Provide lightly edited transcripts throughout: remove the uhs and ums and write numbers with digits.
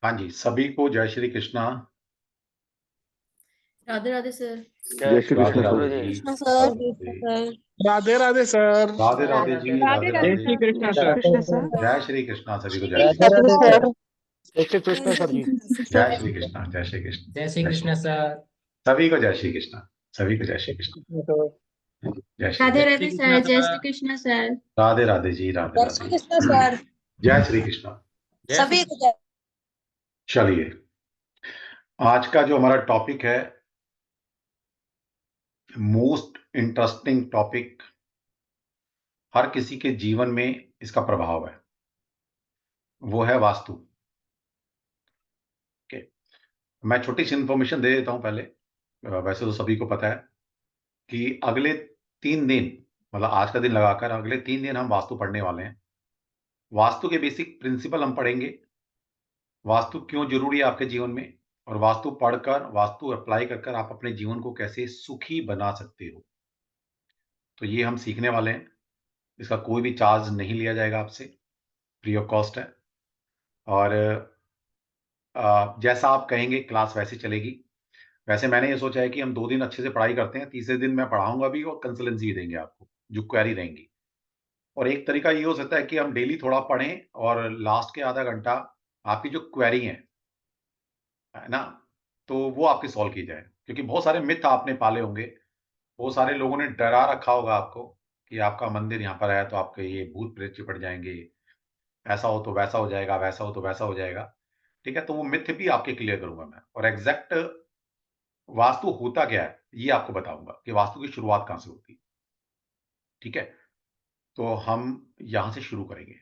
हाँ जी, सभी को जय श्री कृष्णा। राधे राधे सर। जय श्री राधे कृष्ण राधे सर। जी। कृष्ण सर। राधे राधे। राधे राधे सर। राधे राधे जी, राधे जय राधे। श्री कृष्ण जय श्री सर। कृष्ण सर। जय श्री कृष्णा सभी को जय राधे श्री राधे कृष्णा। सर। जय श्री कृष्ण सर जी। जय श्री कृष्णा, जय श्री कृष्ण। जय श्री कृष्ण सर। सभी को जय श्री कृष्णा, सभी को जय श्री कृष्ण। जय श्री राधे कृष्ण। राधे सर। जय श्री कृष्ण सर। राधे राधे जी, राधे जय श्री राधे। कृष्ण सर। जय श्री कृष्णा। सभी को जय। चलिए, आज का जो हमारा टॉपिक है, मोस्ट इंटरेस्टिंग टॉपिक, हर किसी के जीवन में इसका प्रभाव है, वो है वास्तु। ओके, मैं छोटी सी इंफॉर्मेशन दे देता हूं पहले। वैसे तो सभी को पता है कि अगले 3 दिन, मतलब आज का दिन लगाकर अगले 3 दिन हम वास्तु पढ़ने वाले हैं। वास्तु के बेसिक प्रिंसिपल हम पढ़ेंगे, वास्तु क्यों जरूरी है आपके जीवन में, और वास्तु पढ़कर, वास्तु अप्लाई कर आप अपने जीवन को कैसे सुखी बना सकते हो। तो ये हम सीखने वाले हैं। इसका कोई भी चार्ज नहीं लिया जाएगा आपसे, फ्री ऑफ कॉस्ट है। और जैसा आप कहेंगे क्लास वैसे चलेगी। वैसे मैंने ये सोचा है कि हम 2 दिन अच्छे से पढ़ाई करते हैं, तीसरे दिन मैं पढ़ाऊंगा भी और कंसल्टेंसी देंगे आपको, जो क्वेरी रहेंगी। और एक तरीका ये हो सकता है कि हम डेली थोड़ा पढ़ें और लास्ट के आधा घंटा आपकी जो क्वेरी है ना, तो वो आपकी सॉल्व की जाए। क्योंकि बहुत सारे मिथ आपने पाले होंगे, बहुत सारे लोगों ने डरा रखा होगा आपको कि आपका मंदिर यहाँ पर है तो आपके ये भूत प्रेत चिपट जाएंगे, ऐसा हो तो वैसा हो जाएगा, वैसा हो तो वैसा हो जाएगा। ठीक है, तो वो मिथ भी आपके क्लियर करूंगा मैं, और एग्जैक्ट वास्तु होता क्या है ये आपको बताऊंगा कि वास्तु की शुरुआत कहां से होती है। ठीक है, तो हम यहां से शुरू करेंगे।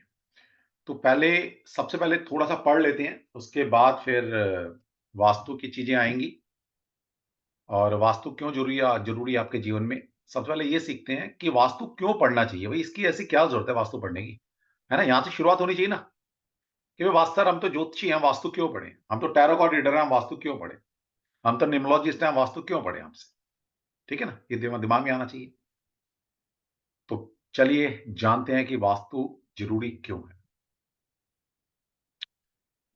तो पहले, सबसे पहले थोड़ा सा पढ़ लेते हैं, उसके बाद फिर वास्तु की चीजें आएंगी और वास्तु क्यों जरूरी है आपके जीवन में। सबसे पहले ये सीखते हैं कि वास्तु क्यों पढ़ना चाहिए, भाई इसकी ऐसी क्या जरूरत है वास्तु पढ़ने की, है ना। यहां से शुरुआत होनी चाहिए ना कि भाई वास्तु, हम तो ज्योतिषी हैं, वास्तु क्यों पढ़े, हम तो टैरो कार्ड रीडर हैं, हम वास्तु क्यों पढ़े, हम तो निमोलॉजिस्ट हैं, हम वास्तु क्यों पढ़े हमसे। ठीक है ना, ये दिमाग में आना चाहिए। तो चलिए जानते हैं कि वास्तु जरूरी क्यों है।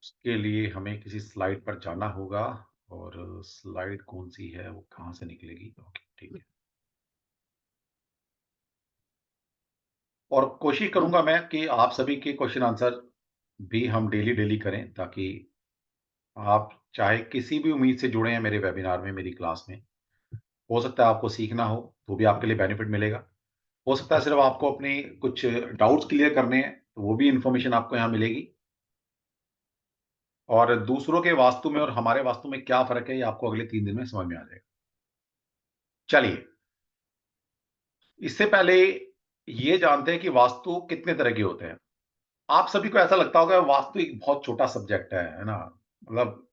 उसके लिए हमें किसी स्लाइड पर जाना होगा, और स्लाइड कौन सी है, वो कहां से निकलेगी। ओके, ठीक है। और कोशिश करूंगा मैं कि आप सभी के क्वेश्चन आंसर भी हम डेली डेली करें, ताकि आप चाहे किसी भी उम्मीद से जुड़े हैं मेरे वेबिनार में, मेरी क्लास में। हो सकता है आपको सीखना हो तो भी आपके लिए बेनिफिट मिलेगा, हो सकता है सिर्फ आपको अपने कुछ डाउट्स क्लियर करने हैं तो वो भी इंफॉर्मेशन आपको यहाँ मिलेगी। और दूसरों के वास्तु में और हमारे वास्तु में क्या फर्क है, ये आपको अगले 3 दिन में समझ में आ जाएगा। चलिए, इससे पहले ये जानते हैं कि वास्तु कितने तरह के होते हैं। आप सभी को ऐसा लगता होगा वास्तु एक बहुत छोटा सब्जेक्ट है ना, मतलब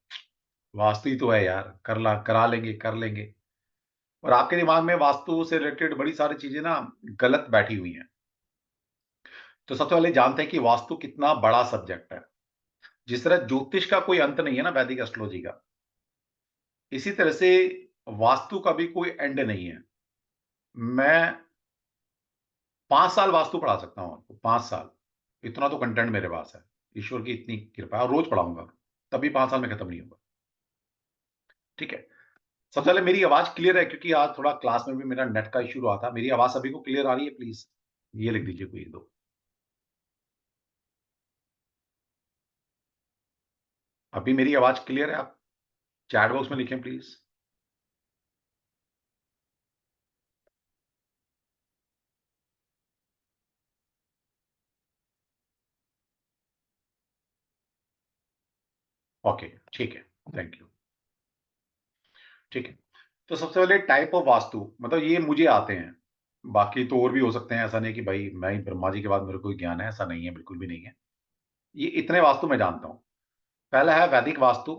वास्तु ही तो है यार, करा लेंगे, कर लेंगे। और आपके दिमाग में वास्तु से रिलेटेड बड़ी सारी चीजें ना गलत बैठी हुई हैं। तो सबसे पहले जानते हैं कि वास्तु कितना बड़ा सब्जेक्ट है। जिस तरह ज्योतिष का कोई अंत नहीं है ना, वैदिक एस्ट्रोलॉजी का, इसी तरह से वास्तु का भी कोई एंड नहीं है। मैं 5 साल वास्तु पढ़ा सकता हूं आपको, 5 साल, इतना तो कंटेंट मेरे पास है, ईश्वर की इतनी कृपा है, और रोज पढ़ाऊंगा, तभी 5 साल में खत्म नहीं होगा। ठीक है, सबसे पहले मेरी आवाज क्लियर है, क्योंकि आज थोड़ा क्लास में भी मेरा नेट का इशू रहा था। मेरी आवाज सभी को क्लियर आ रही है? प्लीज ये लिख दीजिए कोई दो। अभी मेरी आवाज क्लियर है? आप चैट बॉक्स में लिखें प्लीज। ओके, ठीक है, थैंक यू। ठीक है, तो सबसे पहले टाइप ऑफ वास्तु, मतलब ये मुझे आते हैं, बाकी तो और भी हो सकते हैं। ऐसा नहीं कि भाई मैं ही ब्रह्मा जी के बाद मेरे को ज्ञान है, ऐसा नहीं है, बिल्कुल भी नहीं है। ये इतने वास्तु मैं जानता हूं। पहला है वैदिक वास्तु।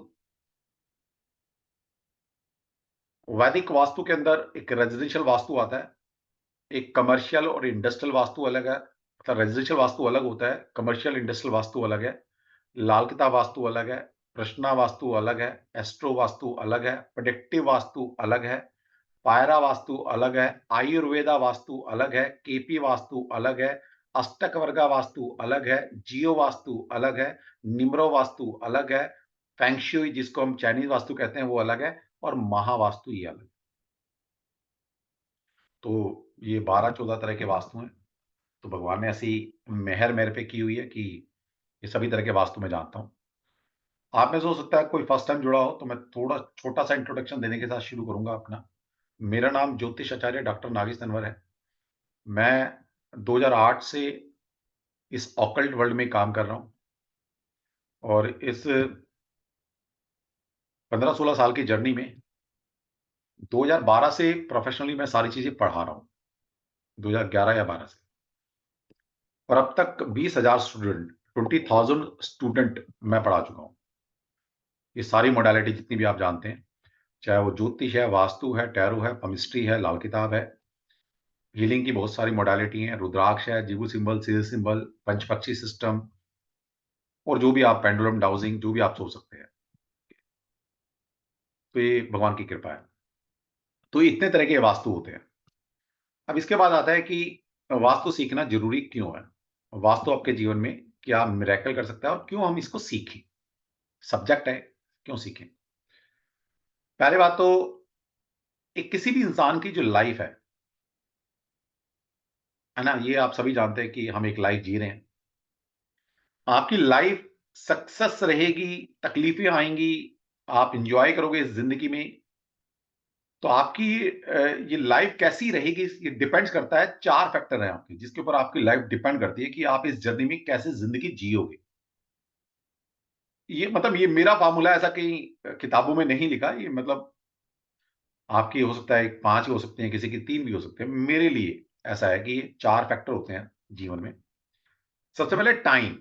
वैदिक वास्तु के अंदर एक रेजिडेंशियल वास्तु आता है, एक कमर्शियल और इंडस्ट्रियल वास्तु अलग है। मतलब रेजिडेंशियल वास्तु अलग होता है, कमर्शियल इंडस्ट्रियल वास्तु अलग है, लाल किताब वास्तु अलग है, प्रश्ना वास्तु अलग है, एस्ट्रो वास्तु अलग है, प्रेडिक्टिव वास्तु अलग है, पायरा वास्तु अलग है, आयुर्वेदा वास्तु अलग है, केपी वास्तु अलग है, अष्टक वर्गा वास्तु अलग है, जियो वास्तु अलग है, निम्रो वास्तु अलग है, फेंग शुई जिसको हम चाइनीज वास्तु कहते हैं वो अलग है, और महावास्तु ये अलग है। तो ये 12-14 तरह के वास्तु हैं। तो भगवान ने ऐसी मेहर मेरे पे की हुई है कि ये सभी तरह के वास्तु मैं जानता हूँ। आप में से हो सकता है कोई फर्स्ट टाइम जुड़ा हो, तो मैं थोड़ा छोटा-सा इंट्रोडक्शन देने के साथ शुरू करूँगा अपना। मेरा नाम ज्योतिष आचार्य डॉक्टर नागेश तनवर है। मैं 2008 से इस ऑकल्ट वर्ल्ड में काम कर रहा हूँ, और इस 15-16 साल की जर्नी में 2012 से प्रोफेशनली मैं सारी चीज़ें पढ़ा रहा हूँ, 2011 या 12 से। और अब तक 20,000 स्टूडेंट 20,000 स्टूडेंट मैं पढ़ा चुका हूँ। ये सारी मॉडलिटी जितनी भी आप जानते हैं, चाहे वो ज्योतिष है, वास्तु है, टैरो है, पमिस्ट्री है, लाल किताब है, हीलिंग की बहुत सारी मॉडलिटी हैं, रुद्राक्ष है, जिगु सिंबल, सीजल सिंबल, पंचपक्षी सिस्टम, और जो भी आप पेंडुलम डाउजिंग जो भी आप सोच सकते हैं। तो ये भगवान की कृपा है। तो इतने तरह के वास्तु होते हैं। अब इसके बाद आता है कि वास्तु सीखना ज़रूरी क्यों है? वास्तु आपके जीवन में क्या मिरेकल कर सकता है और क्यों हम इसको सीखें? सब्जेक्ट है, क्यों सीखें? पहली बात तो एक किसी भी इंसान की जो लाइफ़ है ना? ये आप सभी जानते हैं कि हम एक लाइफ़ जी रहे हैं। आपकी लाइफ़ सक्सेस रहेगी, तकलीफ़ें आएँगी, आप एन्जॉय करोगे इस ज़िंदगी में, तो आपकी ये लाइफ़ कैसी रहेगी ये डिपेंड्स करता है, 4 फैक्टर हैं आपके, जिसके ऊपर आपकी लाइफ़ डिपेंड करती है कि आप इस जर्नी में कैसे ज़िंदगी जियोगे। ये मतलब ये मेरा फ़ॉर्मूला ऐसा कहीं किताबों में नहीं लिखा, ये मतलब आपकी हो सकता है 5 हो सकते हैं, किसी की 3 भी हो सकते हैं। मेरे लिए ऐसा है कि 4 फैक्टर होते हैं जीवन में। सबसे पहले टाइम,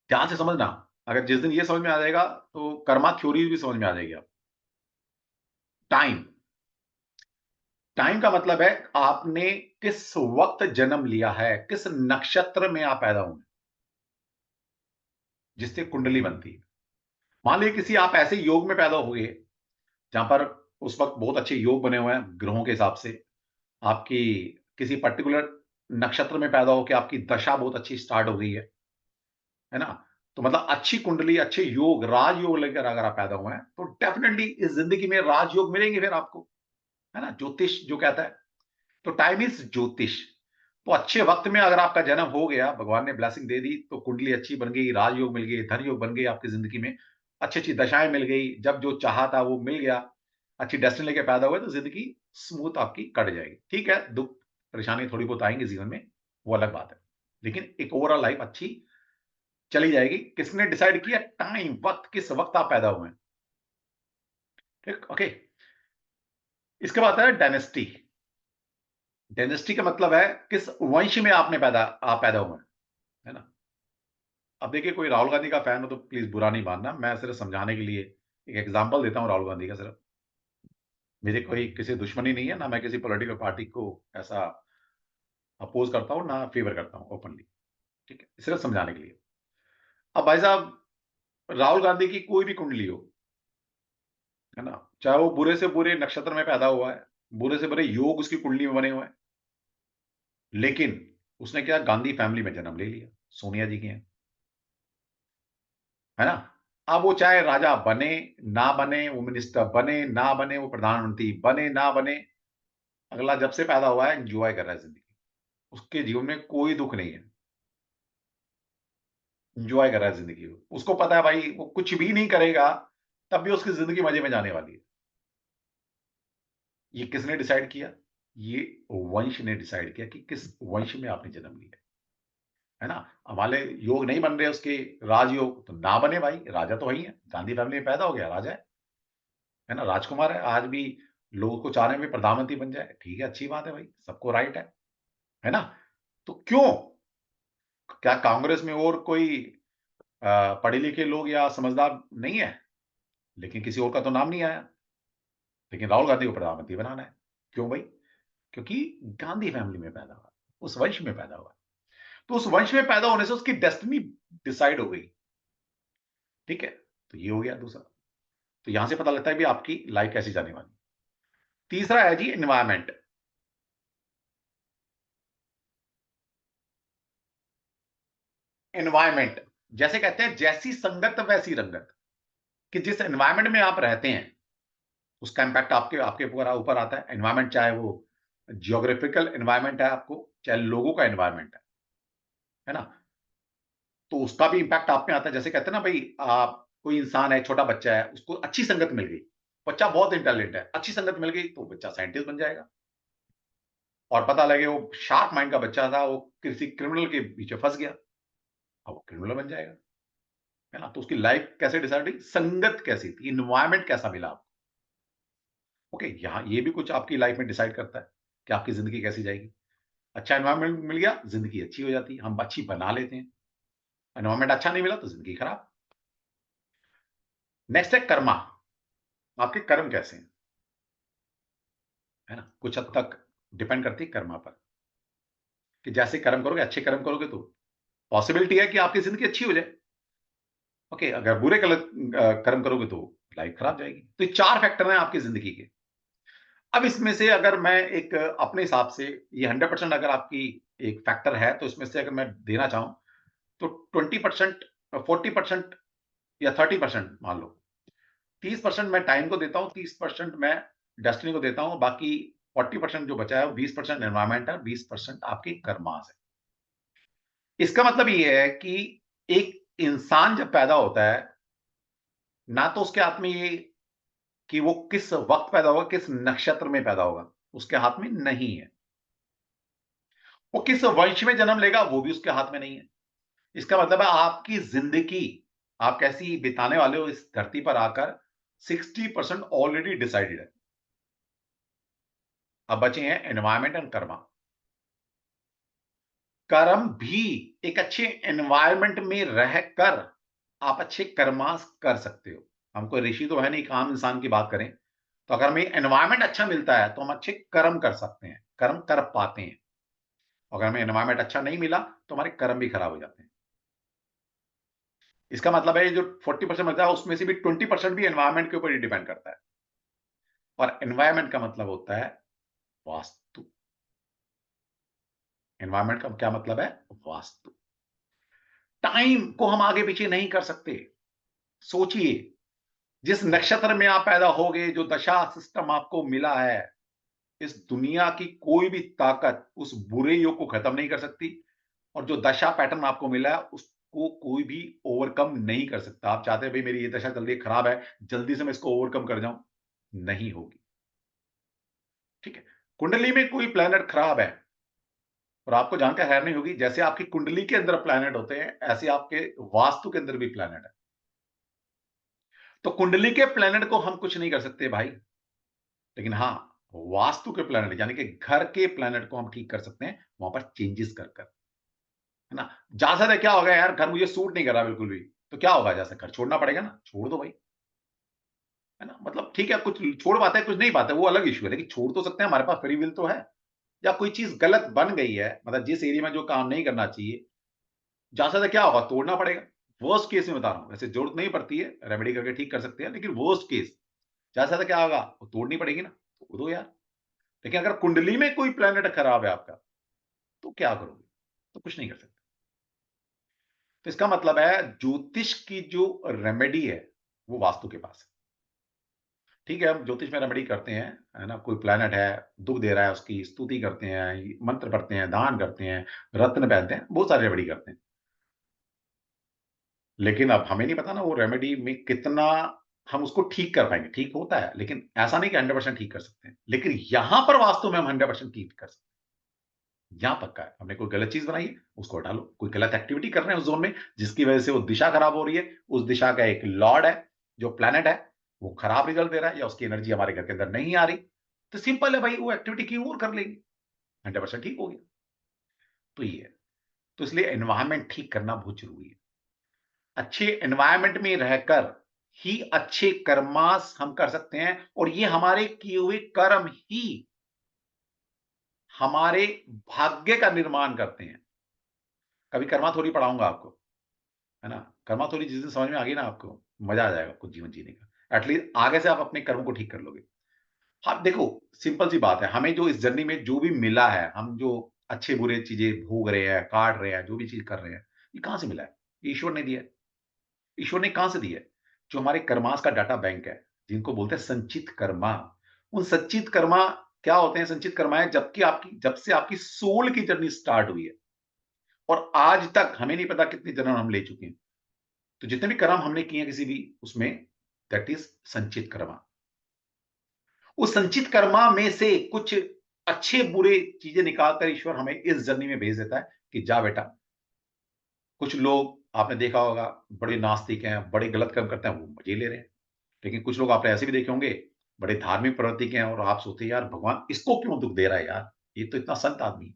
ध्यान से समझना, अगर जिस दिन ये समझ में आ जाएगा, तो कर्मा थ्योरी भी समझ में आ जाएगी आपको। टाइम, टाइम का मतलब है आपने किस वक़्त जन्म लिया है, किस नक्षत्र में आप पैदा हुए, जिससे कुंडली बनती है। मान लीजिए किसी आप ऐसे योग में पैदा हुए, जहाँ पर उस वक़्त बहुत अच्छे योग बने हुए हैं ग्रहों के हिसाब से। आपकी किसी पर्टिकुलर नक्षत्र में पैदा होके आपकी दशा बहुत अच्छी स्टार्ट हो गई है ना? तो मतलब अच्छी कुंडली, अच्छे योग, राजयोग लेकर अगर आप पैदा हुए हैं, तो डेफिनिटली इस ज़िंदगी में राजयोग मिलेंगे फिर आपको, है ना? ज्योतिष जो कहता है, तो टाइम इज़ ज्योतिष। तो अच्छे वक़्त में अगर आपका जन्म हो गया, भगवान ने ब्लेसिंग दे दी, तो कुंडली अच्छी बन गई, राजयोग मिल गए, धन योग बन गए आपकी ज़िंदगी में, अच्छी-अच्छी दशाएँ मिल गई, जब जो चाहा था वो मिल गया, अच्छी डेस्टिनी लेके पैदा हुए, तो ज़िंदगी स्मूथ आपकी कट जाएगी। ठीक है, दुःख, परेशानी थोड़ी बहुत आएँगी जीवन में, वो अलग बात है। लेकिन एक ओवरऑल लाइफ़ अच्छी चली जाएगी। किसने डिसाइड किया? टाइम, वक़्त, किस वक़्त आप पैदा हुए हैं। ठीक, ओके। इसके बाद आता है डायनेस्टी। डायनेस्टी का मतलब है किस वंश में आप पैदा हुए हैं, है ना? अब देखिए कोई राहुल गांधी का फैन हो तो प्लीज़ बुरा नहीं मानना। मैं सिर्फ़ समझाने के लिए एक एग्ज़ाम्पल देता हूँ राहुल गांधी का सिर्फ़। मेरी कोई किसी दुश्मनी नहीं है, ना मैं किसी पॉलिटिकल पार्टी को ऐसा अपोज़ करता हूँ, ना फ़ेवर करता हूँ ओपनली, ठीक है? सिर्फ़ समझाने के लिए। अब भाई साहब, राहुल गांधी की कोई भी कुंडली हो, है ना? चाहे वो बुरे से बुरे नक्षत्र में पैदा हुआ है, बुरे से बुरे योग उसकी कुंडली में बने हुए हैं, लेकिन उसने क्या गांधी फैमिली में जन्म ले लिया, सोनिया जी की हैं, है ना? अब वो चाहे राजा बने, ना बने, वो मिनिस्टर बने, ना बने, वो प्रधानमंत्री बने, ना बने, अगला जब से पैदा हुआ है एन्जॉय कर रहा है ज़िंदगी। उसके जीवन में कोई दुःख नहीं है, एन्जॉय कर रहा है ज़िंदगी को। उसको पता है भाई वो कुछ भी नहीं करेगा, तब भी उसकी ज़िंदगी मज़े में जाने वाली है। ये किसने डिसाइड किया? ये वंश ने डिसाइड किया कि किस वंश में आपने जन्म लिया, है ना? हमारे योग नहीं बन रहे उसके राजयोग, तो ना बने भाई, राजा तो वही है, गांधी फैमिली में पैदा हो गया, राजा है ना? राजकुमार है, आज भी लोग उसको चाह रहे हैं भी प्रधानमंत्री बन जाए, ठीक है, अच्छी बात है भाई, सबको राइट है ना? तो क्यों? क्या कांग्रेस में और कोई पढ़े लिखे लोग या समझदार नहीं है? लेकिन किसी और का तो नाम नहीं आया, लेकिन राहुल गांधी को प्रधानमंत्री बनाना है। क्यों भाई? क्योंकि गांधी फैमिली में पैदा हुआ, उस वंश में पैदा हुआ। तो उस वंश में पैदा होने से उसकी डेस्टिनी डिसाइड हो गई, ठीक है? तो ये हो गया दूसरा। तो यहां से पता लगता है भी आपकी लाइफ कैसी जाने वाली। तीसरा है जी एनवायरनमेंट। एनवायरनमेंट, जैसे कहते हैं जैसी संगत वैसी रंगत। कि जिस एनवायरनमेंट में आप रहते हैं, उसका इम्पैक्ट आपके आपके ऊपर आता है। एनवायरनमेंट चाहे वो जियोग्राफिकल एनवायरनमेंट है आपको, चाहे लोगों का एनवायरनमेंट है ना? तो उसका भी इम्पैक्ट आप में आता है। जैसे कहते हैं ना भई कोई इंसान है, छोटा बच्चा है, उसको अच्छी संगत मिल गई। बच्चा बहुत इंटेलिजेंट है, अच्छी संगत मिल गई तो बच्चा साइंटिस्ट बन जाएगा। और पता लगे वो शार्प माइंड का बच्चा था, वो किसी क्रिमिनल के पीछे फँस गया, अब वो क्रिमिनल बन जाएगा, है ना? तो उसकी लाइफ कैसे डिसाइड हुई? संगत कैसी थी? एनवायरनमेंट कैसा मिला आपको? ओके, यहाँ ये भी कुछ आपकी लाइफ में डिसाइड करता है कि आपकी ज़िंदगी कैसी जाएगी। अच्छा एनवायरनमेंट मिल गया, ज़िंदगी अच्छी हो जाती है, हम अच्छी बना लेते हैं। एनवायरनमेंट अच्छा नहीं मिला तो ज़िंदगी खराब। नेक्स्ट है कर्मा, आपके कर्म कैसे हैं, है ना? कुछ हद तक डिपेंड करती है कर्मा पर, कि जैसे कर्म करोगे, अच्छे कर्म करोगे तो पॉसिबिलिटी है कि आपकी ज़िंदगी अच्छी हो जाए। ओके, अगर बुरे कर्म करोगे तो लाइफ खराब जाएगी। तो ये 4 फैक्टर हैं आपकी ज़िंदगी के। अब इसमें से अगर मैं एक अपने हिसाब से ये 100% अगर आपकी एक फैक्टर है, तो इसमें से अगर मैं देना चाहूँ, तो 20% 40% या 30% मान लो। 30% मैं टाइम को देता हूँ, 30% मैं डेस्टिनी को देता हूँ, बाकी 40% जो बचा है, वो 20% एनवायरनमेंट है, 20% आपके कर्मास है। इसका मतलब ये है कि एक इंसान जब पैदा होता है, ना तो उसके हाथ में ये कि वो किस वक़्त पैदा होगा, किस नक्षत्र में पैदा होगा, उसके हाथ में नहीं है। वो किस वंश में जन्म लेगा, वो भी उसके हाथ में नहीं है। इसका मतलब है आपकी ज़िंदगी आप कैसी बिताने वाले हो इस धरती पर आकर 60% ऑलरेडी डिसाइडेड है। अब बचे हैं एनवायरनमेंट एंड कर्मा। कर्म भी एक अच्छे एनवायरनमेंट में रहकर आप अच्छे कर्मास कर सकते हो। हम कोई ऋषि तो है नहीं कि आम इंसान की बात करें। तो अगर हमें एनवायरनमेंट अच्छा मिलता है, तो हम अच्छे कर्म कर सकते हैं, कर्म कर पाते हैं। अगर हमें एनवायरनमेंट अच्छा नहीं मिला, तो हमारे कर्म भी खराब हो जाते हैं। इसका मतलब है ये जो 40% बचा है, उसमें से भी 20% भी एनवायरनमेंट के ऊपर ही डिपेंड करता है। और एनवायरनमेंट का मतलब होता है वास्तु। एनवायरनमेंट का क्या मतलब है? वास्तु। टाइम को हम आगे पीछे नहीं कर सकते। सोचिए, जिस नक्षत्र में आप पैदा होगे, जो दशा सिस्टम आपको मिला है, इस दुनिया की कोई भी ताकत उस बुरे योग को खत्म नहीं कर सकती। और जो दशा पैटर्न आपको मिला है, उसको कोई भी ओवरकम नहीं कर सकता। आप चाहते हैं, भई मेरी ये दशा जल्दी खराब है, जल्दी से मैं इसको ओवरकम कर जाऊँ, नहीं होगी। ठीक है? कुंडली में कोई प्लैनेट खराब है, और आपको जानकर हैरानी होगी, जैसे आपकी कुंडली के अंदर प्लैनेट होते हैं, ऐसे आपके वास्तु के अंदर भी प्लैनेट है। तो कुंडली के प्लैनेट को हम कुछ नहीं कर सकते भाई, लेकिन हाँ, वास्तु के प्लैनेट यानी कि घर के प्लैनेट को हम ठीक कर सकते हैं, वहाँ पर चेंजेस कर कर, है ना? ज़्यादा से ज़्यादा क्या होगा यार, घर मुझे सूट नहीं कर रहा बिल्कुल भी, तो क्या होगा, जैसे घर छोड़ना पड़ेगा ना, छोड़ दो भाई, है ना? मतलब ठीक है, कुछ छोड़ पाते हैं, कुछ नहीं पाते, वो अलग इश्यू है, लेकिन छोड़ तो सकते हैं, हमारे पास फ्री विल तो है। या कोई चीज़ गलत बन गई है, मतलब जिस एरिया में जो काम नहीं करना चाहिए, ज़्यादा से ज़्यादा क्या होगा, तोड़ना पड़ेगा। वर्स्ट केस में बता रहा हूँ, वैसे ज़रूरत नहीं पड़ती है, रेमेडी करके ठीक कर सकते हैं, लेकिन वर्स्ट केस, ज़्यादा से ज़्यादा क्या होगा, वो तोड़नी पड़ेगी ना, तोड़ दो यार। लेकिन अगर कुंडली में कोई प्लैनेट खराब है आपका, तो क्या करोगे? तो कुछ नहीं कर सकते। तो इसका मतलब है ज्योतिष की जो रेमेडी है, वो वास्तु के पास है। ठीक है, हम ज्योतिष में रेमेडी करते हैं, है ना? कोई प्लैनेट है, दुःख दे रहा है, उसकी स्तुति करते हैं, मंत्र पढ़ते हैं, दान करते हैं, रत्न पहनते हैं, बहुत सारी रेमेडी करते हैं। लेकिन अब हमें नहीं पता ना वो रेमेडी में कितना हम उसको ठीक कर पाएँगे। ठीक होता है, लेकिन ऐसा नहीं कि 100% ठीक कर सकते हैं। लेकिन यहाँ पर वास्तव में हम 100% ठीक कर सकते हैं। यहाँ पक्का है। हमने कोई गलत चीज़ बनाई है, उसको हटा लो। कोई गलत एक्टिविटी कर रहे हैं उस ज़ोन में, जिसकी वजह से वो दिशा खराब हो रही है, उस दिशा का एक लॉर्ड है, जो प्लैनेट है, वो खराब रिज़ल्ट दे रहा है या उसकी एनर्जी हमारे घर के अंदर नहीं आ रही, तो सिंपल है भाई, वो एक्टिविटी कहीं और कर लेंगे, 100% ठीक हो गया। तो ये है। तो इसलिए एनवायरनमेंट ठीक करना बहुत ज़रूरी है। अच्छे एनवायरनमेंट में रहकर ही अच्छे कर्मास हम कर सकते हैं, और ये हमारे किए हुए कर्म ही हमारे भाग्य का निर्माण करते हैं। कभी कर्मा थ्योरी पढ़ाऊँगा आपको, है ना? कर्मा थ्योरी जिस दिन समझ में आ गई ना आपको, मज़ा आ जाएगा आपको जीवन जीने का। एटलीस्ट आगे से आप अपने कर्म को ठीक कर लोगे। हाँ, देखो सिंपल सी बात है, हमें जो इस जर्नी में जो भी मिला है, हम जो अच्छे-बुरे चीज़ें भोग रहे हैं, काट रहे हैं, जो भी चीज़ कर रहे हैं, ये कहाँ से मिला है? ये ईश्वर ने दिया है। ईश्वर ने कहाँ से दिया है? जो हमारे कर्मास का डाटा बैंक है, जिनको बोलते हैं संचित कर्मा। उन संचित कर्मा क्या होते हैं? संचित कर्मा है जब से आपकी सोल की जर्नी स्टार्ट हुई है और आज तक हमें नहीं पता कितने जन्म हम ले चुके हैं। तो जितने भी कर्म हमने किए हैं किसी भी उसमें, दैट इज संचित कर्मा। उस संचित कर्मा में से कुछ अच्छे बुरे चीजें निकालकर ईश्वर हमें इस जर्नी में भेज देता है कि जा बेटा। कुछ लोग आपने देखा होगा बड़े नास्तिक हैं, बड़े गलत कर्म करते हैं, वो मजे ले रहे हैं। लेकिन कुछ लोग आपने ऐसे भी देखे होंगे, बड़े धार्मिक प्रवृत्ति के हैं और आप सोचते हैं यार भगवान इसको क्यों दुःख दे रहा है यार? ये तो इतना संत आदमी है।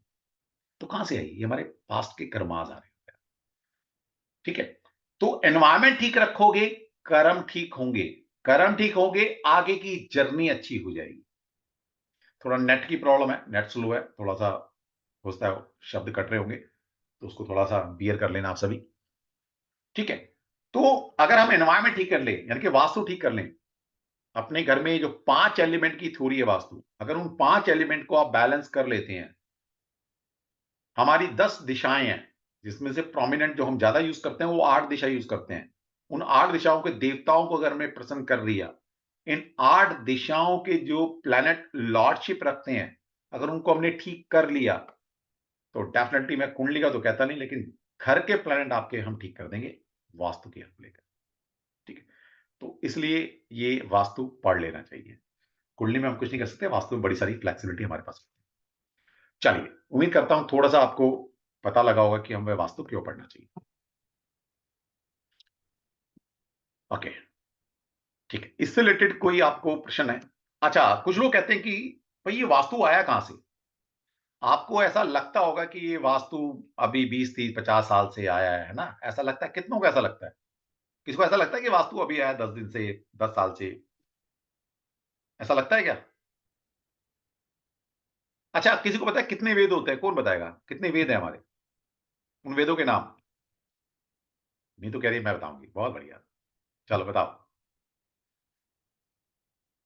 तो कहाँ से आई? ये हमारे पास्ट के कर्मास आ रहे हैं। ठीक है? तो एनवायरनमेंट ठीक रखोगे, कर्म ठीक होंगे। कर्म ठीक होंगे, आगे की जर्नी अच्छी हो जाएगी। थोड़ा नेट की प्रॉब्लम है, नेट स्लो है, थोड़ा-सा हो सकता है शब्द कट रहे होंगे, तो उसको थोड़ा-सा बियर कर लेना आप सभी। ठीक है? तो अगर हम एनवायरनमेंट ठीक कर लें, यानी कि वास्तु ठीक कर लें, अपने घर में जो 5 एलिमेंट की थ्योरी है वास्तु, अगर उन 5 एलिमेंट को आप बैलेंस कर लेते हैं, हमारी 10 दिशाएं हैं, जिसमें से प्रोमिनेंट जो हम ज्यादा यूज करते हैं वो 8 दिशा यूज करते हैं। उन 8 दिशाओं के देवताओं को अगर हमने प्रसन्न कर लिया, इन 8 दिशाओं के जो प्लैनेट लॉर्डशिप रखते हैं, अगर उनको हमने ठीक कर लिया, तो डेफिनेटली मैं कुंडली का तो कहता नहीं, लेकिन घर के प्लैनेट आपके हम ठीक कर देंगे वास्तु की हेल्प लेकर। ठीक है? तो इसलिए ये वास्तु पढ़ लेना चाहिए। कुंडली में हम कुछ नहीं कर सकते, वास्तु में बड़ी सारी फ्लेक्सिबिलिटी हमारे पास होती है। चलिए, उम्मीद करता हूं थोड़ा सा आपको पता लगा होगा कि हमें वास्तु क्यों पढ़ना चाहिए। ओके, ठीक है। इससे रिलेटेड कोई आपको प्रश्न है? अच्छा, कुछ लोग कहते हैं कि भाई ये वास्तु आया कहां से? आपको ऐसा लगता होगा कि ये वास्तु अभी 20 30 50 साल से आया है ना? ऐसा लगता है, कितनों को ऐसा लगता है? किसी को ऐसा लगता है कि वास्तु अभी आया 10 दिन से, 10 साल से? ऐसा लगता है क्या? अच्छा, किसी को पता है कितने वेद होते हैं? कौन बताएगा? कितने वेद हैं हमारे? उन वेदों के नाम? नहीं तो कह रही है मैं बताऊंगी। बहुत बढ़िया। चलो बताओ।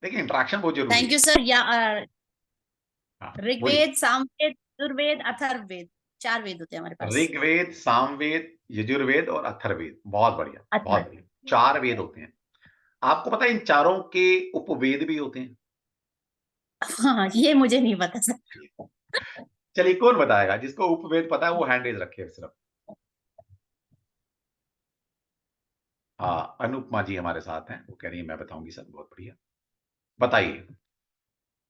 देखिए, इंटरेक्शन बहुत जरूरी थैंक है। You sir. या हाँ, बोलिए। ऋग्वेद, सामवेद, यजुर्वेद, अथर्ववेद, 4 वेद होते हैं हमारे पास। ऋग्वेद, सामवेद, यजुर्वेद और अथर्ववेद। बहुत बढ़िया, बहुत अच्छा। बढ़िया। 4 वेद होते हैं। आपको पता है इन चारों के उपवेद भी होते हैं? हाँ, ये मुझे नहीं पता सर। चलिए, कौन बताएगा? जिसको उपवेद पता है वो हैंड रेज रखे सिर्फ। हाँ, अनुपमा जी हमारे साथ हैं, वो कह रही है मैं बताऊंगी सर। बहुत बढ़िया, बताइए।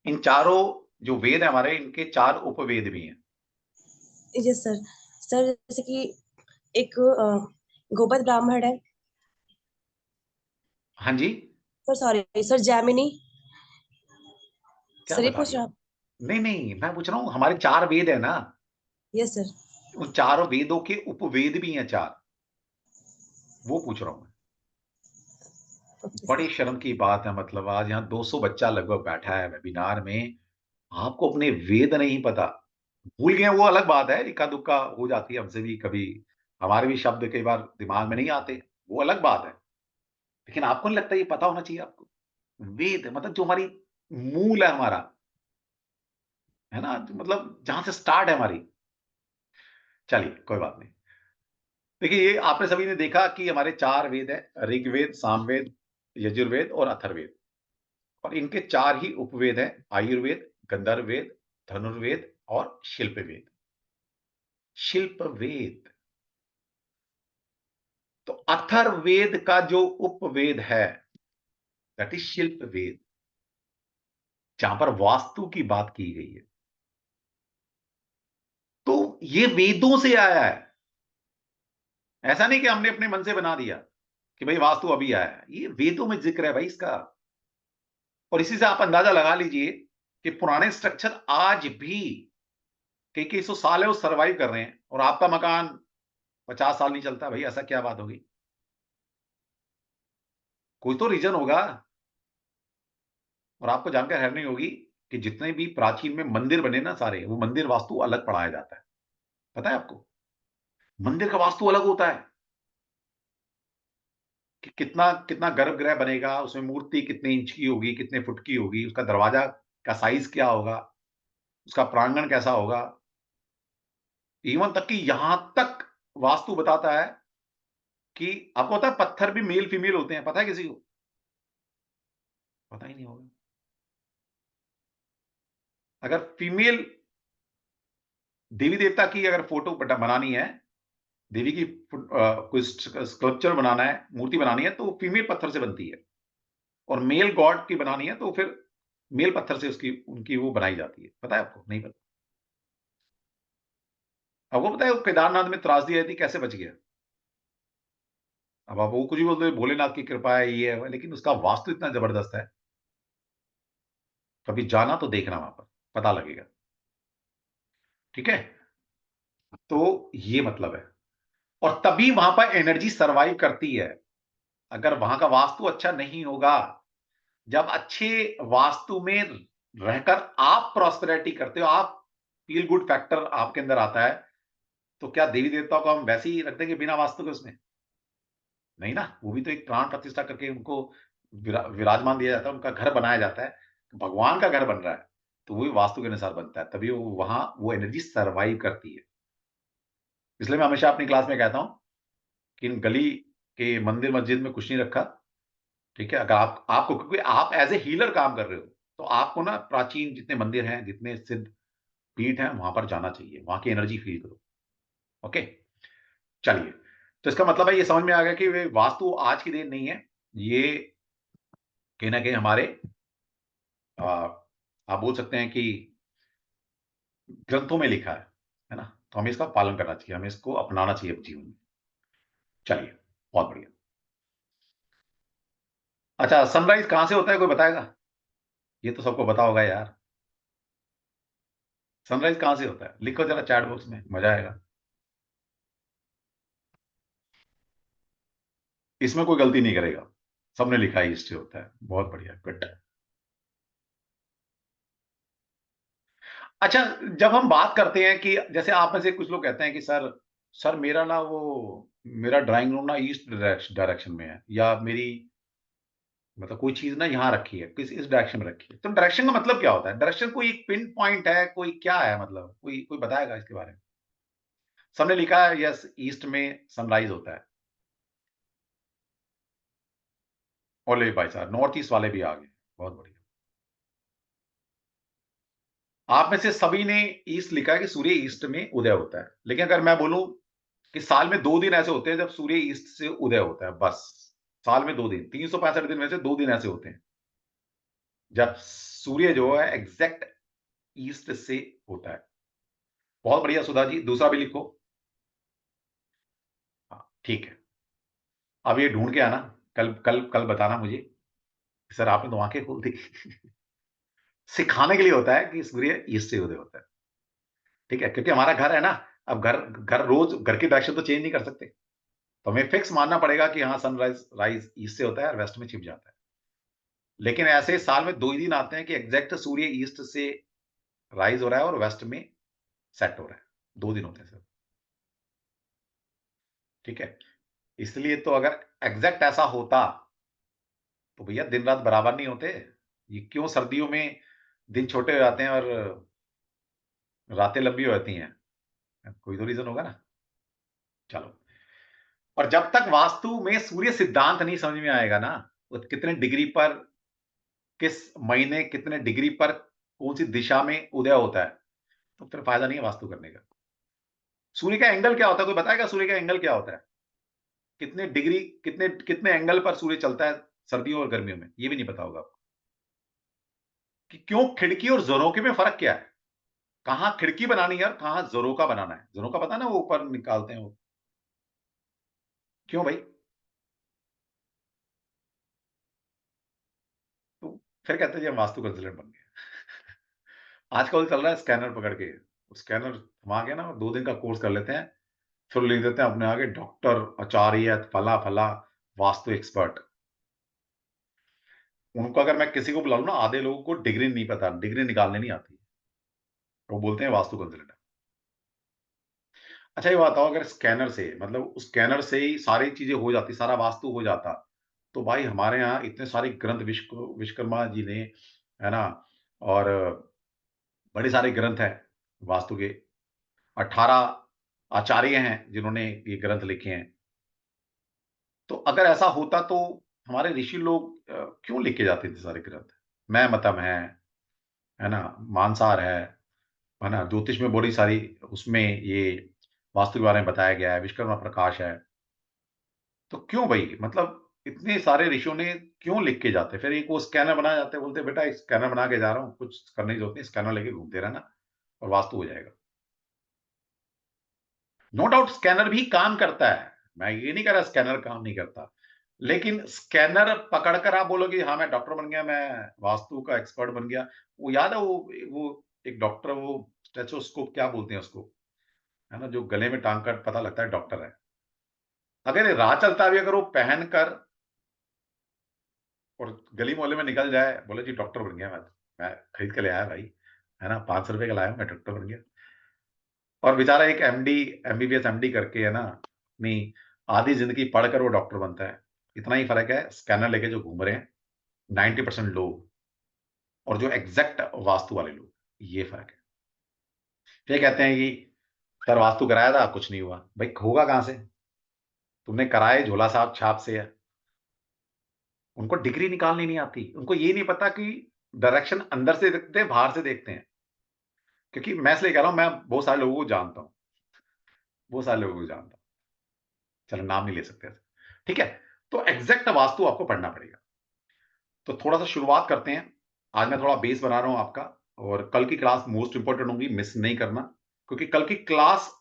इन चारों जो वेद है हमारे, इनके 4 उपवेद भी हैं। Yes sir. सर जैसे कि एक गोपद ब्राह्मण है। हाँ जी। Sir sorry sir, Jaimini. क्या सर ये बता पूछ रही रहा है? हूँ। नहीं नहीं, मैं पूछ रहा हूँ, हमारे 4 वेद है ना? Yes sir. उन 4 वेदों के उपवेद भी हैं 4, वो पूछ रहा हूं मैं। ओके बड़ी सर। शर्म की बात है, मतलब आज यहाँ 200 बच्चा लगभग बैठा है वेबिनार में, आपको अपने वेद नहीं पता। भूल गए वो अलग बात है, इक्का दुक्का हो जाती है हमसे भी कभी, हमारे भी शब्द कई बार दिमाग में नहीं आते, वो अलग बात है। लेकिन आपको नहीं लगता ये पता होना चाहिए आपको? वेद मतलब जो हमारी मूल है हमारा, है ना? जो मतलब जहां से स्टार्ट है हमारी। चलिए, कोई बात नहीं। देखिए, ये आपने सभी ने देखा कि हमारे 4 वेद हैं, ऋग्वेद, सामवेद, यजुर्वेद और अथर्ववेद। और इनके 4 ही उपवेद हैं, आयुर्वेद, गंधर्ववेद, धनुर्वेद और शिल्पवेद। शिल्पवेद। तो अथर्ववेद का जो उपवेद है, दैट इज शिल्पवेद, जहां पर वास्तु की बात की गई है। तो ये वेदों से आया है। ऐसा नहीं कि हमने अपने मन से बना दिया कि भाई वास्तु अभी आया है, ये वेदों में जिक्र है भाई इसका। और इसी से आप अंदाजा लगा लीजिए कि पुराने स्ट्रक्चर आज भी कई कई सौ साल है वो सर्वाइव कर रहे हैं, और आपका मकान 50 साल नहीं चलता। भाई ऐसा क्या बात होगी? कोई तो रीजन होगा। और आपको जानकर हैरानी होगी कि जितने भी प्राचीन में मंदिर बने ना सारे, वो मंदिर वास्तु अलग पढ़ाया जाता है। पता है आपको? मंदिर का वास्तु अलग होता है कि कितना कितना गर्भगृह बनेगा, उसमें मूर्ति कितने इंच की होगी, कितने फुट की होगी, उसका दरवाजा का साइज क्या होगा, उसका प्रांगण कैसा होगा। इवन तक कि यहां तक वास्तु बताता है कि आपको पता है पत्थर भी मेल फीमेल होते हैं, पता है किसी को? पता ही नहीं होगा। अगर फीमेल देवी-देवता की अगर फ़ोटो बनानी है, देवी की कोई स्कल्पचर बनाना है, मूर्ति बनानी है, तो फीमेल पत्थर से बनती है और मेल गॉड की बनानी है, तो फिर मेल पत्थर से उसकी उनकी वो बनाई जाती है। पता है आपको? नहीं पता? आपको पता है वो केदारनाथ में त्रासदी आई थी, कैसे बच गया? अब आप वो कुछ भी बोलते हो, भोलेनाथ की कृपा है, ये है, वो है, लेकिन उसका वास्तु इतना ज़बरदस्त है, कभी जाना तो देखना वहाँ पर, पता लगेगा। ठीक है? तो ये मतलब है और तभी वहाँ पर एनर्जी सर्वाइव करती है। अगर वहाँ का वास्तु अच्छा नहीं होगा, जब अच्छे वास्तु में रहकर आप प्रॉस्पेरिटी करते हो, आप फ़ील गुड फैक्टर आपके अंदर आता है, तो क्या देवी-देवताओं को हम वैसे ही रख देंगे बिना वास्तु के उसमें? नहीं ना, वो भी तो एक प्राण प्रतिष्ठा करके उनको विराजमान दिया जाता है, उनका घर बनाया जाता है। भगवान का घर बन रहा है, तो वो भी वास्तु के अनुसार बनता है, तभी वो वहाँ वो एनर्जी सर्वाइव करती है। इसलिए मैं हमेशा अपनी क्लास में कहता हूँ कि इन गली के मंदिर मस्जिद में कुछ नहीं रखा, ठीक है? अगर आप आपको क्योंकि आप एज़ ए हीलर काम कर रहे हो, तो आपको ना प्राचीन जितने मंदिर हैं, जितने सिद्ध पीठ हैं, वहाँ पर जाना चाहिए, वहाँ की एनर्जी फ़ील करो, ओके? चलिए, तो इसका मतलब है ये समझ में आ गया कि वे वास्तु आज की देन नहीं है, ये कहीं न कहीं हमारे अ, आप बोल सकते हैं कि ग्रंथों में लिखा है ना? तो हमें इसका पालन करना चाहिए, हमें इसको अपनाना चाहिए अपने जीवन में। चलिए, बहुत बढ़िया। अच्छा, सनराइज़ कहाँ से होता है, कोई बताएगा? ये तो सबको पता होगा यार। सनराइज़ कहाँ से होता है? लिखो ज़रा चैट बॉक्स में, मज़ा आएगा। इसमें कोई गलती नहीं करेगा। सबने लिखा है ईस्ट से होता है। बहुत बढ़िया, गुड। अच्छा, जब हम बात करते हैं कि जैसे आप में से कुछ लोग कहते हैं कि सर मेरा ना वो मेरा ड्राइंग रूम ना ईस्ट डायरेक्शन में है या मेरी मतलब कोई चीज़ ना यहाँ रखी है, किस इस डायरेक्शन में रखी है। तो डायरेक्शन का मतलब क्या होता है? डायरेक्शन कोई एक पिन पॉइंट है, कोई क्या है मतलब? कोई कोई बताएगा इसके बारे में? सबने लिखा है यस ईस्ट में सनराइज़ होता है। ओले भाई साहब, नॉर्थ ईस्ट वाले भी आ गए। बहुत बढ़िया। आप में से सभी ने ईस्ट लिखा है कि सूर्य ईस्ट में उदय होता है। लेकिन अगर मैं बोलूँ कि साल में 2 दिन ऐसे होते हैं जब सूर्य ईस्ट से उदय होता है, बस। साल में 2 दिन, 365 दिन में से 2 दिन ऐसे होते हैं, जब सूर्य जो है एग्ज़ैक्ट ईस्ट से होता है। बहुत बढ़िया सुधा जी, दूसरा भी लिखो। हाँ, ठीक है। अब ये ढूँढ के आना, कल कल कल बताना मुझे, सर आपने तो आँखें खोल दी। सिखाने के लिए होता है कि सूर्य ईस्ट से उदय होता है, ठीक है? क्योंकि हमारा घर है ना, अब घर घर रोज़ घर की डायरेक्शन तो चेंज नहीं कर सकते। तो हमें फिक्स मानना पड़ेगा कि हाँ, सनराइज़ राइज़ ईस्ट से होता है और वेस्ट में छिप जाता है। लेकिन ऐसे साल में 2 ही दिन आते हैं कि एग्ज़ैक्ट सूर्य ईस्ट से राइज़ हो रहा है और वेस्ट में सेट हो रहा है। 2 दिन होते हैं सिर्फ़, ठीक है? इसलिए तो अगर एग्ज़ैक्ट ऐसा होता, तो भैया दिन-रात बराबर नहीं होते। ये क्यों सर्दियों में दिन छोटे हो जाते हैं और रातें लंबी हो जाती हैं? कोई तो रीज़न होगा ना? चलो। और जब तक वास्तु में सूर्य सिद्धांत नहीं समझ में आएगा ना, वो कितने डिग्री पर, किस महीने, कितने डिग्री पर, कौन-सी दिशा में उदय होता है, तो फिर फ़ायदा नहीं है वास्तु करने का। सूर्य का एंगल क्या होता है? कोई बताएगा सूर्य का एंगल क्या होता है? कितने डिग्री कितने कितने एंगल पर सूर्य चलता है सर्दियों और गर्मियों में? ये भी नहीं पता होगा आपको। कि क्यों खिड़की और ज़रोखे में फ़र्क क्या है? कहाँ खिड़की बनानी है और कहाँ ज़रोखा बनाना है? ज़रोखा पता है ना वो ऊपर निकालते हैं वो, क्यों भाई? तो फिर कहते हैं जी हम वास्तु कंसल्टेंट बन गए। आजकल चल रहा है स्कैनर पकड़ के, स्कैनर थमा के ना 2 दिन का कोर्स कर लेते हैं, फिर लिख देते हैं अपने आगे डॉक्टर, आचार्य, फला-फला, वास्तु एक्सपर्ट। उनको अगर मैं किसी को बुला लूँ ना, आधे लोगों को डिग्री नहीं पता, डिग्री निकालनी नहीं आती। वो बोलते हैं वास्तु कंसल्टेंट। अच्छा ये बताओ अगर स्कैनर से मतलब उस स्कैनर से ही सारी चीज़ें हो जाती, सारा वास्तु हो जाता, तो भाई हमारे यहाँ इतने सारे ग्रंथ विश्वकर्मा जी ने, है ना? और बड़े सारे ग्रंथ हैं वास्तु के, 18 आचार्य हैं जिन्होंने ये ग्रंथ लिखे हैं। तो अगर ऐसा होता तो हमारे ऋषि लोग क्यों लिख के जाते थे सारे ग्रंथ? मैं मतम है ना? मांसाहार है ना? ज्योतिष में बड़ी सारी उसमें ये वास्तु के बारे में बताया गया है, विश्वकर्मा प्रकाश है। तो क्यों भई? मतलब इतने सारे ऋषियों ने क्यों लिख के जाते? फिर एक वो स्कैनर बनाए जाते, बोलते बेटा एक स्कैनर बना के जा रहा हूँ, कुछ करने की जरूरत नहीं, स्कैनर लेके घूमते रहना और वास्तु हो जाएगा। नो डाउट स्कैनर भी काम करता है, मैं ये नहीं कह रहा स्कैनर काम नहीं करता, लेकिन स्कैनर पकड़कर आप बोलोगे हाँ मैं डॉक्टर बन गया, मैं वास्तु का एक्सपर्ट बन गया। वो याद है वो एक डॉक्टर, वो स्टेथोस्कोप क्या बोलते हैं उसको, है ना, जो गले में टांग कर पता लगता है डॉक्टर है। अगर ये राह चलता भी अगर वो पहनकर और गली मोहल्ले में निकल जाए, बोले जी डॉक्टर बन गया मैं खरीद के ले आया भाई, है ना, 500 रुपए का लाया हूं, मैं डॉक्टर बन गया। और बेचारा एक एमडी, एमबीबीएस एमडी करके, है ना, अपनी आधी जिंदगी पढ़कर वो डॉक्टर बनता है। इतना ही फर्क है स्कैनर लेके जो घूम रहे हैं 90% लोग, और जो एग्जैक्ट वास्तु वाले लोग, ये फर्क है। फिर कहते हैं कि सर वास्तु कराया था कुछ नहीं हुआ। भाई होगा कहां से? तुमने कराए झोला साहब छाप से है। उनको डिग्री निकालनी नहीं आती, उनको ये नहीं पता कि डायरेक्शन अंदर से देखते हैं बाहर से देखते हैं। क्योंकि मैं इसलिए कह रहा हूं, मैं बहुत सारे लोगों को जानता हूं, बहुत सारे लोगों को जानता हूं, चलो नाम नहीं ले सकते ऐसे। ठीक है, तो एग्जैक्ट वास्तु आपको पढ़ना पड़ेगा। तो थोड़ा सा शुरुआत करते हैं। आज मैं थोड़ा बेस बना रहा हूं आपका, और कल की क्लास मोस्ट इंपॉर्टेंट होगी, मिस नहीं करना, क्योंकि कल की क्लास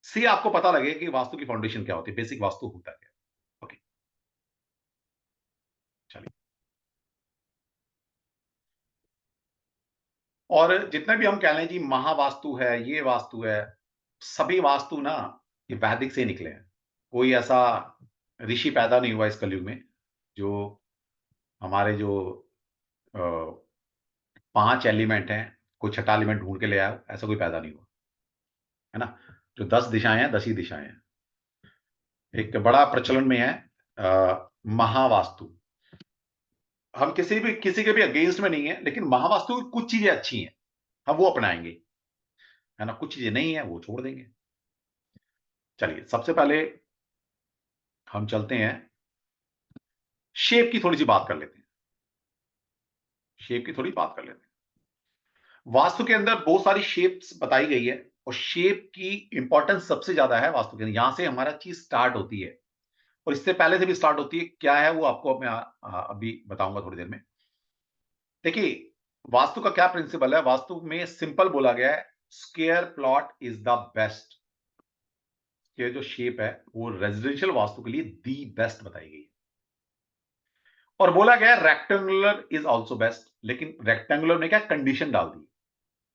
से आपको पता लगेगा कि वास्तु की फाउंडेशन क्या होती है, बेसिक वास्तु होता क्या है। ओके, चलिए। और जितने भी हम कह लें जी महावास्तु है, ये वास्तु है, सभी वास्तु ना ये वैदिक से निकले हैं। कोई ऐसा ऋषि पैदा नहीं हुआ इस कलयुग में जो हमारे जो 5 एलिमेंट हैं, कोई छठा एलिमेंट ढूंढ के ले आया, ऐसा कोई पैदा नहीं हुआ, है ना। जो 10 दिशाएं हैं, 10 ही दिशाएं हैं। एक बड़ा प्रचलन में है महावास्तु। हम किसी के भी अगेंस्ट में नहीं है, लेकिन महावास्तु की कुछ चीजें अच्छी हैं, हम वो अपनाएंगे, है ना। कुछ चीजें नहीं है वो छोड़ देंगे। चलिए, सबसे पहले हम चलते हैं, शेप की थोड़ी सी बात कर लेते हैं। शेप की थोड़ी बात कर लेते हैं। वास्तु के अंदर बहुत सारी शेप्स बताई गई है, और शेप की इंपॉर्टेंस सबसे ज्यादा है वास्तु के अंदर। यहां से हमारा चीज स्टार्ट होती है, और इससे पहले से भी स्टार्ट होती है। क्या है वो आपको मैं अभी बताऊंगा थोड़ी देर में। देखिए, वास्तु का क्या प्रिंसिपल है, वास्तु में सिंपल बोला गया है, square plot is the best. ये जो शेप है वो रेजिडेंशियल वास्तु के लिए दी बेस्ट बताई गई है। और बोला गया रेक्टेंगुलर इज आल्सो बेस्ट, लेकिन रेक्टेंगुलर ने क्या कंडीशन डाल दी।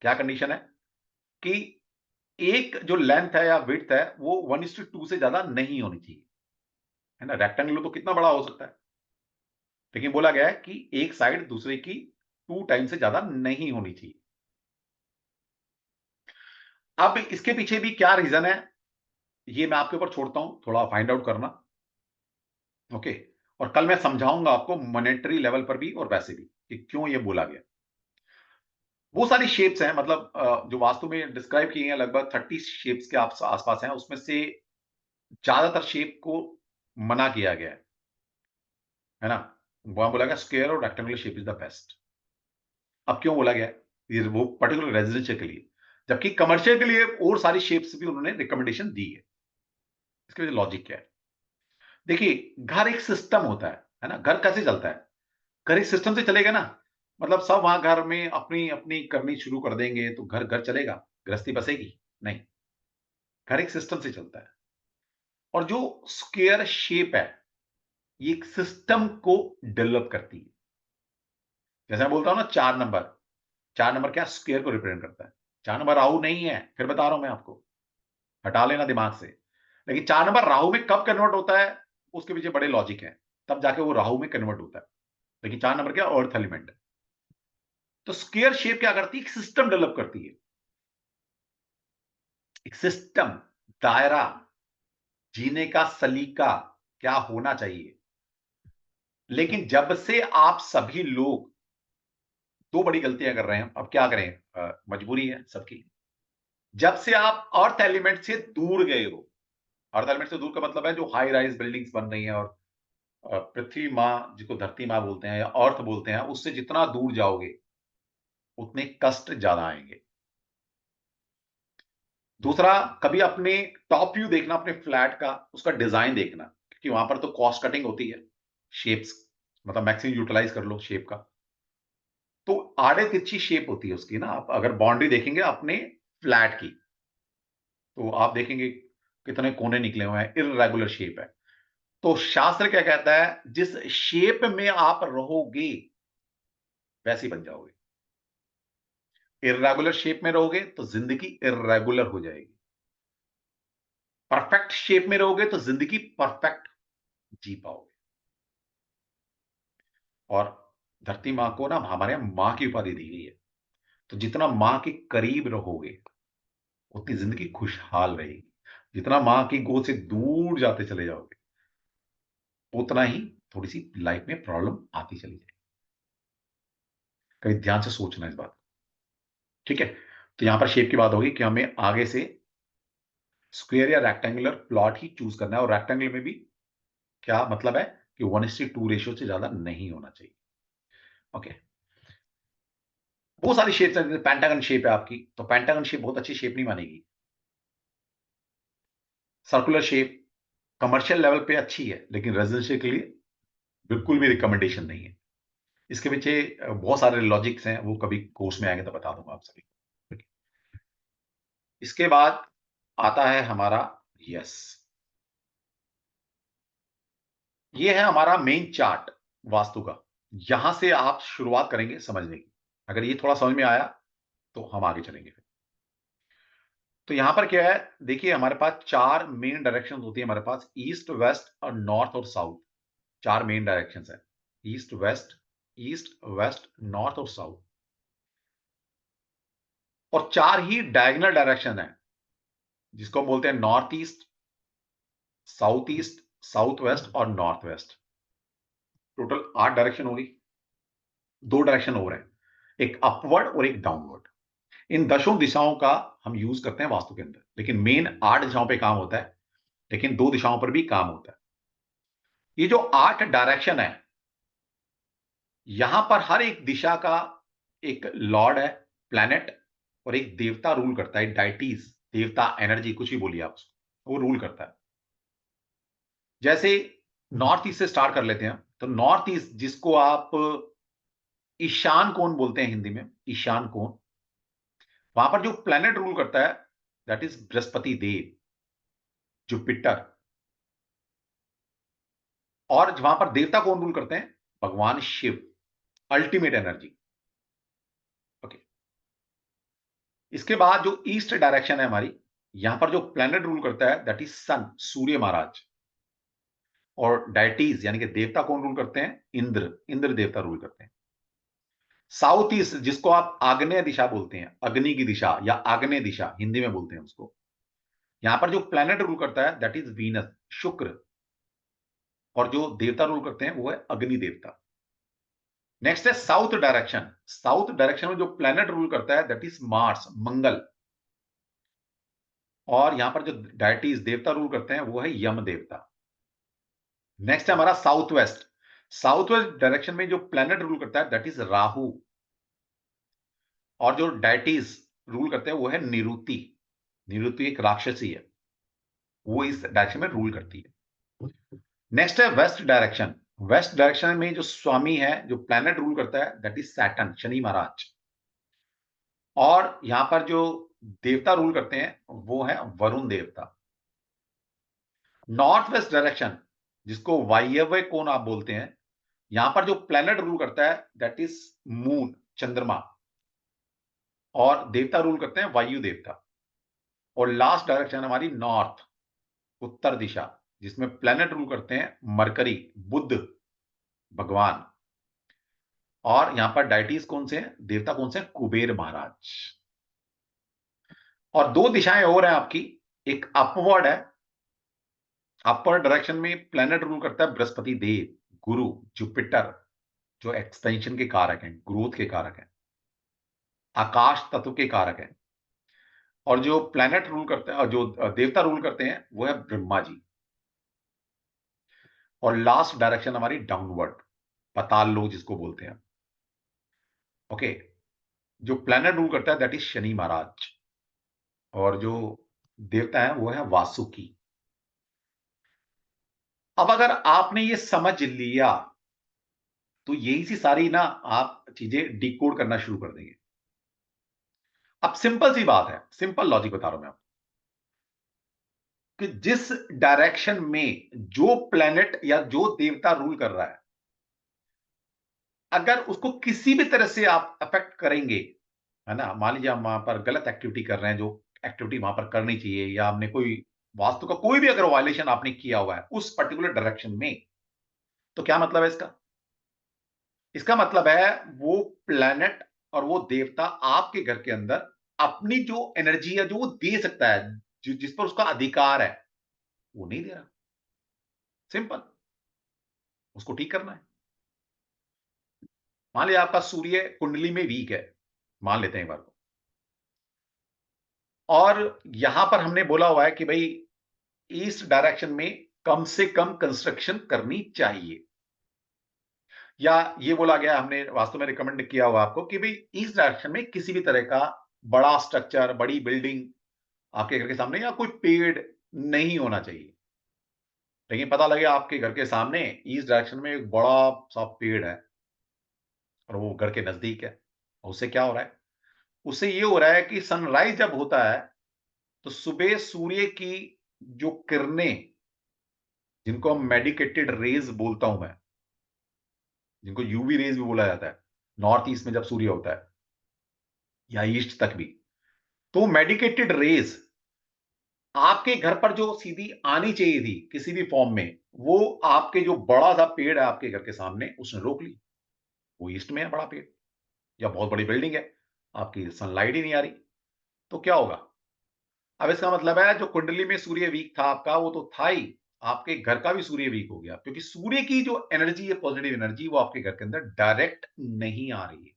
क्या कंडीशन है कि एक जो लेंथ है या विड्थ है वो 1:2 से ज्यादा नहीं होनी चाहिए, है ना। रेक्टेंगुलर तो कितना बड़ा हो सकता है, लेकिन बोला गया है कि एक साइड दूसरे की 2 टाइम से ज्यादा नहीं होनी चाहिए। अब इसके पीछे भी क्या रीजन है, ये मैं आपके ऊपर छोड़ता हूं, थोड़ा फाइंड आउट करना। ओके, और कल मैं समझाऊंगा आपको मॉनेटरी लेवल पर भी और वैसे भी कि क्यों ये बोला गया। वो सारी शेप्स हैं, मतलब जो वास्तु में डिस्क्राइब की हैं लगभग 30 शेप्स के आसपास हैं, उसमें से ज्यादातर शेप को मना किया गया है ना। वहां बोला गया स्क्वायर और rectangular shape is the best. अब क्यों बोला गया ये वो पर्टिकुलर रेजिडेंशियल के लिए, जबकि कमर्शियल के लिए और सारी शेप्स भी उन्होंने रिकमेंडेशन दी है। इसके वजह लॉजिक क्या है? देखिए, घर एक सिस्टम होता है ना। घर कैसे चलता है? घर एक सिस्टम से चलेगा ना। मतलब सब वहां घर में अपनी अपनी करनी शुरू कर देंगे तो घर घर चलेगा, गृहस्थी बसेगी नहीं। घर एक सिस्टम से चलता है, और जो स्क्वायर शेप है ये एक सिस्टम को डेवलप करती है। जैसे मैं बोलता हूं ना 4 नंबर, 4 नंबर क्या स्क्वायर को रिप्रेजेंट करता है। 4 नंबर राहु नहीं है, फिर बता रहा हूं मैं आपको, हटा लेना दिमाग से। लेकिन 4 नंबर राहु में कब कन्वर्ट होता है, उसके पीछे बड़े लॉजिक है, तब जाके वो राहु में कन्वर्ट होता है। लेकिन 4 नंबर क्या अर्थ एलिमेंट है। तो स्क्वायर शेप क्या करती है, एक सिस्टम डेवलप करती है, एक सिस्टम, दायरा, जीने का सलीका क्या होना चाहिए। लेकिन जब से आप सभी लोग 2 बड़ी गलतियां कर रहे हैं, अब क्या करें, मजबूरी है सबकी। जब से आप अर्थ एलिमेंट से दूर गए हो, अर्थ एलिमेंट से दूर का मतलब है जो हाई राइज बिल्डिंग्स बन रही हैं और पृथ्वी माँ, जिसको धरती माँ बोलते हैं या अर्थ बोलते हैं, उससे जितना दूर जाओगे, उतने कष्ट ज़्यादा आएँगे। दूसरा, कभी अपने टॉप व्यू देखना अपने फ्लैट का, उसका डिज़ाइन देखना, क्योंकि वहाँ पर तो कॉस्ट कटिंग होती है, शेप्स मतलब मैक्सिमम यूटिलाइज़ कर लो शेप का। तो आड़े-तिरछी शेप होती है उसकी ना, आप अगर बाउंड्री देखेंगे अपने फ्लैट की, तो आप देखेंगे कितने कोने निकले हुए हैं, इर्रेगुलर शेप है। तो शास्त्र क्या कहता है, जिस शेप में आप रहोगे, वैसे ही बन जाओगे। इर्रेगुलर शेप में रहोगे, तो ज़िंदगी इर्रेगुलर हो जाएगी। परफेक्ट शेप में रहोगे, तो ज़िंदगी परफेक्ट जी पाओगे। और धरती माँ को ना हमारे यहाँ माँ की उपाधि दी गई है। तो जितना माँ के करीब रहोगे, उतनी ज़िंदगी खुशहाल रहेगी। जितना माँ की गोद से दूर जाते चले जाओगे, उतना ही थोड़ी-सी लाइफ में प्रॉब्लम आती चली जाएगी। कभी ध्यान से सोचना इस बात को, ठीक है? तो यहाँ पर शेप की बात होगी कि हमें आगे से स्क्वायर या रेक्टेंगुलर प्लॉट ही चूज़ करना है, और रेक्टेंगल में भी क्या मतलब है कि 1:2 रेशियो से ज़्यादा नहीं होना चाहिए। ओके? बहुत सारी शेप्स हैं, जैसे पेंटागन शेप है आपकी, तो पेंटागन शेप बहुत अच्छी शेप नहीं मानेगी। सर्कुलर शेप कमर्शियल लेवल पे अच्छी है, लेकिन रेजिडेंशियल के लिए बिल्कुल भी रिकमेंडेशन नहीं है। इसके पीछे बहुत सारे लॉजिक्स हैं, वो कभी कोर्स में आएँगे तो बता दूँगा आप सभी को। ठीक है। इसके बाद आता है हमारा यस। ये है हमारा मेन चार्ट वास्तु का। यहां से आप शुरुआत करेंगे समझने की। अगर ये थोड़ा समझ में आया, तो हम आगे चलेंगे फिर। तो यहां पर क्या है, देखिए हमारे पास 4 मेन डायरेक्शंस होती है हमारे पास, ईस्ट, वेस्ट और नॉर्थ और साउथ। 4 मेन डायरेक्शंस है। ईस्ट, वेस्ट, नॉर्थ और साउथ। और 4 ही डायगोनल डायरेक्शन है, जिसको हम बोलते हैं नॉर्थ ईस्ट, साउथ वेस्ट और नॉर्थ वेस्ट। टोटल 8 डायरेक्शन होगी। 2 डायरेक्शन और है, एक अपवर्ड और एक डाउनवर्ड। इन 10 दिशाओं का हम यूज करते हैं वास्तु के अंदर, लेकिन मेन 8 दिशाओं पे काम होता है, लेकिन 2 दिशाओं पर भी काम होता है। ये जो 8 डायरेक्शन है, यहां पर हर एक दिशा का एक लॉर्ड है, प्लैनेट, और एक देवता रूल करता है, डाइटीज, देवता, एनर्जी, कुछ भी बोलिए आप उसको, वो रूल करता है। जैसे नॉर्थ ईस्ट से स्टार्ट कर लेते हैं, तो नॉर्थ ईस्ट, जिसको आप ईशान कोण बोलते हैं हिंदी में, ईशान कोण, वहां पर जो प्लैनेट रूल करता है, that is Brihaspati Dev, Jupiter. और वहां पर देवता कौन रूल करते हैं? भगवान शिव, अल्टीमेट एनर्जी। ओके। इसके बाद जो ईस्ट डायरेक्शन है हमारी, यहां पर जो प्लैनेट रूल करता है, दैट इज सन, सूर्य महाराज। और डायटीज यानी कि देवता कौन रूल करते हैं? इंद्र, इंद्र देवता रूल करते हैं। साउथ ईस्ट, जिसको आप आग्नेय दिशा बोलते हैं, अग्नि की दिशा या आग्नेय दिशा हिंदी में बोलते हैं उसको, यहां पर जो प्लैनेट रूल करता है, दैट इज वीनस, शुक्र। और जो देवता रूल करते हैं वो है अग्नि देवता। नेक्स्ट है साउथ डायरेक्शन। साउथ डायरेक्शन में जो प्लैनेट रूल करता है, दैट इज मार्स, मंगल। और यहां पर जो डायटीज देवता रूल करते हैं, वो है यम देवता। नेक्स्ट है हमारा south west. South west direction में जो प्लैनेट रूल करता है, दैट इज राहु। और जो डायटीज रूल करते हैं, वो है निरुति। निरुति एक राक्षसी है, वो इस डायरेक्शन में रूल करती है। नेक्स्ट है वेस्ट डायरेक्शन। वेस्ट डायरेक्शन में जो स्वामी है, जो प्लैनेट रूल करता है, दैट इज सैटर्न, शनि महाराज। और यहां पर जो देवता रूल करते हैं, वो है वरुण देवता। नॉर्थ वेस्ट डायरेक्शन, जिसको वायव्य कोण आप बोलते हैं, यहां पर जो प्लैनेट रूल करता है, दैट इज मून, चंद्रमा। और देवता रूल करते हैं वायु देवता। और लास्ट डायरेक्शन हमारी नॉर्थ, उत्तर दिशा, जिसमें प्लैनेट रूल करते हैं मरकरी, बुध भगवान। और यहां पर डायटीज कौन से हैं? देवता कौन से हैं? कुबेर महाराज। और 2 दिशाएं और हैं आपकी, एक अपवर्ड है। अपर डायरेक्शन में प्लैनेट रूल करता है बृहस्पति देव, गुरु, जुपिटर, जो एक्सपेंशन के कारक हैं, ग्रोथ के कारक हैं, आकाश तत्व के कारक हैं। और जो प्लैनेट रूल करते हैं और जो देवता रूल करते हैं, वो है ब्रह्मा जी। और लास्ट डायरेक्शन हमारी डाउनवर्ड, पाताल लोक जिसको बोलते हैं। ओके, जो प्लैनेट रूल करता है दैट इज शनि महाराज, और जो देवता है वो है वासुकी। अब अगर आपने ये समझ लिया तो यही सी सारी ना आप चीजें डिकोड करना शुरू कर देंगे। अब सिंपल सी बात है, सिंपल लॉजिक बता रहा हूं मैं आपको, कि जिस डायरेक्शन में जो प्लेनेट या जो देवता रूल कर रहा है, अगर उसको किसी भी तरह से आप अफेक्ट करेंगे, है ना, मान लीजिए हम वहां पर गलत एक्टिविटी कर रहे हैं, जो एक्टिविटी वहां पर करनी चाहिए, या हमने कोई वास्तु का कोई भी अगर वायलेशन आपने किया हुआ है उस पर्टिकुलर डायरेक्शन में, तो क्या मतलब है इसका? इसका मतलब है वो प्लैनेट और वो देवता आपके घर के अंदर अपनी जो एनर्जी है जो वो दे सकता है, जिस पर उसका अधिकार है, वो नहीं दे रहा। सिंपल, उसको ठीक करना है। मान लिया आपका सूर्य कुंडली में वीक है, मान लेते हैं एक बार को, और यहां पर हमने बोला हुआ है कि भाई ईस्ट डायरेक्शन में कम से कम कंस्ट्रक्शन करनी चाहिए, या ये बोला गया, हमने वास्तव में रिकमेंड किया हुआ आपको कि भाई ईस्ट डायरेक्शन में किसी भी तरह का बड़ा स्ट्रक्चर, बड़ी बिल्डिंग आपके घर के सामने, या कोई पेड़ नहीं होना चाहिए। लेकिन पता लगे आपके घर के सामने ईस्ट डायरेक्शन में एक बड़ा सा पेड़ है और वो घर के नजदीक है, और उससे क्या हो रहा है? उससे ये हो रहा है कि सनराइज जब होता है तो सुबह सूर्य की जो किरणें, जिनको हम मेडिकेटेड रेज बोलता हूं मैं, जिनको यूवी रेज भी बोला जाता है, नॉर्थ ईस्ट में जब सूर्य होता है या ईस्ट तक भी, तो मेडिकेटेड रेज आपके घर पर जो सीधी आनी चाहिए थी किसी भी फॉर्म में, वो आपके जो बड़ा सा पेड़ है आपके घर के सामने उसने रोक ली। वो ईस्ट में है बड़ा पेड़, या बहुत बड़ी बिल्डिंग है, आपकी सनलाइट ही नहीं आ रही, तो क्या होगा? अब इसका मतलब है जो कुंडली में सूर्य वीक था आपका, वो तो था ही, आपके घर का भी सूर्य वीक हो गया, क्योंकि सूर्य की जो एनर्जी है, पॉजिटिव एनर्जी, वो आपके घर के अंदर डायरेक्ट नहीं आ रही है।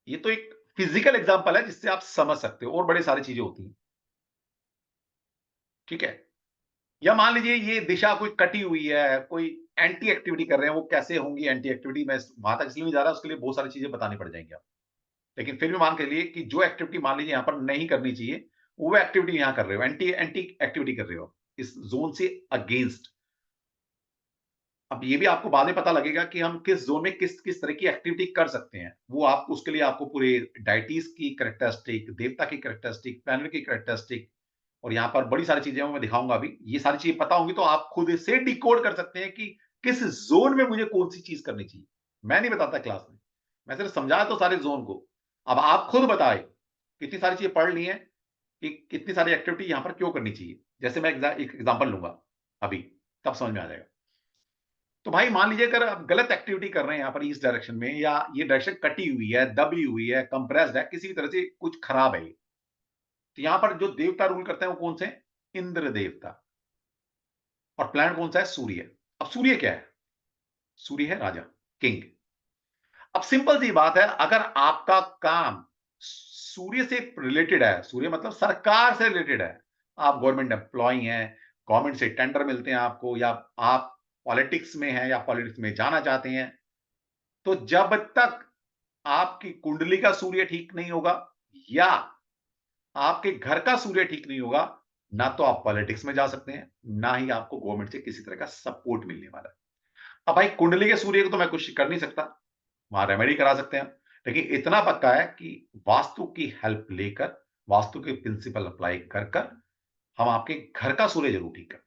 ये तो एक फिजिकल एग्जांपल है जिससे आप समझ सकते हो, और बड़ी सारी चीजें होती हैं। ठीक है, या मान लीजिए ये दिशा कोई कटी हुई है, कोई एंटी एक्टिविटी कर रहे हैं, वो कैसे होंगी एंटी एक्टिविटी, मैं वहां तक इसलिए नहीं जा रहा, उसके लिए बहुत सारी चीजें बतानी पड़ जाएंगी आप। लेकिन फिर भी मान के लिए कि जो एक्टिविटी मान लीजिए यहां पर नहीं करनी चाहिए, वो एक्टिविटी यहां कर रहे हो, एंटी एंटी एक्टिविटी कर रहे हो इस जोन से अगेंस्ट। अब ये भी आपको बाद में पता लगेगा कि हम किस जोन में किस किस तरह की एक्टिविटी कर सकते हैं, वो आप उसके लिए आपको पूरे डाइटिस की कैरेक्टरिस्टिक, देवता की कैरेक्टरिस्टिक, प्लैनेट की कैरेक्टरिस्टिक, और यहाँ पर बड़ी सारी चीजें मैं दिखाऊंगा अभी। ये सारी चीजें पता होंगी तो आप खुद से डिकोड कर सकते हैं कि किस जोन में मुझे कौन सी चीज करनी चाहिए। मैं नहीं बताता क्लास में, मैं सिर्फ समझाया तो सारे जोन को। अब आप खुद बताए, कितनी सारी चीजें पढ़ ली हैं कि कितनी सारी एक्टिविटी यहाँ पर क्यों करनी चाहिए। जैसे मैं एक एग्जाम्पल लूंगा अभी, तब समझ में आ जाएगा। तो भाई मान लीजिए अगर आप गलत एक्टिविटी कर रहे हैं यहाँ पर इस डायरेक्शन में, या ये डायरेक्शन कटी हुई है, दबी हुई है, कंप्रेस्ड है, किसी भी तरह से कुछ खराब है, तो यहां पर जो देवता रूल करते हैं वो कौन से? इंद्र देवता। और प्लैनेट कौन सा है? सूर्य। अब सूर्य क्या है? सूर्य है राजा, किंग। अब सिंपल सी बात है, अगर आपका काम सूर्य से रिलेटेड है, सूर्य मतलब सरकार से रिलेटेड है, आप गवर्नमेंट एम्प्लॉय हैं, गवर्नमेंट से टेंडर मिलते हैं आपको, या आप पॉलिटिक्स में हैं या पॉलिटिक्स में जाना चाहते हैं, तो जब तक आपकी कुंडली का सूर्य ठीक नहीं होगा, या आपके घर का सूर्य ठीक नहीं होगा, ना तो आप पॉलिटिक्स में जा सकते हैं, ना ही आपको गवर्नमेंट से किसी तरह का सपोर्ट मिलने वाला है। अब भाई कुंडली के सूर्य को तो मैं कुछ कर नहीं सकता, वहां रेमेडी करा सकते हैं, लेकिन इतना पक्का है कि वास्तु की हेल्प लेकर, वास्तु के प्रिंसिपल अप्लाई कर कर हम आपके घर का सूर्य जरूर ठीक करें।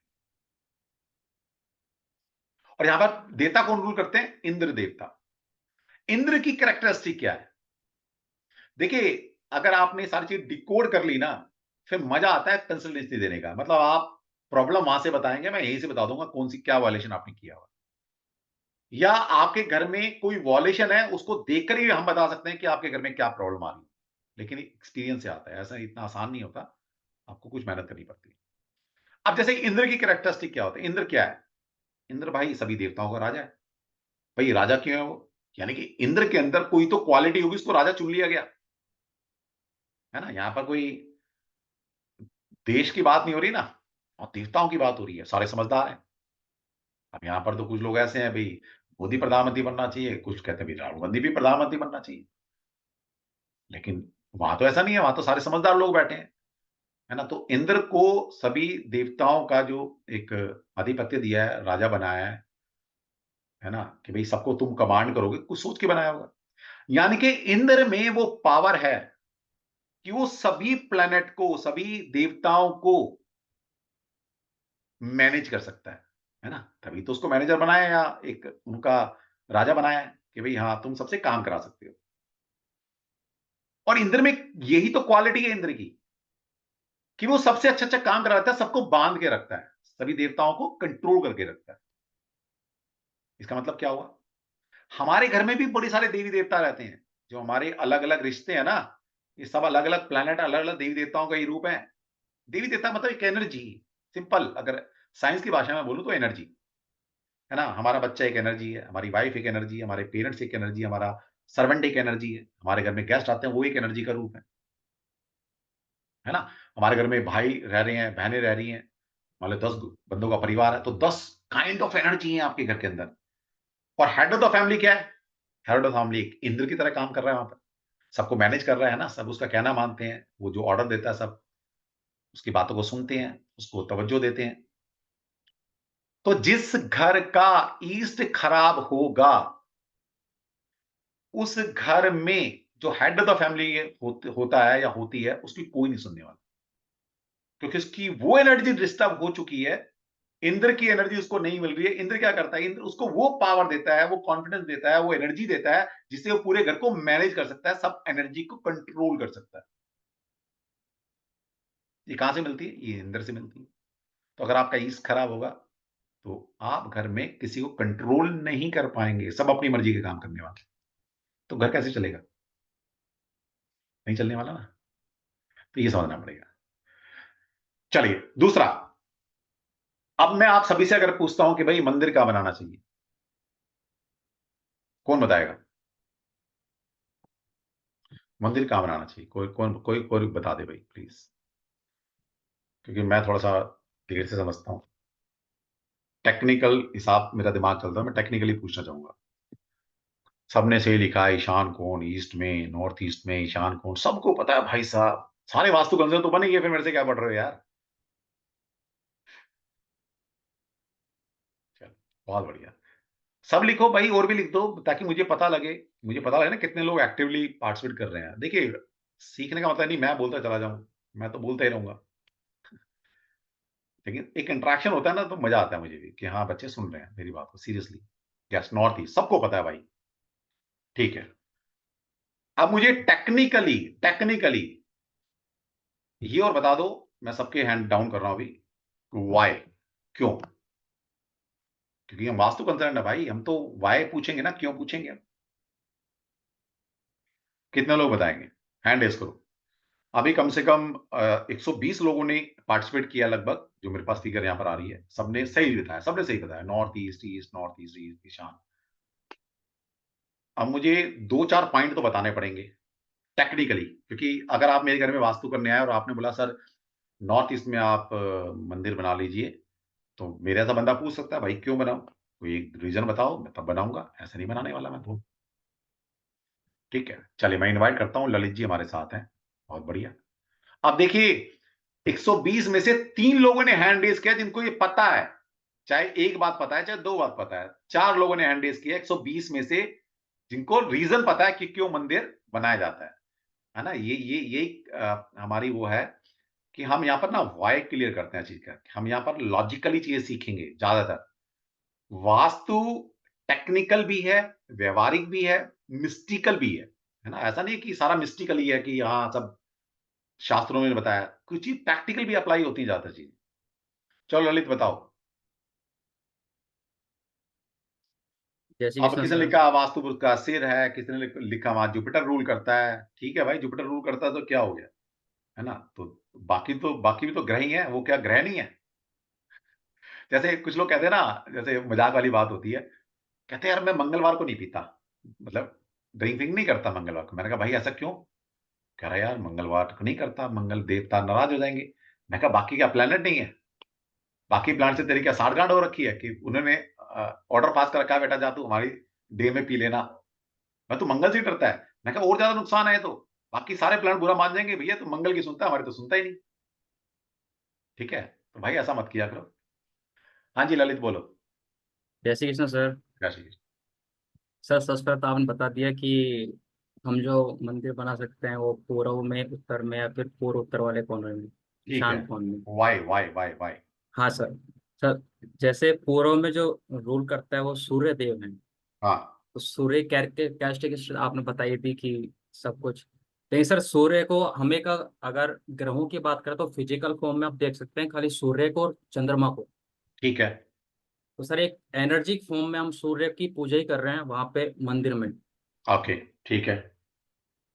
और यहां पर देवता कौन रूल करते हैं? इंद्र देवता। इंद्र की कैरेक्टरिस्टिक क्या है? देखिए, अगर आपने सारी चीज डिकोड कर ली ना, फिर मजा आता है कंसल्टेंसी देने का। मतलब आप प्रॉब्लम वहां से बताएंगे, मैं यहीं से बता दूंगा कौन सी क्या वायलेशन आपने किया हुआ, या आपके घर में कोई वॉलेशन है, उसको देखकर ही हम बता सकते हैं कि आपके घर में क्या प्रॉब्लम आ रही है। लेकिन एक्सपीरियंस से आता है, ऐसा इतना आसान नहीं होता, आपको कुछ मेहनत करनी पड़ती है। अब जैसे इंद्र की कैरेक्टरिस्टिक क्या होती है? इंद्र क्या है? इंद्र भाई सभी देवताओं का राजा है। भाई राजा क्यों है वो? यानी कि इंद्र के अंदर कोई तो क्वालिटी होगी, उसको राजा चुन लिया गया, है ना। यहां पर कोई देश की बात नहीं हो रही ना, और देवताओं की बात हो रही है, सारे समझदार हैं। अब यहाँ पर तो कुछ लोग ऐसे हैं, भई मोदी प्रधानमंत्री बनना चाहिए, कुछ कहते हैं भई राहुल गांधी भी प्रधानमंत्री बनना चाहिए। लेकिन वहां तो ऐसा नहीं है, वहां तो सारे समझदार लोग बैठे हैं, है ना? तो इंद्र को सभी देवताओं का जो एक आधिपत्य दिया है, राजा बनाया है ना? कि भई सबको तुम कमांड करोगे, कुछ सोच के बनाया होगा। यानी कि इंद्र में वो पावर है कि वो सभी प्लैनेट को, सभी देवताओं को मैनेज कर सकता है ना? तभी तो उसको मैनेजर बनाया या एक उनका राजा बनाया है कि भई हाँ, तुम सबसे काम करा सकते हो। और इंद्र में यही तो क्वालिटी है इंद्र की, कि वो सबसे अच्छा-अच्छा काम कराता है, सबको बाँध के रखता है, सभी देवताओं को कंट्रोल करके रखता है। इसका मतलब क्या हुआ? हमारे घर में भी बड़े सारे देवी-देवता रहते हैं, जो हमारे अलग-अलग रिश्ते हैं ना, ये सब अलग-अलग प्लैनेट, अलग-अलग देवी-देवताओं का ही रूप है। देवी-देवता मतलब एक एनर्जी, सिंपल अगर साइंस की भाषा में बोलूँ तो एनर्जी, है ना? हमारा बच्चा एक एनर्जी है, हमारी वाइफ एक एनर्जी है, हमारे पेरेंट्स एक एनर्जी है, हमारा सर्वेंट एक एनर्जी है, हमारे घर में गेस्ट आते हैं, वो एक एनर्जी का रूप है ना? हमारे घर में भाई रह रहे हैं, बहनें रह रही हैं, मान लो 10 बंदों का परिवार है, तो 10 काइंड ऑफ एनर्जी है आपके घर के अंदर। और हेड ऑफ द फैमिली क्या है? हेड ऑफ द फैमिली एक इंद्र की तरह काम कर रहा है वहाँ पर। सबको मैनेज कर रहा है ना, सब उसका कहना मानते हैं, वो जो ऑर्डर देता है सब उसकी बातों को सुनते हैं, उसको तवज्जो देते हैं। तो जिस घर का ईस्ट खराब होगा, उस घर में जो हेड ऑफ द फैमिली होता है या होती है, उसकी कोई नहीं सुनने वाला। क्योंकि उसकी वो एनर्जी डिस्टर्ब हो चुकी है, इंद्र की एनर्जी उसको नहीं मिल रही है। इंद्र क्या करता है? इंद्र उसको वो पावर देता है, वो कॉन्फिडेंस देता है, वो एनर्जी देता है, जिससे वो पूरे घर को मैनेज कर सकता है, सब एनर्जी को कंट्रोल कर सकता है। ये कहां से मिलती है? ये इंद्र से मिलती है। तो अगर आपका ईस्ट खराब होगा, तो आप घर में किसी को कंट्रोल नहीं कर पाएंगे, सब अपनी मर्जी के काम करने वाले। तो घर कैसे चलेगा? नहीं चलने वाला ना। तो ये समझना पड़ेगा। चलिए, दूसरा, अब मैं आप सभी से अगर पूछता हूं कि भाई मंदिर कहां बनाना चाहिए, कौन बताएगा? मंदिर कहां बनाना चाहिए? कोई बता दे भाई प्लीज, क्योंकि मैं थोड़ा सा देर से समझता हूं। टेक्निकल हिसाब मेरा दिमाग चलता है, मैं टेक्निकली पूछना चाहूंगा। सबने सही लिखा है, ईशान कोण ईस्ट में, नॉर्थ ईस्ट में ईशान कोण, सबको पता है भाई साहब। सारे वास्तु कंसेप्ट तो बनेंगे, फिर मेरे से क्या पढ़ रहे हो यार? चल, बहुत बढ़िया। सब लिखो भाई, और भी लिख दो ताकि मुझे पता लगे ना कितने लोग एक्टिवली पार्टिसिपेट कर रहे हैं। देखिए, सीखने का मतलब नहीं मैं बोलता चला जाऊं, मैं तो बोलता ही रहूंगा। लेकिन एक इंटरेक्शन होता है ना, तो मजा आता है मुझे भी कि हाँ, बच्चे सुन रहे हैं मेरी बात को सीरियसली। यस, नॉर्थ ईस्ट सबको पता है भाई। ठीक है। अब मुझे टेक्निकली ये और बता दो, मैं सबके हैंड डाउन कर रहा हूं अभी, वाई, क्यों? क्योंकि हम वास्तु कंसर्न है भाई, हम तो वाई पूछेंगे ना, क्यों पूछेंगे हम? कितने लोग बताएंगे? हैंड रेज करो। अभी कम से कम 120 लोगों ने पार्टिसिपेट किया लगभग, जो मेरे पास फिगर यहाँ पर आ रही है। सबने सही बताया, north east, east, north east, east, ईशान। अब मुझे 2-4 पॉइंट तो बताने पड़ेंगे टेक्निकली, क्योंकि अगर आप मेरे घर में वास्तु करने आए और आपने बोला सर नॉर्थ ईस्ट में आप मंदिर बना लीजिए, तो मेरे ऐसा बंदा पूछ सकता है भाई क्यों बनाऊं? कोई एक रीजन बताओ, मैं तब बनाऊंगा, ऐसा नहीं बनाने वाला मैं तो। ठीक है, चलिए मैं इनवाइट करता हूँ, ललित जी हमारे साथ हैं। बहुत बढ़िया। अब देखिए, 120 में से 3 लोगों ने हैंड रेज किया जिनको ये पता है, चाहे एक बात पता है चाहे दो बात पता है। 4 लोगों ने हैंड रेज किया 120 में से, जिनको रीजन पता है कि क्यों मंदिर बनाया जाता है ना? ये हमारी वो है कि हम यहाँ पर ना वाई क्लियर करते हैं चीज का। हम यहाँ पर लॉजिकली चीजें सीखेंगे ज्यादातर। वास्तु टेक्निकल भी है, व्यवहारिक भी है, मिस्टिकल भी है ना? ऐसा नहीं कि सारा मिस्टिकल ही है कि हाँ सब शास्त्रों में बताया, कुछ चीज प्रैक्टिकल भी अप्लाई होती है ज्यादातर चीज। चलो ललित बताओ। जय श्री अब कृष्ण किसने सर। लिखा वास्तु पुरुष का सिर है, किसने लिखा वहां जुपिटर रूल करता है। ठीक है भाई, जुपिटर रूल करता है तो क्या हो गया, है ना? तो बाकी भी तो ग्रह ही है, वो क्या ग्रह नहीं है? जैसे कुछ लोग कहते हैं ना, जैसे मजाक वाली बात होती है, कहते हैं यार मैं मंगलवार को नहीं पीता, मतलब ड्रिंकिंग नहीं करता मंगलवार को। मैंने कहा भाई ऐसा क्यों? कह रहा यार मंगलवार को नहीं करता, मंगल देवता नाराज हो जाएंगे। मैं कहा बाकी क्या प्लेनेट नहीं है? बाकी प्लांट से तेरी क्या साठ गांठ हो रखी है कि उन्होंने ऑर्डर पास कर रखा है, बेटा जा तू हमारी डे में पी लेना। मैं तो मंगल से ही डरता है। मैं कहा और ज्यादा नुकसान है तो बाकी सारे प्लांट बुरा मान जाएंगे, भैया तो मंगल की सुनता है, हमारे तो सुनता ही नहीं। ठीक है, तो भाई ऐसा मत किया करो। हाँ जी ललित बोलो। जय श्री कृष्ण सर। क्या चाहिए? सर सबसे पहले तो आपने बता दिया कि हम जो मंदिर बना सकते हैं वो पूर्व में, उत्तर में, या फिर पूर्व उत्तर वाले कोने में, ठीक है। ईशान कोण में। Y Y Y Y. हाँ सर। सर जैसे पूर्व में जो रूल करता है वो सूर्य देव है। हाँ तो सूर्य कैरेक्टरिस्टिक आपने बताई थी कि सब कुछ। लेकिन सर सूर्य को हमें का, अगर ग्रहों की बात करें तो फिजिकल फॉर्म में आप देख सकते हैं खाली सूर्य को और चंद्रमा को। ठीक है। तो सर एक एनर्जी फॉर्म में हम सूर्य की पूजा ही कर रहे हैं वहां पे मंदिर में। ओके ठीक है।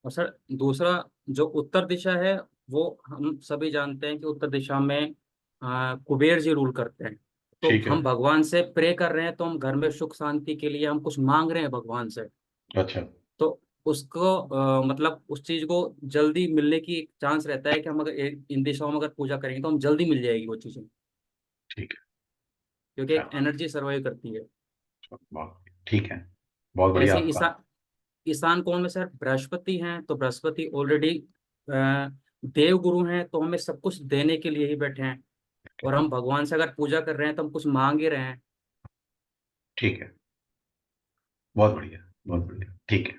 और सर दूसरा, जो उत्तर दिशा है वो हम सभी जानते हैं कि उत्तर दिशा में कुबेर जी रूल करते हैं। तो ठीक है। हम भगवान से प्रे कर रहे हैं, तो हम घर में सुख शांति के लिए हम कुछ मांग रहे हैं भगवान से। अच्छा तो उसको मतलब उस चीज को जल्दी मिलने की चांस रहता है कि हम अगर इन दिशाओं में अगर पूजा करेंगे तो हम जल्दी मिल जाएगी वो चीजें, ठीक है। क्योंकि क्या एक एनर्जी सर्वाइव करती है। बहुत ठीक है। बहुत बढ़िया ऐसे आपका। ईशान कोण में सर बृहस्पति हैं, तो बृहस्पति ऑलरेडी देव गुरु हैं, तो हमें सब कुछ देने के लिए ही बैठे हैं। और हम भगवान से अगर पूजा कर रहे हैं तो हम कुछ मांग ही रहे हैं। ठीक है। बहुत बढ़िया। बहुत बढ़िया ठीक है।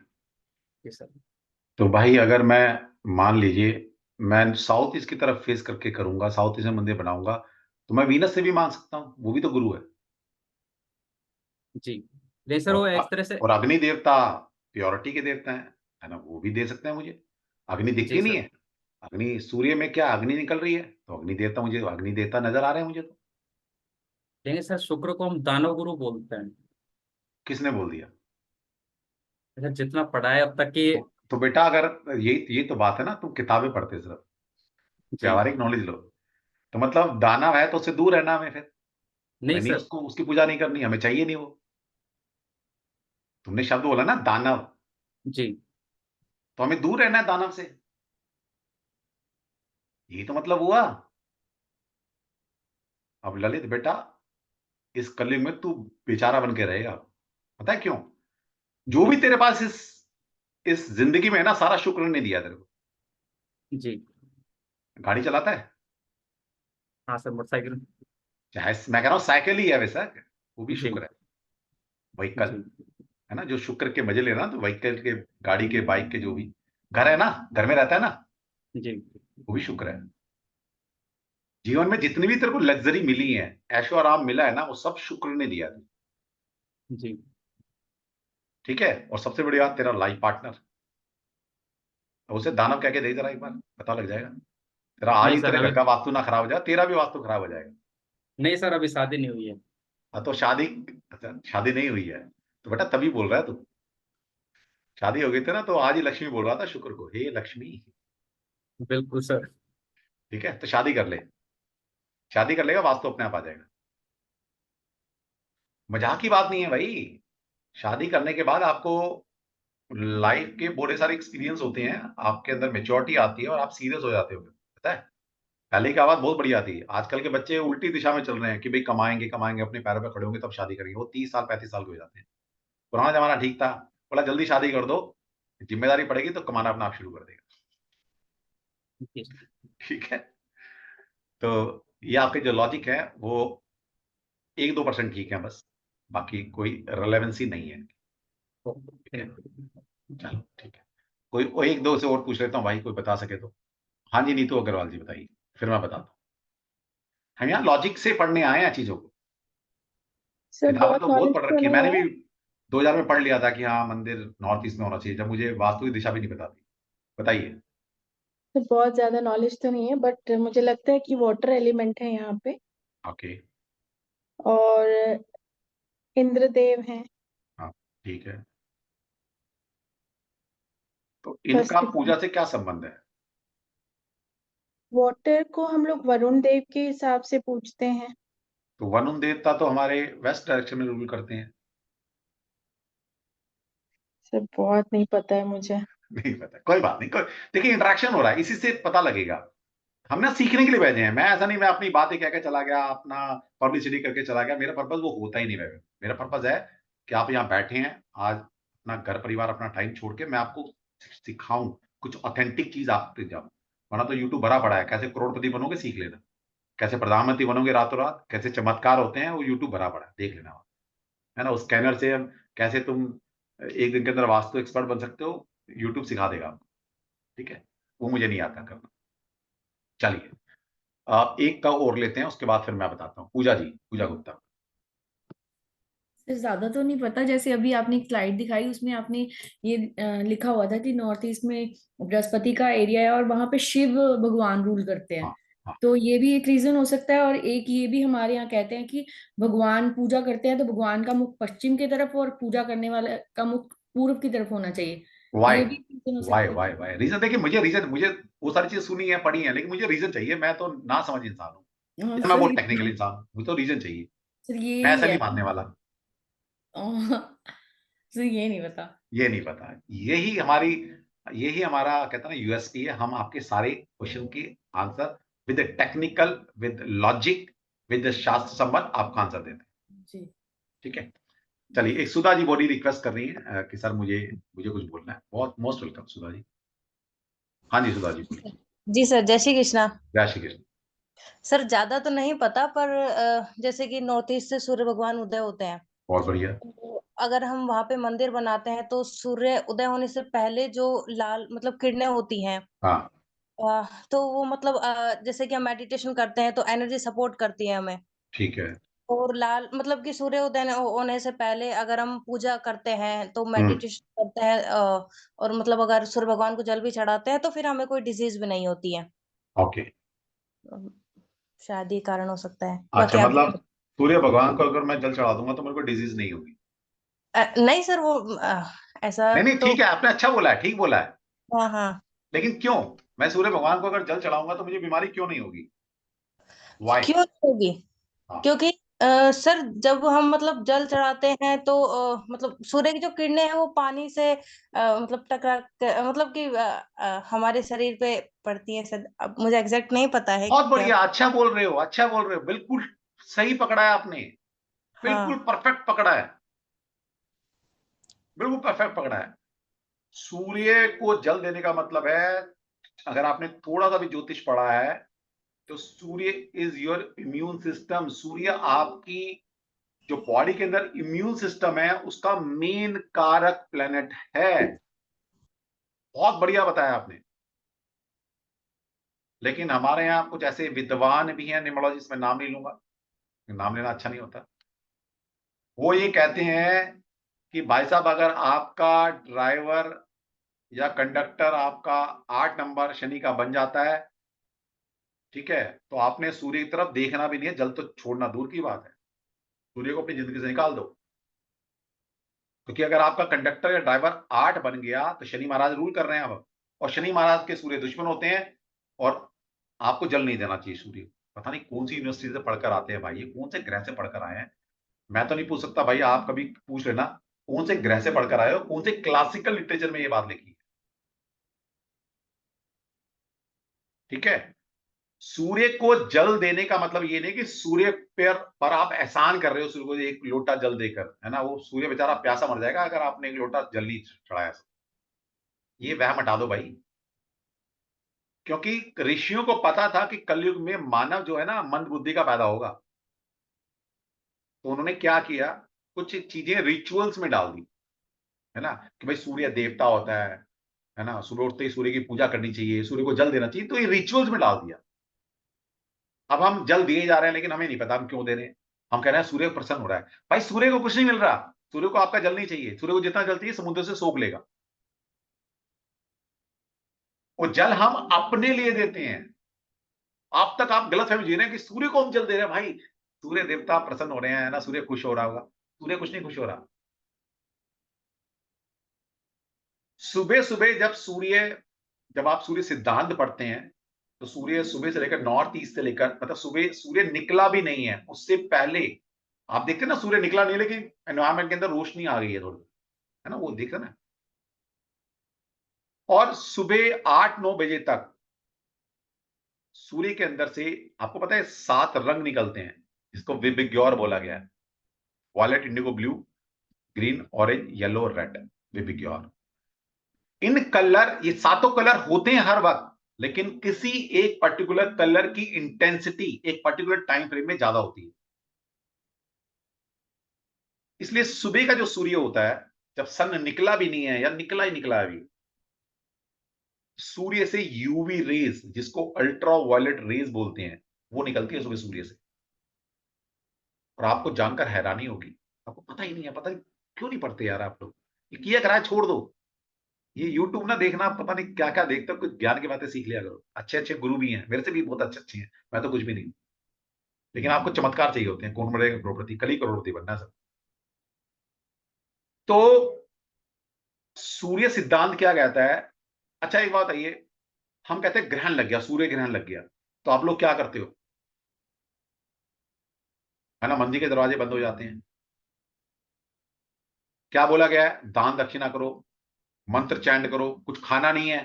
जी सर। तो भाई अगर मैं मान लीजिए मैं साउथ ईस्ट की तरफ फेस करके करूंगा, साउथ ईस्ट में मंदिर बनाऊंगा, तो मैं वीनस से भी मांग सकता हूँ, वो भी तो गुरु है। जी। लेकिन सर वो और एक तरह से। और अग्नि देवता प्योरिटी के देवता है ना, वो भी दे सकते हैं मुझे। अग्नि जी दिखती नहीं सर। है। अग्नि सूर्य में क्या अग्नि निकल रही है, तो अग्नि देवता, मुझे अग्नि देवता नजर आ रहे हैं मुझे तो। लेकिन सर शुक्र को हम दानव गुरु बोलते हैं। किसने बोल दिया? अच्छा, जितना पढ़ा है अब तक की। तो बेटा अगर ये तो बात है ना, तुम किताबें पढ़ते सिर्फ, जी। व्यावहारिक नॉलेज लो। तो मतलब दानव है तो उससे दूर रहना हमें फिर। नहीं हमें नहीं सर। उसको, उसकी पूजा नहीं करनी, हमें चाहिए नहीं वो। तुमने शब्द बोला ना दानव, जी। तो हमें दूर रहना है दानव से। यही तो मतलब हुआ। अब ललित बेटा, इस कलयुग में तू बेचारा बन के रहेगा। पता है क्यों? जो जी। भी तेरे पास इस जिंदगी में है ना, सारा शुक्र ने दिया तेरे को। जी। गाड़ी चलाता है, हाँ सर, मोटरसाइकिल। चाहे मैं कह रहा हूं साइकिल ही है वैसा, वो भी जी। शुक्र है। व्हीकल जी। है ना, जो शुक्र के मजे लेना, तो व्हीकल के, गाड़ी के, बाइक के, जो भी घर है ना, घर में रहता है ना, जी। वो भी शुक्र है। जीवन में जितनी भी तेरे को लग्जरी मिली है, ऐशो आराम मिला है ना, वो सब शुक्र ने दिया है। जी। ठीक है। और सबसे बड़ी बात, तेरा लाइफ पार्टनर, तो उसे दानव कह के दे जरा, एक बार पता लग जाएगा। तेरा आज नहीं ही सर तेरे घर अभी। का वास्तु ना खराब हो जाए, तेरा भी वास्तु खराब हो जाएगा। नहीं सर, अभी शादी नहीं हुई है। हाँ तो शादी, अच्छा शादी नहीं हुई है, तो बेटा तभी बोल रहा है तू। शादी हो गई थी ना, तो आज ही लक्ष्मी बोल रहा था शुक्र को, हे लक्ष्मी। बिल्कुल सर। ठीक है, तो शादी कर ले। शादी कर लेगा, वास्तु अपने आप आ जाएगा। मजाक की बात नहीं है भाई। शादी करने के बाद आपको लाइफ के बड़े सारे एक्सपीरियंस होते हैं, आपके अंदर मेच्योरिटी आती है और आप सीरियस हो जाते हो, पता है। पहले की आवाज बहुत बढ़िया थी, आजकल के बच्चे उल्टी दिशा में चल रहे हैं कि भाई कमाएंगे कमाएंगे, अपने पैरों पर खड़े होंगे तब शादी करेंगे, वो 30 साल 35 साल के हो जाते हैं। पुराना जमाना ठीक था, बोला जल्दी शादी कर दो, जिम्मेदारी पड़ेगी तो कमाना अपना आप शुरू कर देगा। जी। ठीक है। तो ये आपके जो लॉजिक है वो 1-2% ठीक है बस, बाकी कोई रिलेवेंसी नहीं है। ठीक है, चलो ठीक है। कोई एक दो से और पूछ लेता हूँ भाई, कोई बता सके तो। हाँ जी नीतू अग्रवाल जी बताइए, फिर मैं बताता हूँ। हम यहाँ लॉजिक से पढ़ने आए हैं चीजों को। सर किताबें बहुत तो बहुत नॉलेज पढ़ तो रखी है नहीं मैंने भी। है। 2000 में पढ़ लिया था कि हाँ मंदिर नॉर्थ ईस्ट में होना चाहिए, जब मुझे वास्तु की दिशा भी नहीं पता थी। बताइए। सर बहुत ज्यादा नॉलेज तो नहीं है, बट मुझे लगता है कि वाटर एलिमेंट है यहाँ पे। ओके। और इंद्रदेव हैं। हाँ ठीक है। तो इनका फर्स्ट पूजा से क्या संबंध है? वाटर को हम लोग वरुण देव के हिसाब से पूछते हैं। तो वरुण देवता तो हमारे वेस्ट डायरेक्शन में रूल करते हैं। सर बहुत नहीं पता है मुझे। नहीं पता, कोई बात नहीं, कोई देखिए इंटरेक्शन हो रहा है, इसी से पता लगेगा। हमने सीखने के लिए भेजे हैं। मैं ऐसा नहीं मैं अपनी बातें कह के चला गया, अपना पब्लिसिटी करके चला गया। मेरा पर्पस वो होता ही नहीं है। मेरा पर्पस है कि आप यहाँ बैठे हैं, आज अपना घर परिवार, अपना टाइम छोड़ के मैं आपको सिखाऊं, कुछ ऑथेंटिक चीज आप तक जाऊं। वरना तो यूट्यूब भरा पड़ा है, कैसे करोड़पति बनोगे सीख लेना, कैसे प्रधानमंत्री बनोगे रातों रात, कैसे चमत्कार होते हैं, वो यूट्यूब भरा पड़ा है, देख लेना। है ना, उस स्कैनर से हम कैसे तुम एक दिन के अंदर वास्तु एक्सपर्ट बन सकते हो, यूट्यूब सिखा देगा आपको। ठीक है, वो मुझे नहीं आता करना। चलिए, एक का और लेते हैं, उसके बाद फिर मैं बताता हूँ। पूजा जी, पूजा गुप्ता। सर ज्यादा तो नहीं पता, जैसे अभी आपने एक स्लाइड दिखाई उसमें आपने ये लिखा हुआ था कि नॉर्थ ईस्ट में बृहस्पति का एरिया है और वहां पे शिव भगवान रूल करते हैं। हाँ हाँ, तो ये भी एक रीजन हो सकता है, और एक ये भी हमारे यहाँ कहते हैं कि भगवान पूजा करते हैं तो भगवान का मुख पश्चिम की तरफ और पूजा करने वाले का मुख पूर्व की तरफ होना चाहिए। वाई ये भी रीजन हो वाई सकता है। वाई वाई रीजन देखिए, मुझे वो सारी चीज सुनी है, पढ़ी है, लेकिन मुझे रीजन चाहिए। मैं तो ना समझ इंसान हूँ, हाँ या मैं सर, बहुत टेक्निकल इंसान हूँ, मुझे तो रीजन चाहिए। सर मैं यही ऐसा है। नहीं मानने वाला। सर ये नहीं पता। ये नहीं पता। यही हमारा कहता ना यूएसपी है। हम आपके सारे क्वेश्चन के answer with technical, with logic, with शास्त्र संबद्ध आपका आंसर देते हैं। जी। ठीक है, चलिए। एक सुधा जी बॉडी रिक्वेस्ट कर रही है कि सर मुझे मुझे कुछ बोलना है। बहुत मोस्ट वेलकम सुधा जी। हाँ जी, सुधा जी बोलिए। जी सर, जय श्री कृष्णा। जय श्री कृष्ण। सर ज्यादा तो नहीं पता, पर जैसे कि नॉर्थ ईस्ट से सूर्य भगवान उदय होते हैं, बहुत बढ़िया। तो अगर हम वहां पे मंदिर बनाते हैं तो सूर्य उदय होने से पहले जो लाल मतलब किरणें होती हैं, हाँ, तो वो मतलब जैसे कि हम मेडिटेशन करते हैं तो एनर्जी सपोर्ट करती है हमें। ठीक है। और लाल मतलब कि सूर्य उदय होने से पहले अगर हम पूजा करते हैं तो हम्म। मेडिटेशन करते हैं, और मतलब अगर सूर्य भगवान को जल भी चढ़ाते हैं तो फिर हमें कोई डिजीज भी नहीं होती है। ओके। अम, शायद ये कारण हो सकता है, अच्छा, बाकी आप। मतलब सूर्य भगवान को अगर मैं जल चढ़ा दूंगा तो मेरे को डिजीज नहीं होगी? नहीं सर, वो ऐसा नहीं नहीं, तो। ठीक है, आपने अच्छा बोला है, ठीक बोला है। हाँ हाँ। लेकिन क्यों? मैं सूर्य भगवान को अगर जल चढ़ाऊंगा तो मुझे बीमारी क्यों नहीं होगी? वाई? क्यों नहीं होगी? हाँ। क्योंकि सर जब हम मतलब जल चढ़ाते हैं तो मतलब सूर्य की जो किरणें हैं वो पानी से मतलब मतलब कि हमारे शरीर पे पड़ती है सर। अब मुझे एग्जैक्ट नहीं पता है बहुत क्या। बढ़िया, अच्छा बोल रहे हो, अच्छा बोल रहे हो, बिल्कुल सही पकड़ा है आपने। बिल्कुल हाँ परफेक्ट पकड़ा है, बिल्कुल परफेक्ट पकड़ा है। सूर्य को जल देने का मतलब है, अगर आपने थोड़ा सा भी ज्योतिष पढ़ा है, तो सूर्य इज योर इम्यून सिस्टम। सूर्य आपकी जो बॉडी के अंदर इम्यून सिस्टम है उसका मेन कारक प्लेनेट है। बहुत बढ़िया बताया आपने। लेकिन हमारे यहाँ कुछ ऐसे विद्वान भी हैं न्यूमरोलॉजिस्ट, में नाम नहीं लूंगा, नाम लेना अच्छा नहीं होता। वो ये कहते हैं कि भाई साहब, अगर आपका ड्राइवर या कंडक्टर आपका 8 नंबर शनि का बन जाता है, ठीक है, तो आपने सूर्य की तरफ देखना भी नहीं है, जल तो छोड़ना दूर की बात है, सूर्य को अपनी जिंदगी से निकाल दो। क्योंकि अगर आपका कंडक्टर या ड्राइवर 8 बन गया तो शनि महाराज रूल कर रहे हैं अब, और शनि महाराज के सूर्य दुश्मन होते हैं, और आपको जल नहीं देना चाहिए सूर्य। पता नहीं कौन सी यूनिवर्सिटी से पढ़कर आते हैं भाई, ये कौन से ग्रह से पढ़कर आए हैं। मैं तो नहीं पूछ सकता भाई, आप कभी पूछ लेना कौन से ग्रह से पढ़कर आए हो, कौन से क्लासिकल लिटरेचर में ये बात लिखी है। ठीक है, सूर्य को जल देने का मतलब ये नहीं कि सूर्य पर आप एहसान कर रहे हो, सूर्य को एक लोटा जल देकर, है ना, वो सूर्य बेचारा प्यासा मर जाएगा अगर आपने एक लोटा जल नहीं चढ़ाया। ये वह हटा दो भाई। क्योंकि ऋषियों को पता था कि कलयुग में मानव जो है ना मंद बुद्धि का पैदा होगा, तो उन्होंने क्या किया, कुछ चीजें रिचुअल्स में डाल दी, है ना, कि भाई सूर्य देवता होता है ना, सुबह उठते ही सूर्य की पूजा करनी चाहिए, सूर्य को जल देना चाहिए, तो ये रिचुअल्स में डाल दिया। अब हम जल दिए जा रहे हैं, लेकिन हमें नहीं पता हम क्यों दे रहे हैं। हम कह रहे हैं सूर्य प्रसन्न हो रहा है। भाई सूर्य को कुछ नहीं मिल रहा, सूर्य को आपका जल नहीं चाहिए, सूर्य को जितना जल चाहिए समुद्र से सोख लेगा। वो जल हम अपने लिए देते हैं। आप तक आप गलत फहमी जी रहे हैं कि सूर्य को हम जल दे रहे हैं। भाई सूर्य देवता प्रसन्न हो रहे हैं ना, सूर्य खुश हो रहा होगा, सूर्य कुछ नहीं खुश हो रहा। सुबह सुबह जब आप सूर्य सिद्धांत पढ़ते हैं, तो सूर्य सुबह से लेकर नॉर्थ ईस्ट से लेकर, मतलब सुबह सूर्य निकला भी नहीं है उससे पहले आप देखते हैं ना, सूर्य निकला नहीं लेकिन एनवायरमेंट के अंदर रोशनी आ गई है थोड़ी, है ना, वो देखते ना। और सुबह 8-9 बजे तक सूर्य के अंदर से आपको पता है 7 रंग निकलते हैं, जिसको विबिग्योर बोला गया है। Violet, indigo, blue, green, orange, yellow, red, VIBGYOR. इन कलर, ये सातों कलर होते हैं हर वक्त, लेकिन किसी एक पर्टिकुलर कलर की इंटेंसिटी एक पर्टिकुलर टाइम फ्रेम में ज्यादा होती है। इसलिए सुबह का जो सूर्य होता है, जब सन निकला भी नहीं है या निकला ही निकला है अभी, सूर्य से यूवी रेज, जिसको अल्ट्रा वायलेट रेज बोलते हैं, वो निकलती है सुबह सूर्य से। और आपको जानकर हैरानी होगी, आपको पता ही नहीं है, पता नहीं क्यों नहीं पढ़ते यार आप लोग, ये किया करा है, छोड़ दो। ये यूट्यूब ना देखना, पता नहीं क्या क्या देखते हो, कुछ ज्ञान की बातें सीख लिया करो। अच्छे अच्छे गुरु भी हैं, मेरे से भी बहुत अच्छे अच्छे हैं, मैं तो कुछ भी नहीं हूं। लेकिन आपको चमत्कार चाहिए होते हैं, कौन बनेगा करोड़पति, कल ही करोड़पति बनना है सब। तो सूर्य सिद्धांत क्या कहता है? अच्छा एक बात आइए, हम कहते हैं ग्रहण लग गया, सूर्य ग्रहण लग गया, तो आप लोग क्या करते हो? है ना, मंदिर के दरवाजे बंद हो जाते हैं। क्या बोला गया है? दान दक्षिणा करो, मंत्र चैंट करो, कुछ खाना नहीं है,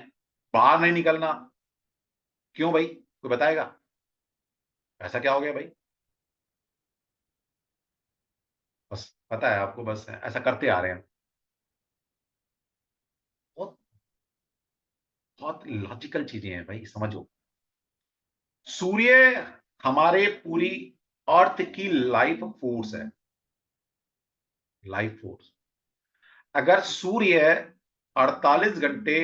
बाहर नहीं निकलना। क्यों भाई, कोई बताएगा? ऐसा क्या हो गया भाई? बस पता है आपको, बस ऐसा करते आ रहे हैं। बहुत बहुत लॉजिकल चीजें हैं भाई, समझो। सूर्य हमारे पूरी अर्थ की लाइफ फोर्स है, लाइफ फोर्स। अगर सूर्य 48 घंटे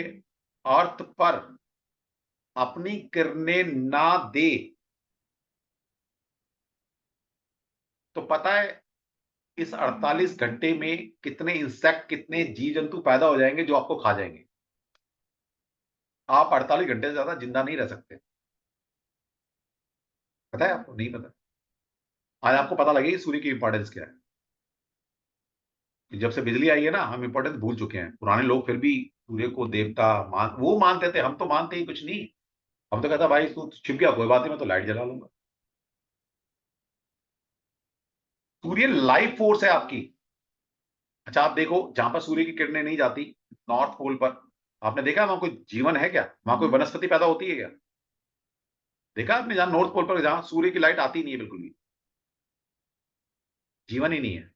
अर्थ पर अपनी किरणें ना दे, तो पता है इस 48 घंटे में कितने इंसेक्ट, कितने जीव जंतु पैदा हो जाएंगे जो आपको खा जाएंगे। आप 48 घंटे से ज्यादा जिंदा नहीं रह सकते। पता है आपको? नहीं पता? आज आपको पता लगेगी सूर्य की इंपॉर्टेंस क्या है। जब से बिजली आई है ना, हम इंपॉर्टेंस भूल चुके हैं। पुराने लोग फिर भी सूर्य को देवता वो मानते थे, हम तो मानते ही कुछ नहीं। हम तो कहता भाई तू छिप गया, कोई बात नहीं, मैं तो लाइट जला लूंगा। सूर्य लाइफ फोर्स है आपकी। अच्छा आप देखो, जहां पर सूर्य की किरणें नहीं जाती, नॉर्थ पोल पर, आपने देखा वहां कोई जीवन है क्या? वहां कोई वनस्पति पैदा होती है क्या? देखा आपने? जहां नॉर्थ पोल पर, जहां सूर्य की लाइट आती नहीं है बिल्कुल भी, जीवन ही नहीं है।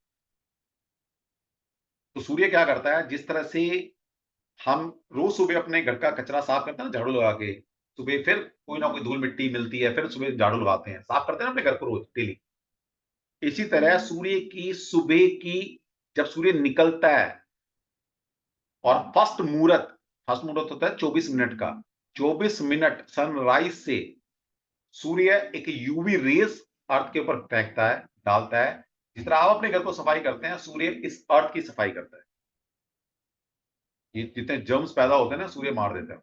तो सूर्य क्या करता है, जिस तरह से हम रोज सुबह अपने घर का कचरा साफ करते हैं ना, झाड़ू लगा के, सुबह फिर कोई ना कोई धूल मिट्टी मिलती है, फिर सुबह झाड़ू लगाते हैं, साफ करते हैं ना अपने घर को रोज डेली। इसी तरह सूर्य की सुबह की, जब सूर्य निकलता है और फर्स्ट मुहूर्त होता है 24 मिनट का, 24 मिनट सनराइज से सूर्य एक यूवी रेस अर्थ के ऊपर फेंकता है, डालता है। जिस तरह आप अपने घर को सफाई करते हैं, सूर्य इस अर्थ की सफाई करता है। ये जितने जर्म्स पैदा होते हैं ना, सूर्य मार देता है,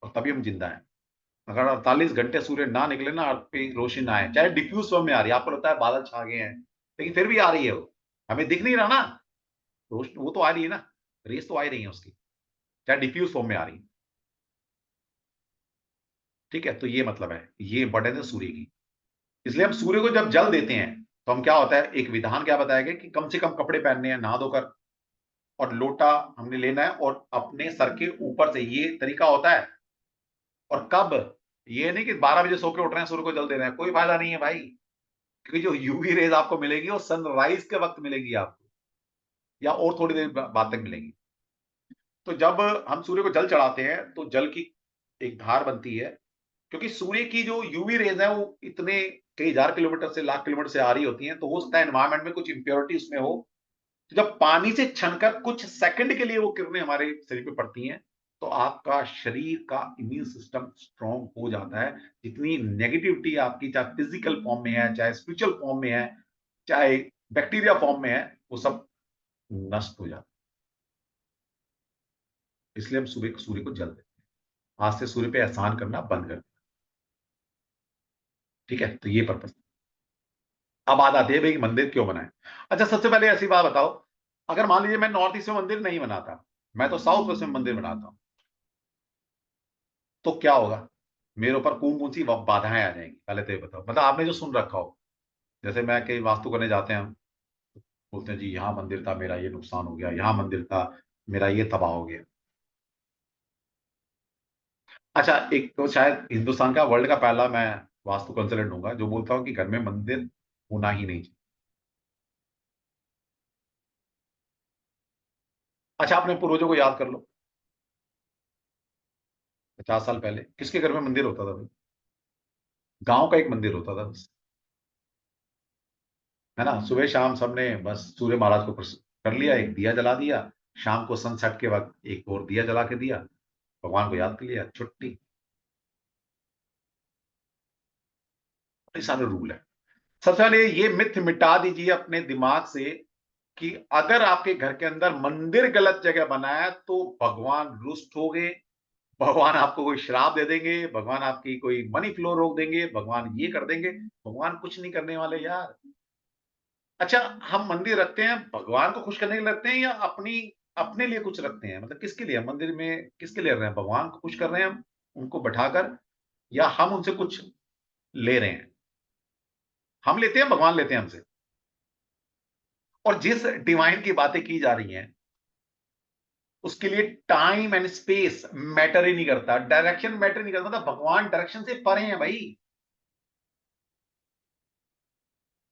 और तभी हम जिंदा हैं। अगर 48 घंटे सूर्य ना निकले ना, अर्थ पे रोशनी ना आए, चाहे डिफ्यूज फॉर्म में आ रही है, आपको लगता है बादल छा गए हैं, लेकिन फिर भी आ रही है वो, हमें दिख नहीं रहा ना, रोशनी वो तो आ रही है ना, रेस तो आ ही रही है उसकी, चाहे डिफ्यूज फॉर्म में आ रही है। ठीक है, तो ये मतलब है, ये इंपॉर्टेंस है सूर्य की। इसलिए हम सूर्य को जब जल देते हैं, तो हम क्या होता है, एक विधान क्या बताया गया कि कम से कम कपड़े पहनने हैं, नहा धोकर, और लोटा हमने लेना है और अपने सर के ऊपर से, ये तरीका होता है। और कब? ये नहीं कि 12 बजे सो के उठ रहे हैं, सूर्य को जल दे रहे हैं, कोई फायदा नहीं है भाई। क्योंकि जो यूवी रेज आपको मिलेगी वो सनराइज के वक्त मिलेगी आपको, या और थोड़ी देर बाद तक मिलेगी। तो जब हम सूर्य को जल चढ़ाते हैं, तो जल की एक धार बनती है, क्योंकि सूर्य की जो यूवी रेज है वो इतने कई हजार किलोमीटर से, लाख किलोमीटर से आ रही होती हैं, तो हो सकता है एनवायरमेंट में कुछ इंप्योरिटी उसमें हो। तो जब पानी से छनकर कुछ सेकंड के लिए वो किरणें हमारे शरीर पे पड़ती हैं, तो आपका शरीर का इम्यून सिस्टम स्ट्रांग हो जाता है। जितनी नेगेटिविटी आपकी, चाहे फिजिकल फॉर्म में है, चाहे स्पिरिचुअल फॉर्म में है, चाहे बैक्टीरिया फॉर्म में है, वो सब नष्ट हो जाता है। इसलिए हम सुबह सूर्य को जल देते हैं। आज से सूर्य पे एहसान करना बंद कर दें। ठीक है, तो ये पर्पज। अब बात आती है भाई मंदिर क्यों बनाए। अच्छा सबसे पहले ऐसी बात बताओ, अगर मान लीजिए मैं नॉर्थ ईस्ट में मंदिर नहीं बनाता, मैं तो साउथ वेस्ट में मंदिर बनाता हूं, तो क्या होगा? मेरे ऊपर कौन कौन सी बाधाएं आ जाएंगी, पहले तो ये बताओ। मतलब आपने जो सुन रखा हो, जैसे मैं कहीं वास्तु करने जाते हैं, बोलते हैं जी यहाँ मंदिर था, मेरा ये नुकसान हो गया, यहाँ मंदिर था, मेरा ये तबाह हो गया। अच्छा, एक तो शायद हिंदुस्तान का, वर्ल्ड का पहला मैं वास्तु कंसल्टेंट हूँगा जो बोलता हूँ कि घर में मंदिर होना ही नहीं चाहिए। अच्छा, अपने पूर्वजों को याद कर लो, 50 साल पहले किसके घर में मंदिर होता था भाई? गांव का एक मंदिर होता था बस, है ना। सुबह शाम सबने बस सूर्य महाराज को प्रसन्न कर लिया, एक दिया जला दिया, शाम को सनसेट के वक्त एक और दिया जला के दिया, भगवान को याद कर लिया, छुट्टी। बड़े सारे रूल है। सबसे पहले ये मिथ मिटा दीजिए अपने दिमाग से कि अगर आपके घर के अंदर मंदिर गलत जगह बना है तो भगवान रुष्ट हो गए, भगवान आपको कोई श्राप दे देंगे, भगवान आपकी कोई मनी फ्लो रोक देंगे, भगवान ये कर देंगे। भगवान कुछ नहीं करने वाले यार। अच्छा, हम मंदिर रखते हैं भगवान को खुश करने के लिए रखते हैं या अपने लिए कुछ रखते हैं? मतलब किसके लिए हम मंदिर में किसके लिए रह रहे हैं? भगवान को खुश कर रहे हैं हम उनको बैठाकर, या हम उनसे कुछ ले रहे हैं? हम लेते हैं, भगवान लेते हैं हमसे। और जिस डिवाइन की बातें की जा रही हैं उसके लिए टाइम एंड स्पेस मैटर ही नहीं करता, डायरेक्शन मैटर नहीं करता। मतलब भगवान डायरेक्शन से परे हैं भाई,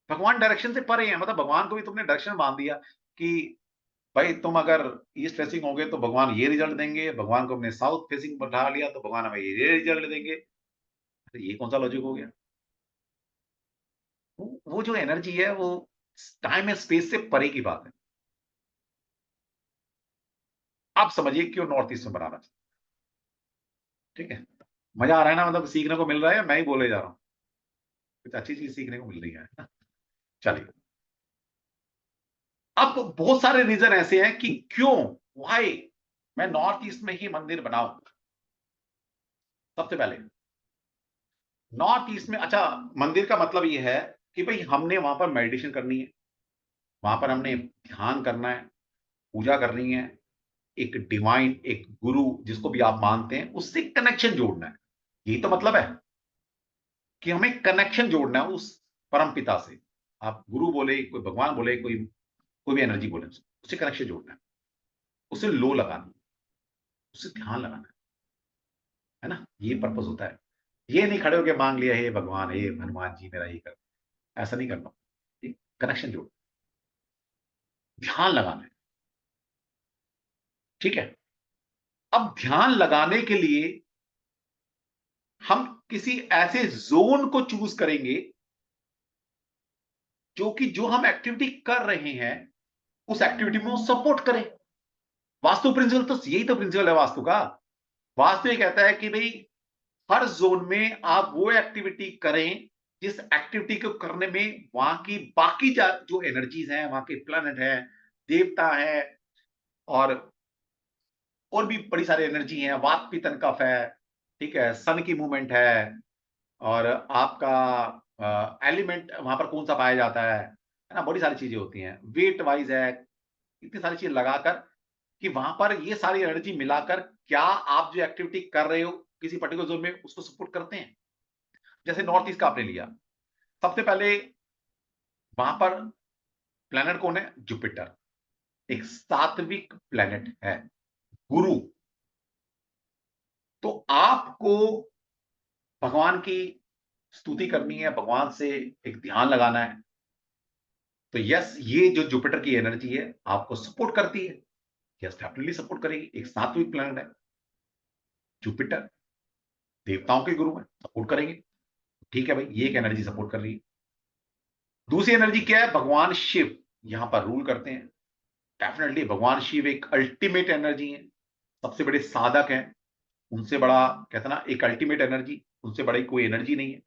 भगवान डायरेक्शन से परे हैं। मतलब भगवान को भी तुमने डायरेक्शन मान दिया कि भाई तुम अगर ईस्ट फेसिंग होगे तो भगवान ये रिजल्ट देंगे, भगवान को हमने साउथ फेसिंग बढ़ा लिया तो भगवान हमें ये रिजल्ट देंगे। अरे ये कौन सा लॉजिक हो गया? वो जो एनर्जी है वो टाइम एंड स्पेस से परे की बात है। आप समझिए क्यों नॉर्थ ईस्ट में बनाना चाहिए। ठीक है, मजा आ रहा है ना? मतलब सीखने को मिल रहा है, मैं ही बोले जा रहा हूँ, कुछ अच्छी चीज सीखने को मिल रही है। चलिए, अब बहुत सारे रीजन ऐसे हैं कि क्यों, व्हाई मैं नॉर्थ ईस्ट में ही मंदिर बनाऊं। सबसे पहले नॉर्थ ईस्ट में, अच्छा, मंदिर का मतलब ये है कि भाई हमने वहां पर मेडिटेशन करनी है, वहां पर हमने ध्यान करना है, पूजा करनी है, एक डिवाइन, एक गुरु जिसको भी आप मानते हैं उससे कनेक्शन जोड़ना है। यही तो मतलब है कि हमें कनेक्शन जोड़ना है उस परम पिता से। आप गुरु बोले, कोई भगवान बोले, कोई भी एनर्जी बोले, उससे कनेक्शन जोड़ना है, उससे लो लगाना है, उससे ध्यान लगाना है ना। ये पर्पस होता है। ये नहीं खड़े होके मांग लिया हे भगवान, हे हनुमान जी मेरा ये कर, ऐसा नहीं करना। कनेक्शन जोड़, ध्यान लगाना है। ठीक है, अब ध्यान लगाने के लिए हम किसी ऐसे जोन को चूज करेंगे जो कि जो हम एक्टिविटी कर रहे हैं उस एक्टिविटी में वो सपोर्ट करे। वास्तु प्रिंसिपल तो यही तो प्रिंसिपल है वास्तु का। वास्तु ये कहता है कि भाई हर जोन में आप वो एक्टिविटी करें जिस एक्टिविटी को करने में वहां की बाकी जो एनर्जीज हैं, वहां के प्लैनेट है, देवता है, और भी बड़ी सारी एनर्जी है, वात पित्त कफ है, ठीक है, सन की मूवमेंट है, और आपका एलिमेंट वहां पर कौन सा पाया जाता है ना, बड़ी सारी चीजें होती हैं, वेट वाइज है, इतनी सारी चीज लगाकर कि वहां पर ये सारी एनर्जी मिलाकर क्या आप जो एक्टिविटी कर रहे हो किसी पर्टिकुलर जोन में उसको सपोर्ट करते हैं। जैसे नॉर्थ ईस्ट का आपने लिया, सबसे पहले वहां पर प्लैनेट कौन है? जुपिटर, एक सात्विक प्लैनेट है, गुरु। तो आपको भगवान की स्तुति करनी है, भगवान से एक ध्यान लगाना है, तो यस, ये जो जुपिटर की एनर्जी है आपको सपोर्ट करती है। यस, डेफिनेटली सपोर्ट करेगी, एक सात्विक प्लैनेट है जुपिटर, देवताओं के गुरु है, सपोर्ट करेंगे। ठीक है भाई, ये एक एनर्जी सपोर्ट कर रही है। दूसरी एनर्जी क्या है? भगवान शिव यहां पर रूल करते हैं। डेफिनेटली भगवान शिव एक अल्टीमेट एनर्जी है, सबसे बड़े साधक हैं। उनसे बड़ा, कहते हैं ना, एक अल्टीमेट एनर्जी, उनसे बड़ी कोई एनर्जी नहीं है,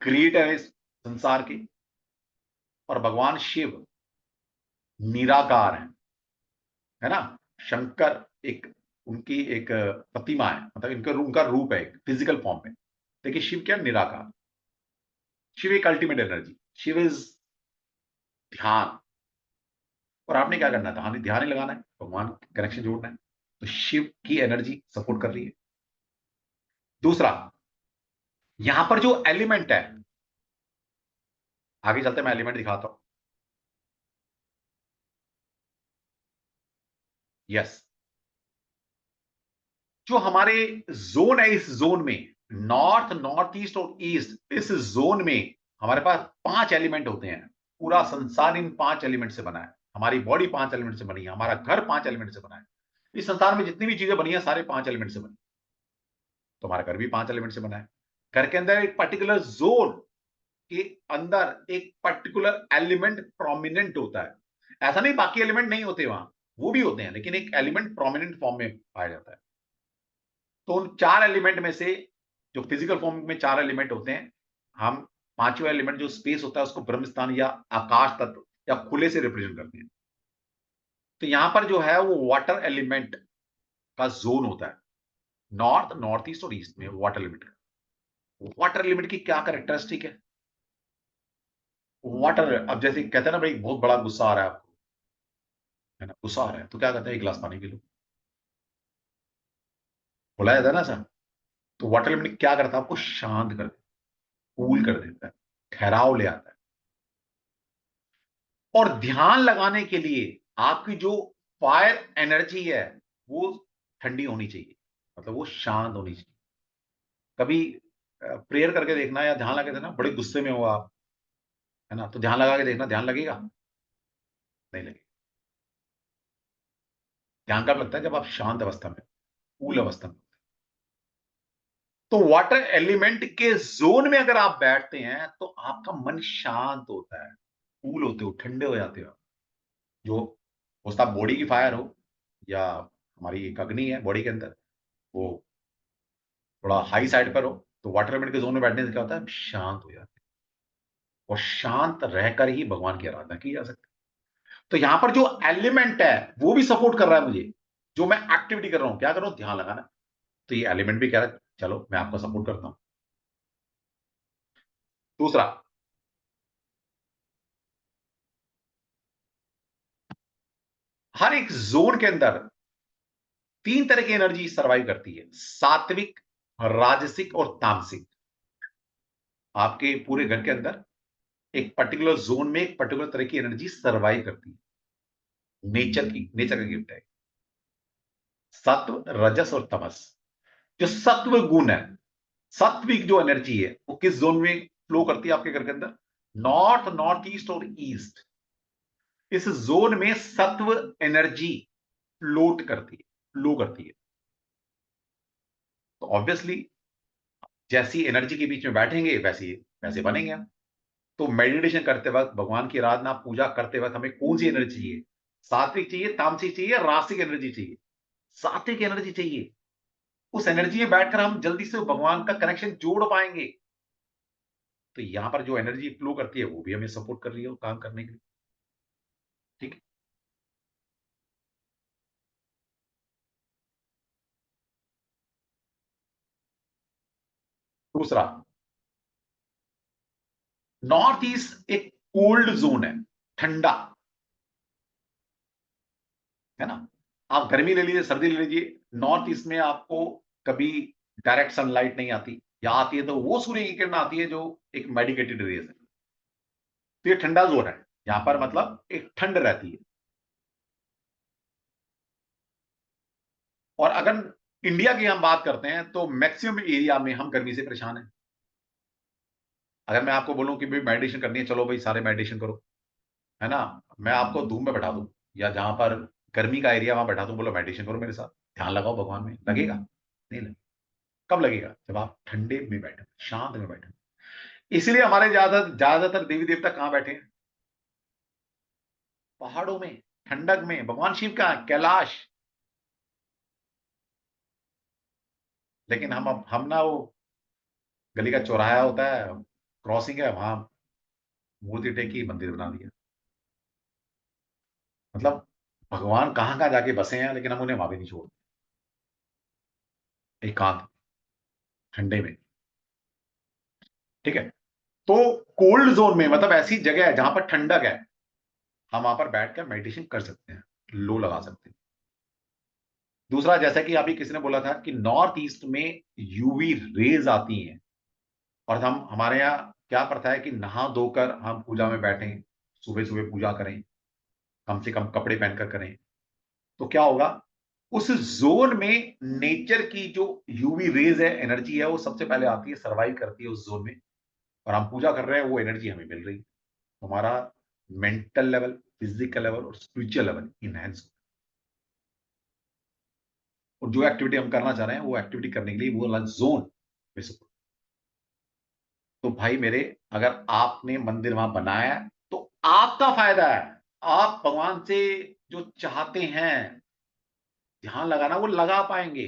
क्रिएटर है इस संसार के। और भगवान शिव निराकार है ना। शंकर एक, उनकी एक प्रतिमा है, मतलब इनका उनका रूप है एक फिजिकल फॉर्म में। देखिए शिव क्या? निराकार। शिव एक अल्टीमेट एनर्जी, शिव इज ध्यान। और आपने क्या करना है? ध्यान, ध्यान ही लगाना है, भगवान कनेक्शन जोड़ना है। तो शिव की एनर्जी सपोर्ट कर रही है। दूसरा, यहां पर जो एलिमेंट है, आगे चलते मैं एलिमेंट दिखाता हूं। यस, जो हमारे जोन है, इस जोन में नॉर्थ, नॉर्थ ईस्ट और ईस्ट, इस जोन में हमारे पास 5 एलिमेंट होते हैं। पूरा संसार इन 5 एलिमेंट से बना है। हमारी बॉडी 5 एलिमेंट से बनी है, हमारा घर 5 एलिमेंट से बना है। इस संसार में जितनी भी चीजें बनी है सारे 5 एलिमेंट से बनी। तो हमारा घर भी 5 एलिमेंट से बना है। घर के अंदर एक पर्टिकुलर जोन के अंदर एक पर्टिकुलर एलिमेंट प्रोमिनेंट होता है। ऐसा नहीं बाकी एलिमेंट नहीं होते वहां, वो भी होते हैं, लेकिन एक एलिमेंट प्रोमिनेंट फॉर्म में पाया जाता है। तो उन 4 एलिमेंट में से जो फिजिकल फॉर्म में 4 एलिमेंट होते हैं, हम 5वां एलिमेंट जो स्पेस होता है उसको ब्रह्म स्थान या आकाश तत्व या खुले से रिप्रेजेंट करते हैं। तो यहां पर जो है वो वाटर एलिमेंट का जोन होता है। नॉर्थ, नॉर्थ ईस्ट और ईस्ट में वाटर एलिमेंट का। वाटर एलिमेंट की क्या कैरेक्टरिस्टिक है? वाटर, अब जैसे कहते हैं ना भाई बहुत बड़ा गुस्सा आ रहा है आपको, है ना, गुस्सा आ रहा है तो क्या कहते हैं, 1 गिलास पानी पी लो, बोला जाता है ना सर। तो वाटर एलिमेंट क्या करता है, आपको शांत कर देता है, कूल कर देता है, ठहराव ले आता है। और ध्यान लगाने के लिए आपकी जो फायर एनर्जी है वो ठंडी होनी चाहिए, मतलब वो शांत होनी चाहिए। कभी प्रेयर करके देखना या ध्यान लगा के देखना, बड़े गुस्से में हो आप, है ना, तो ध्यान लगा के देखना, ध्यान लगेगा? नहीं लगेगा। ध्यान कब लगता है, जब आप शांत अवस्था में, कूल अवस्था में। तो वाटर एलिमेंट के जोन में अगर आप बैठते हैं तो आपका मन शांत होता है, कूल होते हो, ठंडे हो जाते हो। जो हो सकता बॉडी की फायर हो या हमारी एक अग्नि है बॉडी के अंदर, वो थोड़ा हाई साइड पर हो, तो वाटर एलिमेंट के जोन में बैठने से क्या होता है, शांत हो जाते हैं। और शांत रहकर ही भगवान की आराधना की जा सकती है। तो यहां पर जो एलिमेंट है वो भी सपोर्ट कर रहा है मुझे, जो मैं एक्टिविटी कर रहा हूं, क्या कर रहा हूं, ध्यान लगाना। तो ये एलिमेंट भी कह रहा है चलो मैं आपको सपोर्ट करता हूं। दूसरा, हर एक जोन के अंदर 3 तरह की एनर्जी सर्वाइव करती है, सात्विक, राजसिक और तामसिक। आपके पूरे घर के अंदर एक पर्टिकुलर जोन में एक पर्टिकुलर तरह की एनर्जी सर्वाइव करती है। नेचर का गिफ्ट है। सत्व, रजस और तमस। जो सत्व गुण है, सात्विक जो एनर्जी है वो किस जोन में फ्लो करती है आपके घर के अंदर, नॉर्थ, नॉर्थ ईस्ट और ईस्ट। इस जोन में सत्व एनर्जी फ्लोट करती है, फ्लो करती है। तो ऑब्वियसली जैसी एनर्जी के बीच में बैठेंगे वैसे वैसे बनेंगे हम। तो मेडिटेशन करते वक्त, भगवान की आराधना पूजा करते वक्त हमें कौन सी एनर्जी चाहिए, सात्विक चाहिए, तामसिक चाहिए, रासिक एनर्जी चाहिए? सात्विक एनर्जी चाहिए। उस एनर्जी में बैठकर हम जल्दी से भगवान का कनेक्शन जोड़ पाएंगे। तो यहां पर जो एनर्जी फ्लो करती है वो भी हमें सपोर्ट कर रही है काम करने के लिए। ठीक है। दूसरा, नॉर्थ ईस्ट एक कोल्ड जोन है, ठंडा, है ना। आप गर्मी ले लीजिए, सर्दी ले लीजिए, नॉर्थ ईस्ट में आपको कभी डायरेक्ट सनलाइट नहीं आती, या आती है तो वो सूर्य की किरण आती है जो एक मेडिकेटेड रेज है। तो ये ठंडा जोन है, यहां पर मतलब एक ठंड रहती है। और अगर इंडिया की हम बात करते हैं तो मैक्सिमम एरिया में हम गर्मी से परेशान हैं। अगर मैं आपको बोलूं कि भाई मेडिटेशन करनी है, चलो भाई सारे मेडिटेशन करो, है ना, मैं आपको धूप में बैठा दूं या जहां पर गर्मी का एरिया वहां बैठा दूं, बोलो मेडिटेशन करो मेरे साथ, ध्यान लगाओ भगवान में, लगेगा? नहीं लगेगा। कब लगेगा, जब आप ठंडे में बैठे, शांत में बैठे। इसलिए हमारे ज्यादातर देवी देवता कहां बैठे हैं, पहाड़ों में, ठंडक में। भगवान शिव का कैलाश। लेकिन हम ना वो गली का चौराहा होता है, क्रॉसिंग है, वहां मूर्ति टेकी, मंदिर बना दिया। मतलब भगवान कहां कहां जाके बसे हैं, लेकिन हम उन्हें वहां भी नहीं छोड़ते, एकांत, ठंडे में। ठीक है। तो कोल्ड जोन में मतलब ऐसी जगह है जहां पर ठंडक है, हम वहां पर बैठकर मेडिटेशन कर सकते हैं, लो लगा सकते हैं। दूसरा, जैसा कि अभी किसी ने बोला था कि नॉर्थ ईस्ट में यूवी रेज आती हैं, और हम, हमारे यहाँ क्या प्रथा है कि नहा धोकर हम पूजा में बैठें, सुबह सुबह पूजा करें, कम से कम कपड़े पहनकर करें। तो क्या होगा, उस जोन में नेचर की जो यूवी रेज है, एनर्जी है, वो सबसे पहले आती है, सर्वाइव करती है उस जोन में, और हम पूजा कर रहे हैं, वो एनर्जी हमें मिल रही है। हमारा मेंटल लेवल, फिजिकल लेवल और स्पिरिचुअल लेवल इनहेंस, और जो एक्टिविटी हम करना चाह रहे हैं वो एक्टिविटी करने के लिए वो वाला जोन विजिबल। तो भाई मेरे, अगर आपने मंदिर वहां बनाया है तो आपका फायदा है, आप भगवान से जो चाहते हैं ध्यान लगाना वो लगा पाएंगे।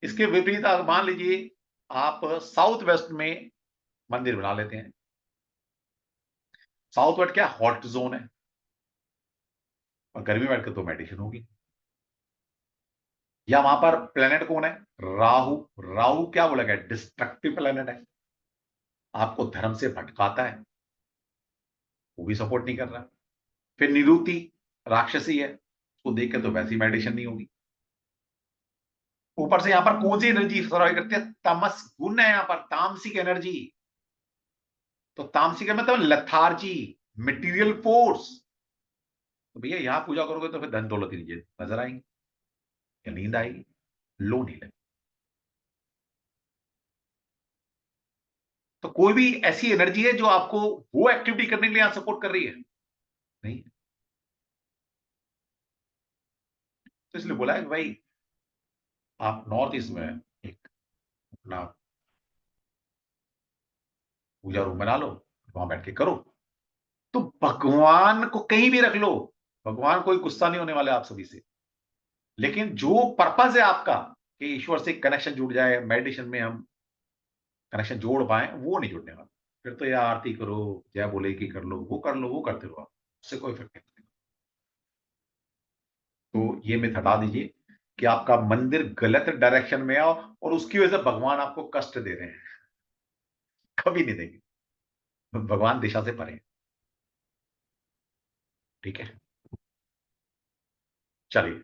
इसके विपरीत आप मान लीजिए आप साउथ वेस्ट में मंदिर बना लेते हैं। साउथ वेस्ट क्या हॉट जोन है, और गर्मी में बैठकर तो मेडिटेशन होगी। या वहां पर प्लेनेट कौन है, राहु। राहु क्या बोला गया, डिस्ट्रक्टिव प्लेनेट है, आपको धर्म से भटकाता है, वो भी सपोर्ट नहीं कर रहा। फिर निरुति राक्षसी है, उसको देख के तो वैसी मेडिटेशन नहीं होगी। ऊपर से यहां पर कौन सी एनर्जी सर्वाइव करती है, तमस गुण है यहां पर, तामसिक एनर्जी। तो तामसिक है मतलब लथार्जी, मटेरियल फोर्स। तो भैया यहां पूजा करोगे तो फिर धन दौलत ही नहीं नजर आएंगे, या नींद आएगी, लो नहीं लगेगी। तो कोई भी ऐसी एनर्जी है जो आपको वो एक्टिविटी करने के लिए यहां सपोर्ट कर रही है, नहीं। तो इसलिए बोला है कि भाई आप नॉर्थ ईस्ट में एक अपना पूजा रूम बना लो, वहां बैठ के करो। तो भगवान को कहीं भी रख लो, भगवान कोई गुस्सा नहीं होने वाले आप सभी से। लेकिन जो पर्पज है आपका कि ईश्वर से कनेक्शन जुड़ जाए, मेडिटेशन में हम कनेक्शन जोड़ पाए, वो नहीं जुड़ने वाला। फिर तो या आरती करो, जय बोले की कर लो, वो कर लो, वो करते रहो आप, उससे कोई इफेक्ट नहीं पड़ेगा। तो ये मिथ हटा दीजिए कि आपका मंदिर गलत डायरेक्शन में आओ और उसकी वजह से भगवान आपको कष्ट दे रहे हैं, कभी नहीं देंगे। भगवान दिशा से परे, ठीक है। चलिए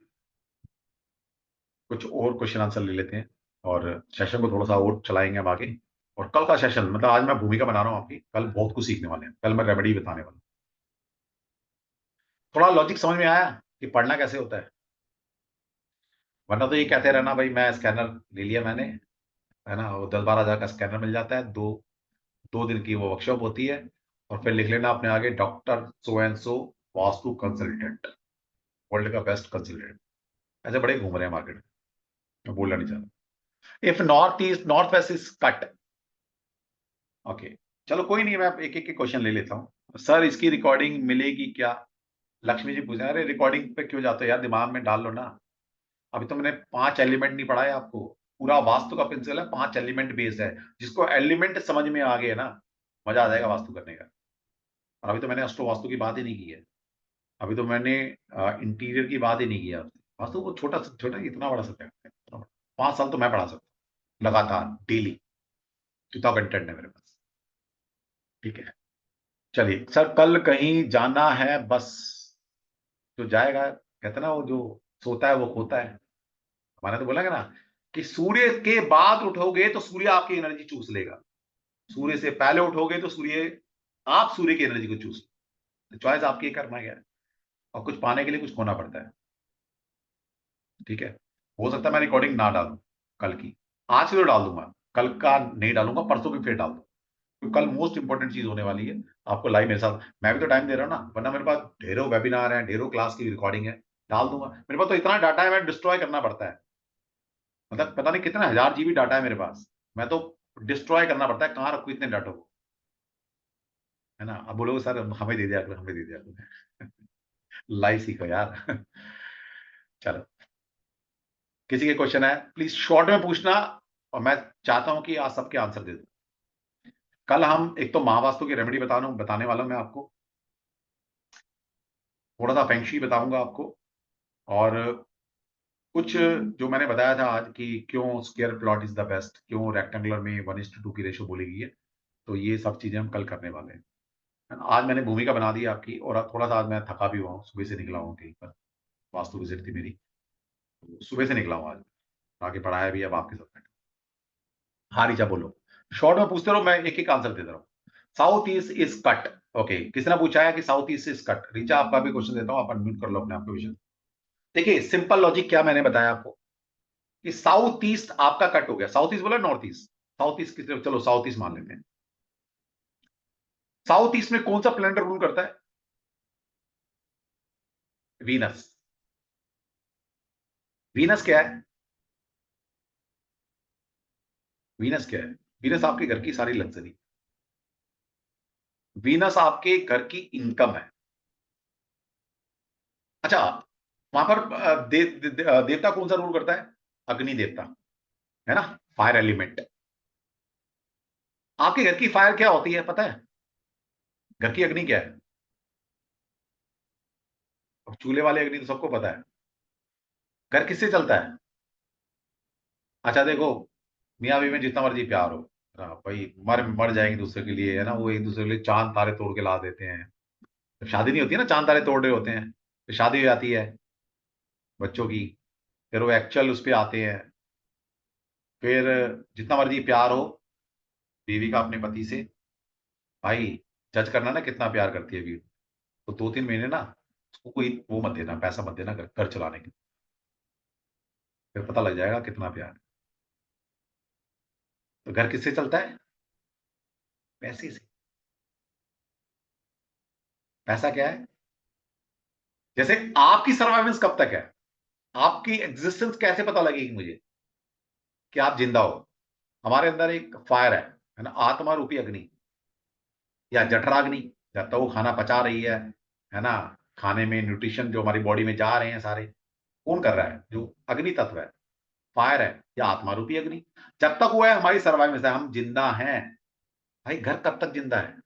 कुछ और क्वेश्चन आंसर ले लेते हैं, और सेशन को थोड़ा सा और चलाएंगे हम आगे। और कल का सेशन, मतलब आज मैं भूमिका बना रहा हूं आपकी, कल बहुत कुछ सीखने वाले हैं। कल मैं रेमेडी बताने वाला हूं। थोड़ा लॉजिक समझ में आया कि पढ़ना कैसे होता है? वरना तो ये कहते रहना भाई मैं स्कैनर ले लिया मैंने, है ना, वो 10-12 हज़ार का स्कैनर मिल जाता है, दो दो दिन की वो वर्कशॉप होती है, और फिर लिख लेना अपने आगे doctor so and so vastu consultant, world का बेस्ट कंसल्टेंट। ऐसे बड़े घूम रहे हैं मार्केट में, मैं बोलना नहीं चाहता। If north east north west is cut, okay. चलो कोई नहीं, मैं एक एक क्वेश्चन ले लेता हूँ। सर इसकी रिकॉर्डिंग मिलेगी क्या? लक्ष्मी जी पूछ रहे हैं, अरे रिकॉर्डिंग पे क्यों जाते हो यार, दिमाग में डाल लो ना। अभी तो मैंने 5 एलिमेंट नहीं पढ़ाया आपको, पूरा वास्तु का प्रिंसिपल है 5 एलिमेंट बेस्ड है। जिसको एलिमेंट समझ में आ गए ना, मजा आ जाएगा वास्तु करने का। और अभी तो मैंने अष्टो वास्तु की बात ही नहीं की है, अभी तो मैंने इंटीरियर की बात ही नहीं की है आपसे। वास्तु वो छोटा छोटा इतना बड़ा सब्जेक्ट है, 5 साल तो मैं पढ़ा सकता हूँ लगातार, डेली, कितना कंटेंट है मेरे पास, ठीक है। चलिए सर, कल कहीं जाना है बस, जो जाएगा कहते ना, वो जो सोता है वो खोता है। हमारे तो बोला गया ना कि सूर्य के बाद उठोगे तो सूर्य आपकी एनर्जी चूस लेगा, सूर्य से पहले उठोगे तो आप सूर्य की एनर्जी को चूस। तो चॉइस आपकी है, करना क्या है। और कुछ पाने के लिए कुछ खोना पड़ता है, ठीक है। हो सकता है मैं रिकॉर्डिंग ना डालूं कल की, आज की तो डाल दूंगा, कल का नहीं डालूंगा, परसों की फिर डाल दूंगा, क्योंकि कल मोस्ट इंपॉर्टेंट चीज होने वाली है। आपको लाइव मेरे साथ, मैं भी तो टाइम दे रहा हूँ ना, वरना मेरे पास ढेरों वेबिनार हैं, ढेरों क्लास की रिकॉर्डिंग है, डाल दूंगा। मेरे पास तो इतना डाटा है, मैं डिस्ट्रॉय करना पड़ता है, मतलब पता नहीं कितना 1000 GB डाटा है मेरे पास, मैं तो डिस्ट्रॉय करना पड़ता है, कहाँ रखूँ इतने डाटा को, है ना। अब बोलोगे सर हमें दे दिया करो, हमें दे दिया करो। लाइव सीखो यार। चलो, किसी के क्वेश्चन है प्लीज शॉर्ट में पूछना, और मैं चाहता हूं कि आज सबके आंसर दे दूं। कल हम एक तो महावास्तु की रेमेडी बताने वाला हूं मैं आपको, थोड़ा सा फेंगशी बताऊंगा आपको, और कुछ जो मैंने बताया था आज कि क्यों square plot is the best, क्यों रेक्टेंगुलर में 1:2 की रेशो बोली गई है, तो ये सब चीजें हम कल करने वाले हैं। आज मैंने भूमिका बना दी आपकी, और थोड़ा सा आज मैं थका भी हुआ हूँ, सुबह से निकला हूँ कहीं पर, वास्तु विजिट थी मेरी, तो सुबह से निकला हूँ आज, आगे पढ़ाया भी, अब आपके साथ बैठा। हाँ रीचा बोलो, शॉर्ट में पूछते रहो, मैं एक एक आंसर देता रहा हूँ। South east is cut, okay, किसने पूछा है कि south east is cut? Richa आपका भी क्वेश्चन देता हूँ, आप अनम्यूट कर लो अपने आप को विषय। देखिए सिंपल लॉजिक क्या मैंने बताया आपको कि साउथ ईस्ट आपका कट हो गया, साउथ ईस्ट बोला नॉर्थ ईस्ट, साउथ ईस्ट की तरफ, चलो साउथ ईस्ट मान लेते हैं। साउथ ईस्ट में कौन सा प्लैनेट रूल करता है? वीनस। वीनस क्या है? वीनस क्या है? वीनस आपके घर की सारी लग्जरी, वीनस आपके घर की इनकम है। अच्छा, वहां पर देवता कौन सा रूल करता है? अग्नि देवता, है ना, फायर एलिमेंट। आपके घर की फायर क्या होती है पता है? घर की अग्नि क्या है? अब चूल्हे वाली अग्नि तो सबको पता है। घर किससे चलता है? अच्छा देखो, मियाँ बीवी में जितना मर्जी प्यार हो, हाँ, भाई मर मर जाएंगे दूसरे के लिए, है ना, वो एक दूसरे के लिए चांद तारे तोड़ के ला देते हैं। जब शादी नहीं होती है ना, चांद तारे तोड़ रहे होते हैं, तो शादी हो जाती है बच्चों की, फिर वो एक्चुअल उस पे आते हैं। फिर जितना मर्जी प्यार हो बीवी का अपने पति से, भाई जज करना ना कितना प्यार करती है बीवी, तो 2-3 महीने ना उसको कोई वो मत देना, पैसा मत देना घर चलाने के, फिर पता लग जाएगा कितना प्यार है। तो घर किससे चलता है? पैसे से। पैसा क्या है? जैसे आपकी सर्वाइवेंस कब तक है, आपकी एग्जिस्टेंस कैसे पता लगेगी मुझे कि आप जिंदा हो? हमारे अंदर एक फायर है ना, आत्मा रूपी अग्नि या जठराग्नि, जब तक वो खाना पचा रही है ना, खाने में न्यूट्रिशन जो हमारी बॉडी में जा रहे हैं सारे, कौन कर रहा है? जो अग्नि तत्व है, फायर है या आत्मा रूपी अग्नि। जब तक वो है हमारी सर्वाइवेंस है, हम जिंदा हैं। भाई घर कब तक जिंदा है?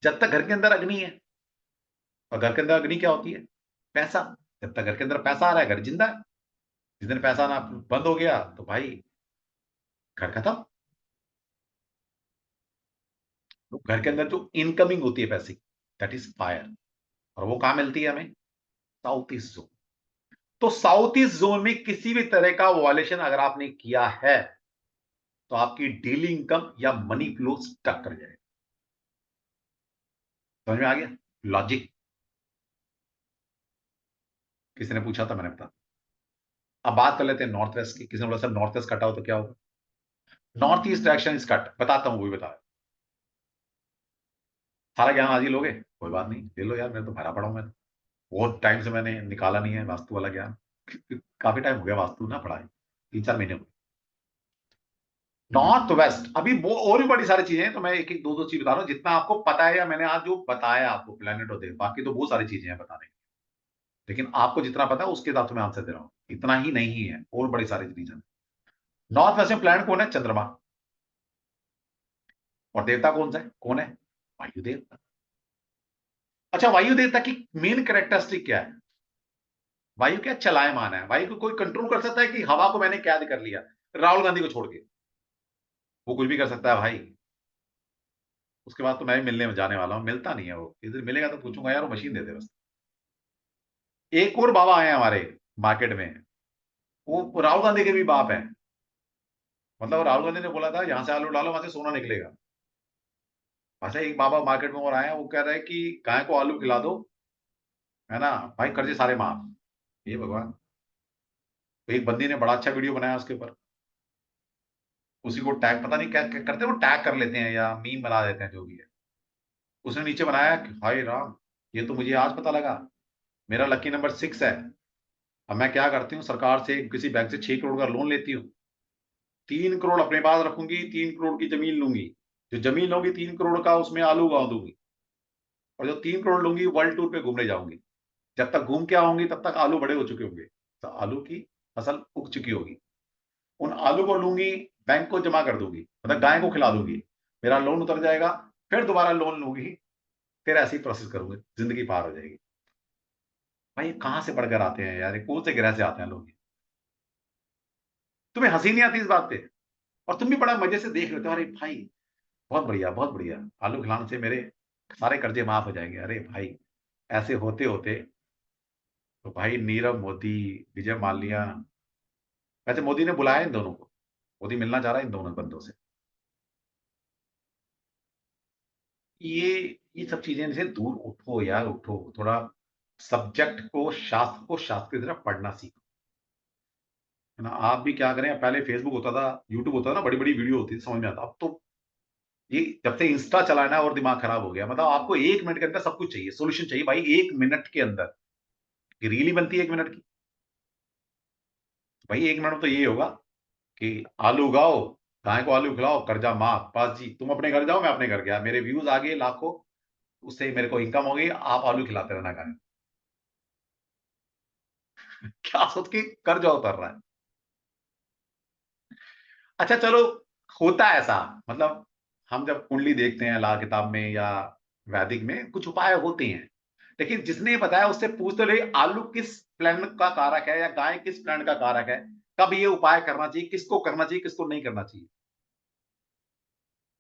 जब तक घर के अंदर अग्नि है। और घर के अंदर अग्नि क्या होती है? पैसा। जब तक घर के अंदर पैसा आ रहा है घर जिंदा है। जिस दिन पैसा ना बंद हो गया तो भाई घर खत्म। तो घर के अंदर जो इनकमिंग होती है पैसे की, दैट इज फायर। और वो कहां मिलती है हमें? South east zone. तो साउथ ईस्ट जोन में किसी भी तरह का वॉयलेशन अगर आपने किया है तो आपकी डेली इनकम या मनी फ्लो स्टक कर जाएगा। समझ में आ गया लॉजिक? किसी ने पूछा था, मैंने बता। अब बात कर लेते हैं नॉर्थ वेस्ट की। किसी ने बोला सर नॉर्थ वेस्ट कटा हो तो क्या होगा? North east direction is cut, बताता हूं, वो भी बता। सारा ज्ञान आज ही लोगे? कोई बात नहीं, ले लो यार, मैं तो भरा पड़ा हूं। मैं तो बहुत टाइम से मैंने निकाला नहीं है वास्तु वाला ज्ञान। काफी टाइम हो गया वास्तु ना पढ़ाई, 3-4 महीने हो गए। नॉर्थ वेस्ट अभी वो और भी बड़ी सारी चीजें हैं, तो मैं एक एक दो दो चीज बता रहा हूँ जितना आपको पता है, या मैंने आज जो बताया आपको प्लेनेट और देव, बाकी तो बहुत सारी चीजें हैं बताने की। लेकिन आपको जितना पता है उसके हिसाब से मैं आंसर दे रहा हूँ, इतना ही नहीं है, और बड़ी सारी रीजन। नॉर्थ वेस्ट में प्लैनेट कौन है? चंद्रमा। और देवता कौन सा है? कौन है? वायु देवता। अच्छा, वायु देवता की मेन कैरेक्टरिस्टिक क्या है? वायु क्या? चलायमान है। वायु को कोई कंट्रोल कर सकता है कि हवा को मैंने कैद कर लिया? राहुल गांधी को छोड़ के वो कुछ भी कर सकता है भाई। उसके बाद तो मैं भी मिलने में जाने वाला हूँ, मिलता नहीं है वो, इधर मिलेगा तो पूछूंगा यार, वो मशीन दे दे बस। एक और बाबा आए हैं हमारे मार्केट में, वो राहुल गांधी के भी बाप है। मतलब राहुल गांधी ने बोला था यहां से आलू डालो वहां से सोना निकलेगा। अच्छा, एक बाबा मार्केट में और आए हैं, वो कह रहे हैं कि गाय को आलू खिला दो, है ना, भाई कर्जे सारे माफ। ये भगवान। तो एक बंदी ने बड़ा अच्छा वीडियो बनाया उसके ऊपर, उसी को टैग, पता नहीं क्या क्या करते हैं, वो टैग कर लेते हैं या मीम बना देते हैं, जो भी है। उसने नीचे बनाया कि हाय राम, ये तो मुझे आज पता लगा, मेरा लकी नंबर 6 है। अब मैं क्या करती हूँ, सरकार से किसी बैंक से 6 करोड़ का लोन लेती हूँ, 3 करोड़ अपने पास रखूंगी, 3 करोड़ की जमीन लूंगी, जो जमीन लूंगी 3 करोड़ का उसमें आलू उगा दूंगी, और जो 3 करोड़ लूंगी वर्ल्ड टूर पे घूमने जाऊंगी। जब तक घूम के आऊंगी तब तक आलू बड़े हो चुके होंगे, तो आलू की फसल उग चुकी होगी। उन आलू को लूंगी, बैंक को जमा कर दूंगी, मतलब गाय को खिला दूंगी, मेरा लोन उतर जाएगा, फिर दोबारा लोन लूंगी, फिर ऐसी प्रोसेस करूंगी, जिंदगी पार हो जाएगी। भाई कहां से पढ़कर आते हैं यार, ये कौन से ग्रह से आते हैं लोग? तुम्हें हंसी नहीं आती इस बात पे? और तुम भी बड़ा मजे से देख लेते हो, अरे भाई बहुत बढ़िया बहुत बढ़िया, आलू खिलाने से मेरे सारे कर्जे माफ हो जाएंगे। अरे भाई ऐसे होते होते तो भाई नीरव मोदी, विजय माल्या, वैसे मोदी ने बुलाया इन दोनों को, मोदी मिलना चाह रहा है इन दोनों बंदों से। ये सब चीजें से दूर उठो यार, उठो थोड़ा, सब्जेक्ट को, शास्त्र को शास्त्र की तरह पढ़ना सीखो, है ना। आप भी क्या करें, पहले फेसबुक होता था, यूट्यूब होता था ना, बड़ी बड़ी वीडियो होती थी, समझ में आता। अब तो ये जब से इंस्टा चलाना और दिमाग खराब हो गया। मतलब आपको 1 मिनट के अंदर सब कुछ चाहिए, सोल्यूशन चाहिए भाई, 1 मिनट के अंदर। रील ही बनती है 1 मिनट की भाई। 1 मिनट में तो ये होगा कि आलू उगाओ, गाय को आलू खिलाओ, कर्जा माफ, बस जी। तुम अपने घर जाओ, मैं अपने घर गया, मेरे व्यूज आ गए लाखों, उससे मेरे को इनकम हो गई, आप आलू खिलाते रहना गाय। क्या सोच के कर्जा उतर रहा है। अच्छा चलो, होता है ऐसा, मतलब हम जब कुंडली देखते हैं लाल किताब में या वैदिक में, कुछ उपाय होते हैं, लेकिन जिसने बताया उससे पूछते रहे आलू किस प्लैनेट का कारक है या गाय किस प्लैनेट का कारक है, कब ये उपाय करना चाहिए, किसको करना चाहिए, किसको नहीं करना चाहिए।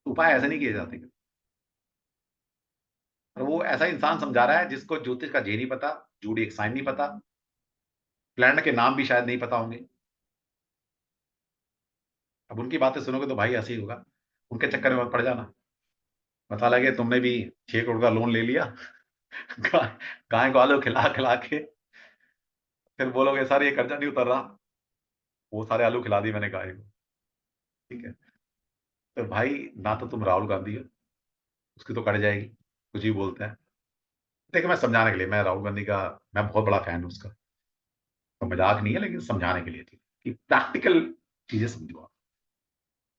उपाय ऐसे नहीं किए जाते। और वो ऐसा इंसान समझा रहा है जिसको ज्योतिष का जे नहीं पता, जूडी साइन नहीं पता, प्लैनेट के नाम भी शायद नहीं पता होंगे। अब उनकी बातें सुनोगे तो भाई ऐसे ही होगा, उनके चक्कर में मत पड़ जाना। पता लगे तुमने भी 6 करोड़ का लोन ले लिया गाय गाय को आलू खिला खिला के, फिर बोलोगे सर ये कर्जा नहीं उतर रहा, वो सारे आलू खिला दिए मैंने गाय को। ठीक है, तो भाई ना तो तुम राहुल गांधी हो, उसकी तो कट जाएगी, कुछ भी बोलता है। देखिए मैं समझाने के लिए, मैं राहुल गांधी का मैं बहुत बड़ा फैन हूं उसका, तो मजाक नहीं है, लेकिन समझाने के लिए थी कि प्रैक्टिकल चीजें समझो आप,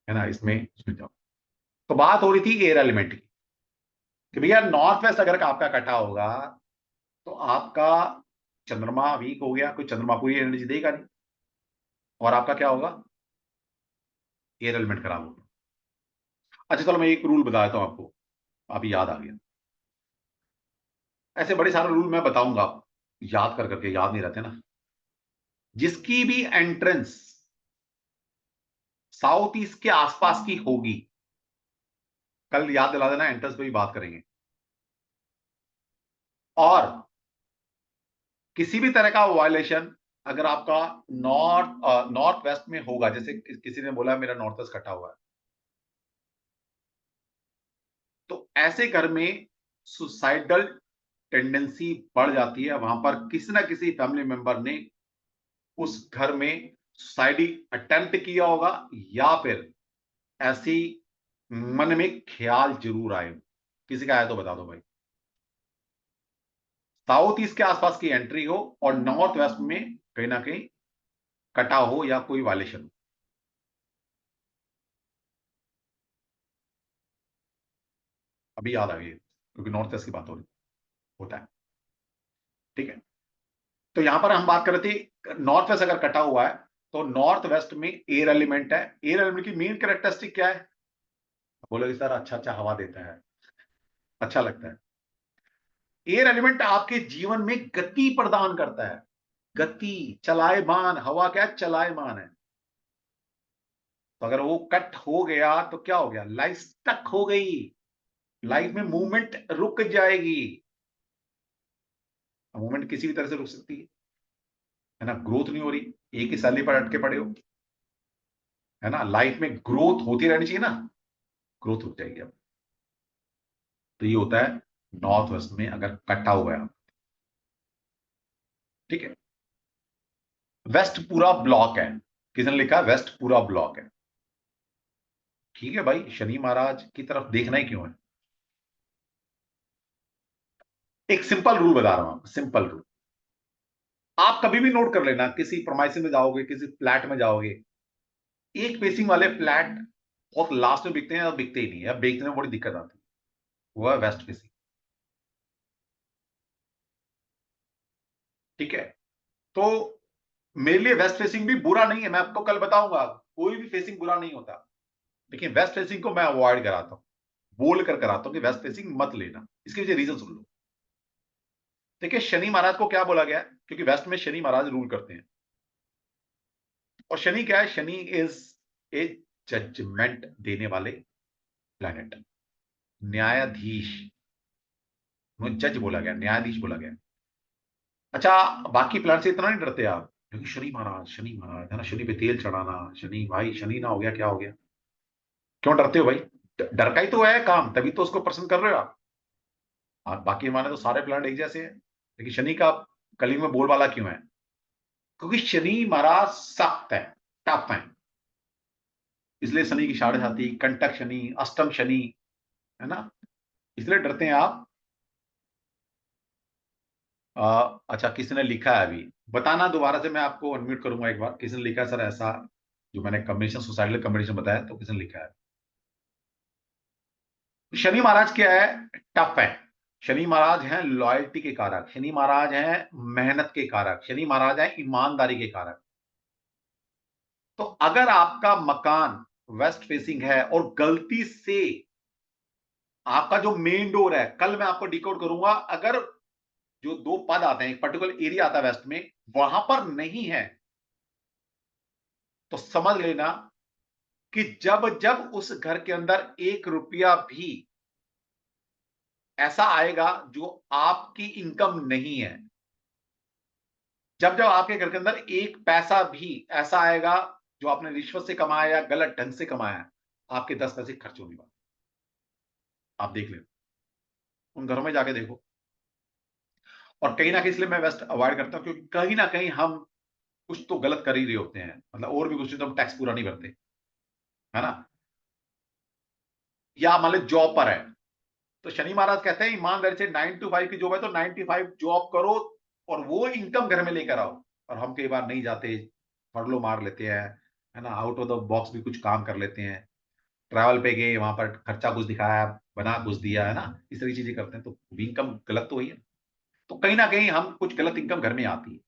है ना, इसमें समझाओ। तो बात हो रही थी एयर एलिमेंट की, कि भैया नॉर्थ वेस्ट अगर आपका कटा होगा तो आपका चंद्रमा वीक हो गया, कोई चंद्रमा पूरी एनर्जी देगा नहीं, और आपका क्या होगा, एयर एलिमेंट खराब होगा। अच्छा चलो मैं एक रूल बताता हूं आपको, अभी याद आ गया। ऐसे बड़े सारे रूल मैं बताऊंगा, याद कर करके याद नहीं रहते ना। जिसकी भी एंट्रेंस साउथ ईस्ट के आसपास की होगी, कल याद दिला देना, एंट्रेंस पे भी बात करेंगे, और किसी भी तरह का वायलेशन अगर आपका नॉर्थ वेस्ट में होगा, जैसे किसी ने बोला मेरा नॉर्थ वेस्ट कटा हुआ है, तो ऐसे घर में सुसाइडल टेंडेंसी बढ़ जाती है। वहां पर किसी ना किसी फैमिली मेंबर ने उस घर में सुसाइडी अटेम्प्ट किया होगा, या फिर ऐसी मन में ख्याल जरूर आए। किसी का आया तो बता दो भाई। साउथ ईस्ट के आसपास की एंट्री हो और नॉर्थ वेस्ट में कहीं ना कहीं कटा हो या कोई वायलेशन हो। अभी याद आ गई क्योंकि नॉर्थ वेस्ट की बात हो रही, होता है। ठीक है, तो यहां पर हम बात कर रहे थे, नॉर्थ वेस्ट अगर कटा हुआ है तो नॉर्थ वेस्ट में एयर एलिमेंट है। एयर एलिमेंट की मेन कैरेक्टरिस्टिक क्या है, बोलोगे सर अच्छा अच्छा हवा देता है, अच्छा लगता है। एयर एलिमेंट आपके जीवन में गति प्रदान करता है, गति, चलायमान। हवा क्या है, चलायमान है। तो अगर वो कट हो गया तो क्या हो गया, लाइफ स्टक हो गई, लाइफ में मूवमेंट रुक जाएगी। मूवमेंट किसी भी तरह से रुक सकती है ना, ग्रोथ नहीं हो रही, एक ही सैलरी पर अटके पड़े हो, है ना। लाइफ में ग्रोथ होती रहनी चाहिए ना, ग्रोथ रुक जाएगी अब। तो ये होता है नॉर्थ वेस्ट में अगर कटा हुआ है। ठीक है, वेस्ट पूरा ब्लॉक है, किसने लिखा है वेस्ट पूरा ब्लॉक है। ठीक है भाई, शनि महाराज की तरफ देखना ही क्यों है। एक सिंपल रूल बता रहा हूं, सिंपल रूल, आप कभी भी नोट कर लेना, किसी प्रोमाइसिस में जाओगे, किसी फ्लैट में जाओगे, एक फेसिंग वाले फ्लैट बहुत लास्ट में बिकते हैं, और बिकते ही नहीं है, बेचने में बड़ी दिक्कत आती है, वो है वेस्ट फेसिंग। ठीक है, तो मेरे लिए वेस्ट फेसिंग भी बुरा नहीं है, मैं आपको कल बताऊंगा, कोई भी फेसिंग बुरा नहीं होता, लेकिन वेस्ट फेसिंग को मैं अवॉइड कराता हूं, बोल कर कराता हूं कि वेस्ट फेसिंग मत लेना। इसके पीछे रीजन सुन लो। देखिए शनि महाराज को क्या बोला गया है, क्योंकि वेस्ट में शनि महाराज रूल करते हैं, और शनि क्या है, शनि इज ए जजमेंट देने वाले प्लैनेट, न्यायाधीश, जज बोला गया, न्यायाधीश बोला गया। अच्छा, बाकी प्लैनेट से इतना नहीं डरते आप, क्योंकि शनि महाराज है ना, शनि पे तेल चढ़ाना, शनि भाई, शनि ना हो गया क्या हो गया, क्यों डरते हो भाई। डर का ही तो है काम, तभी तो उसको प्रसन्न कर रहे हो आप। बाकी माने तो सारे प्लैनेट एक जैसे हैं, लेकिन शनि का कलयुग में बोलबाला क्यों है? क्योंकि शनि महाराज सख्त है, टफ है, इसलिए शनि की साढ़े साती, कंटक शनि, अष्टम शनि, है ना, इसलिए डरते हैं आप। अच्छा, किसी ने लिखा है अभी, बताना दोबारा से, मैं आपको अनम्यूट करूंगा एक बार। किसी ने लिखा है सर ऐसा, जो मैंने कम्बिनेशन, सोसाइटल कम्बिनेशन बताया, तो किसी ने लिखा है। शनि महाराज क्या है? टफ है। शनि महाराज हैं लॉयल्टी के कारक, शनि महाराज हैं मेहनत के कारक, शनि महाराज हैं ईमानदारी के कारक। तो अगर आपका मकान वेस्ट फेसिंग है और गलती से आपका जो मेन डोर है, कल मैं आपको डिकोड करूंगा, अगर जो 2 पद आते हैं, एक पर्टिकुलर एरिया आता है वेस्ट में, वहां पर नहीं है, तो समझ लेना कि जब जब उस घर के अंदर 1 रुपया भी ऐसा आएगा जो आपकी इनकम नहीं है, जब जब आपके घर के अंदर 1 पैसा भी ऐसा आएगा जो आपने रिश्वत से कमाया या गलत ढंग से कमाया, आपके 10 पैसे खर्च होने वाले। आप देख लेना, उन घरों में जाके देखो। और कहीं ना कहीं इसलिए मैं वेस्ट अवॉइड करता हूं, क्योंकि कहीं ना कहीं हम कुछ तो गलत कर ही रहे होते हैं, मतलब और भी कुछ नहीं तो हम टैक्स पूरा नहीं भरते, है ना। या मान लो जॉब पर है, तो शनि महाराज कहते हैं ईमानदारी से 9 to 5 की जॉब है तो 95 जॉब करो और वो इनकम घर में लेकर आओ। और हम कई बार नहीं जाते, फरलो मार लेते हैं, है ना, आउट ऑफ द बॉक्स भी कुछ काम कर लेते हैं, ट्रैवल पे गए, वहां पर खर्चा कुछ दिखाया, बना कुछ दिया, है ना, इस तरह की चीजें करते हैं, तो इनकम गलत तो हुई है। तो कहीं ना कहीं हम कुछ गलत इनकम घर में आती है,